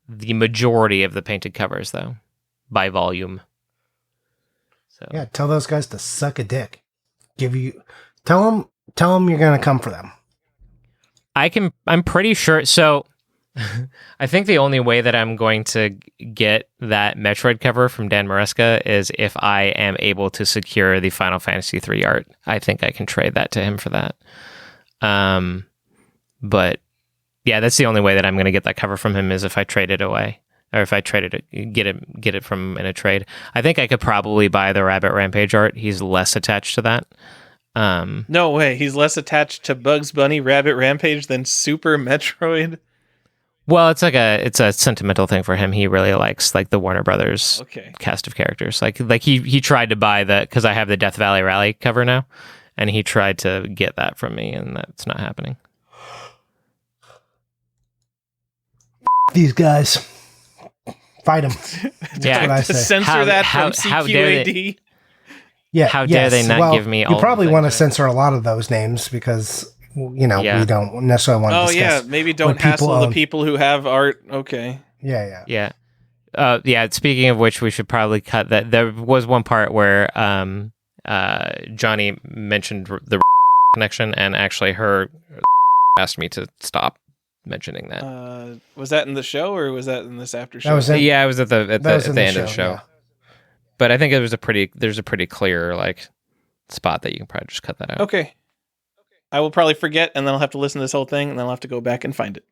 the majority of the painted covers though, by volume. So yeah, tell those guys to suck a dick. Tell them you're gonna come for them. I'm pretty sure. So I think the only way that I'm going to get that Metroid cover from Dan Maresca is if I am able to secure the Final Fantasy III art. I think I can trade that to him for that. But yeah, that's the only way that I'm going to get that cover from him is if I trade it away, or if I get it from in a trade. I think I could probably buy the Rabbit Rampage art. He's less attached to that. No way. He's less attached to Bugs Bunny Rabbit Rampage than Super Metroid. Well, it's a sentimental thing for him. He really likes like the Warner Brothers cast of characters. Like he tried to buy because I have the Death Valley Rally cover now, and he tried to get that from me, and that's not happening. These guys, fight them. Yeah, what I say. Censor that from CQAD. Yeah, how dare they not give me all you probably the want to censor a lot of those names because, we don't necessarily want to discuss. Oh, yeah, maybe don't hassle the people who have art. Okay. Yeah. Speaking of which, we should probably cut that. There was one part where Johnny mentioned the connection, and actually her asked me to stop mentioning that. Was that in the show, or was that in this after show? It was at the end of the show. Yeah. But I think there's a pretty clear like spot that you can probably just cut that out. Okay. I will probably forget, and then I'll have to listen to this whole thing, and then I'll have to go back and find it.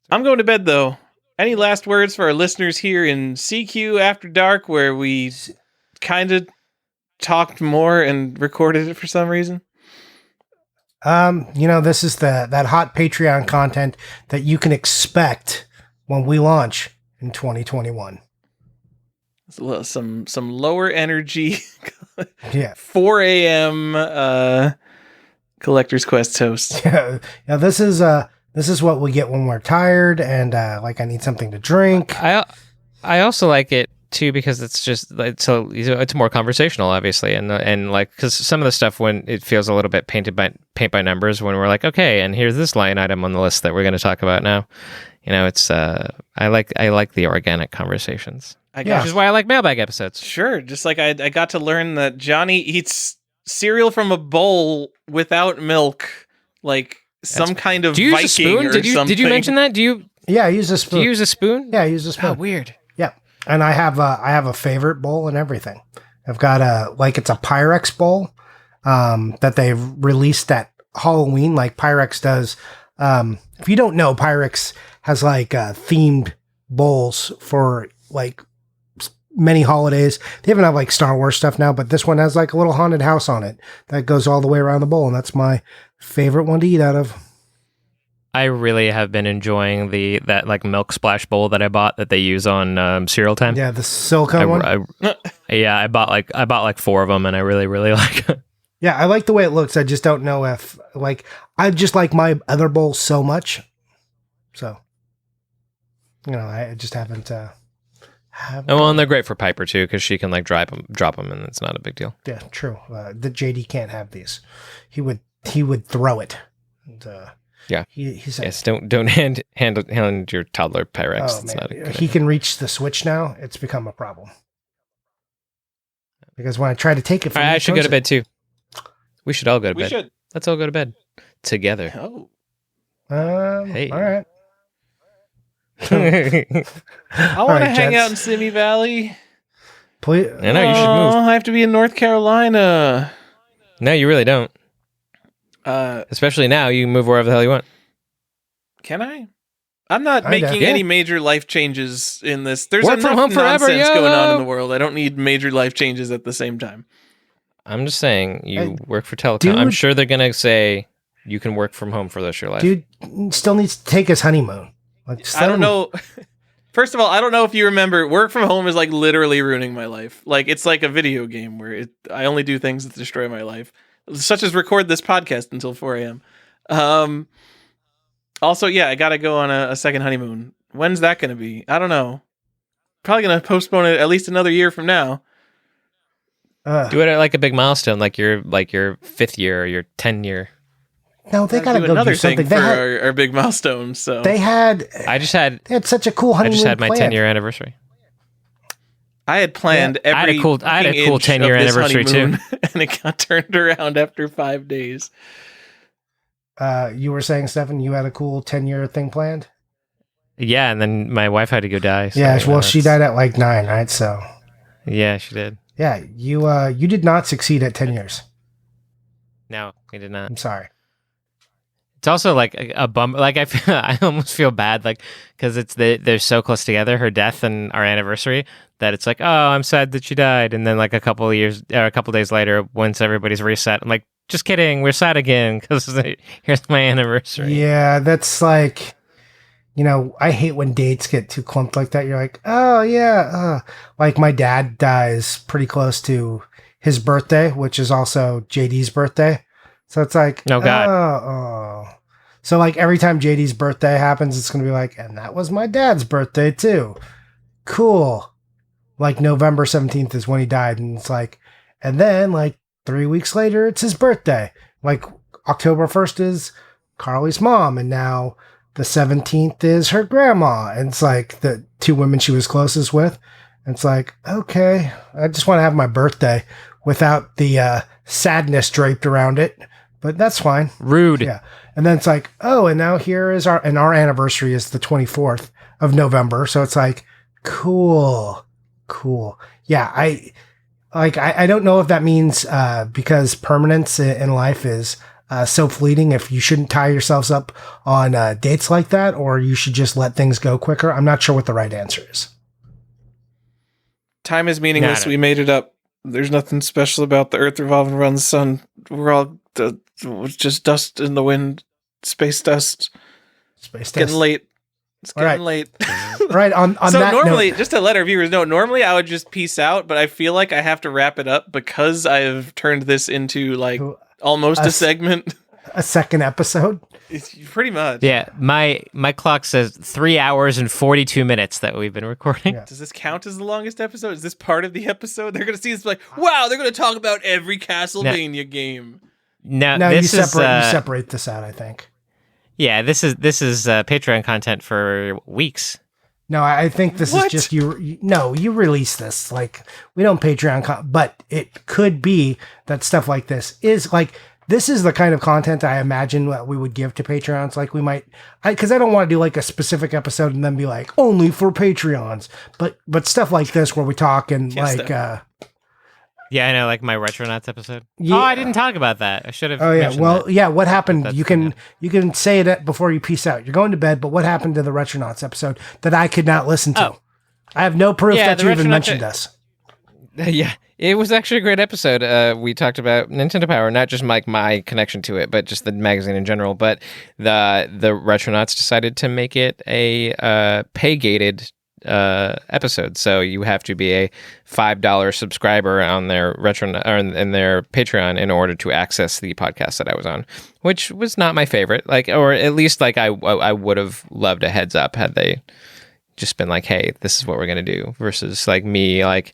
I'm going to bed, though. Any last words for our listeners here in CQ After Dark, where we kind of talked more and recorded it for some reason? This is that hot Patreon content that you can expect when we launch in 2021. Some lower energy, yeah, 4 a.m. Collector's Quest toast. Yeah, this is what we get when we're tired and I need something to drink. I also like it too because it's just it's more conversational, obviously, and like because some of the stuff when it feels a little bit paint by numbers when we're like, okay, and here's this line item on the list that we're going to talk about now. It's I like the organic conversations. Which is why I like mailbag episodes. Sure, just like I got to learn that Johnny eats cereal from a bowl without milk, like some kind of Viking spoon? or something. Did you mention that? Yeah, I use a spoon. Do you use a spoon? Yeah, I use a spoon. Oh, weird. Yeah, and I have a favorite bowl and everything. I've got it's a Pyrex bowl that they released at Halloween, like Pyrex does. If you don't know, Pyrex has themed bowls for many holidays. They even have Star Wars stuff now, but this one has a little haunted house on it that goes all the way around the bowl, and that's my favorite one to eat out of. I really have been enjoying that milk splash bowl that I bought that they use on Cereal Time. Yeah, the silicone one. I bought 4 of them, and I really, really like it. Yeah, I like the way it looks. I just don't know if I just like my other bowl so much. So, I just haven't. And they're great for Piper too, because she can drop them, and it's not a big deal. Yeah, true. The JD can't have these. He would throw it. And, yeah. He said, yes. Don't hand your toddler Pyrex. Oh, it's man. not a good he can reach the Switch now. It's become a problem because when I try to take it from I should go to bed too. We should all go to We bed. should. Let's all go to bed together. Oh. Hey. All right. I want to hang out in Simi Valley. Please. I know you should move. I have to be in North Carolina. No, you really don't. Especially now, you can move wherever the hell you want. Can I? I'm not making any major life changes in this. There's Work from enough home forever, nonsense YOLO! going on in the world. I don't need major life changes at the same time. I'm just saying, you work for telecom. I'm sure they're going to say you can work from home for the rest of your life. Dude still needs to take his honeymoon. I don't know. First of all, I don't know if you remember, work from home is literally ruining my life. It's like a video game where I only do things that destroy my life, such as record this podcast until 4 a.m. Also, yeah, I got to go on a second honeymoon. When's that going to be? I don't know. Probably going to postpone it at least another year from now. Do it at a big milestone, like your 5th year or your 10 year. No, they got to go another do something. thing for our big milestone. So they had such a cool honeymoon. I just had my plan. 10-year anniversary. I had planned every. I had a cool 10-year anniversary too, and it got turned around after 5 days. You were saying, Stephan, you had a cool 10-year thing planned? Yeah, and then my wife had to go die. So yeah, well, she died at 9, right? So. Yeah, she did. Yeah, you did not succeed at 10 years. No, we did not. I'm sorry. It's also a bum. I almost feel bad, because they're so close together, her death and our anniversary, that it's oh, I'm sad that she died. And then a couple days later, once everybody's reset, I'm like, just kidding, we're sad again because here's my anniversary. Yeah, that's I hate when dates get too clumped like that. You're like, oh yeah, my dad dies pretty close to his birthday, which is also JD's birthday. So it's oh God. Oh. So every time JD's birthday happens, it's going to be and that was my dad's birthday too. Cool. November 17th is when he died. And it's and then 3 weeks later, it's his birthday. October 1st is Carly's mom. And now the 17th is her grandma. And it's the 2 women she was closest with. And it's okay, I just want to have my birthday without the sadness draped around it. But that's fine. Rude. Yeah. And then it's oh, and now here is our anniversary is the 24th of November. So it's cool. Yeah. Like, I don't know if that means because permanence in life is so fleeting, if you shouldn't tie yourselves up on dates like that, or you should just let things go quicker. I'm not sure what the right answer is. Time is meaningless. We made it up. There's nothing special about the Earth revolving around the sun. We're all just dust in the wind, space dust. Space dust. Getting late. It's getting late. Right. On so that normally, note, just to let our viewers know, normally I would just peace out, but I feel like I have to wrap it up because I've turned this into like almost a segment. A second episode. It's pretty much. Yeah, my clock says 3 hours and 42 minutes that we've been recording. Yeah. Does this count as the longest episode? Is this part of the episode? They're going to see this like, wow, they're going to talk about every Castlevania game. No, you this is separate this out, I think. Yeah, this is Patreon content for weeks. No, I think this is just you. No, you release this. Like, we don't Patreon, but it could be that stuff like this is like, this is the kind of content I imagine that we would give to Patreons. Like, we might, because I don't want to do like a specific episode and then be like, only for Patreons. But stuff like this where we talk and yeah, I know, like my Retronauts episode. Yeah. Oh, I didn't talk about that. I should have. Oh yeah, well, that. yeah. What happened? You can say it before you peace out. You're going to bed, but what happened to the Retronauts episode that I could not listen to? Oh. I have no proof that you even mentioned us. Yeah, it was actually a great episode. We talked about Nintendo Power, not just my connection to it, but just the magazine in general. But the Retronauts decided to make it a pay-gated episode, so you have to be a $5 subscriber on their in their Patreon in order to access the podcast that I was on, which was not my favorite. Like, or at least like I would have loved a heads up had they just been like, hey, this is what we're gonna do, versus like me like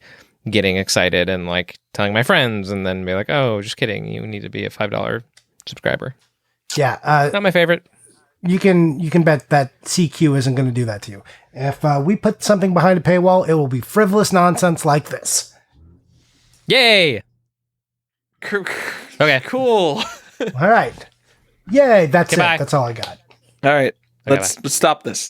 getting excited and like telling my friends and then be like, oh, just kidding, you need to be a $5 subscriber. Yeah, not my favorite. You can bet that CQ isn't going to do that to you. If we put something behind a paywall, it will be frivolous nonsense like this. Yay! Okay, cool. All right, yay! That's Goodbye. it. That's all I got. All right, let's stop this.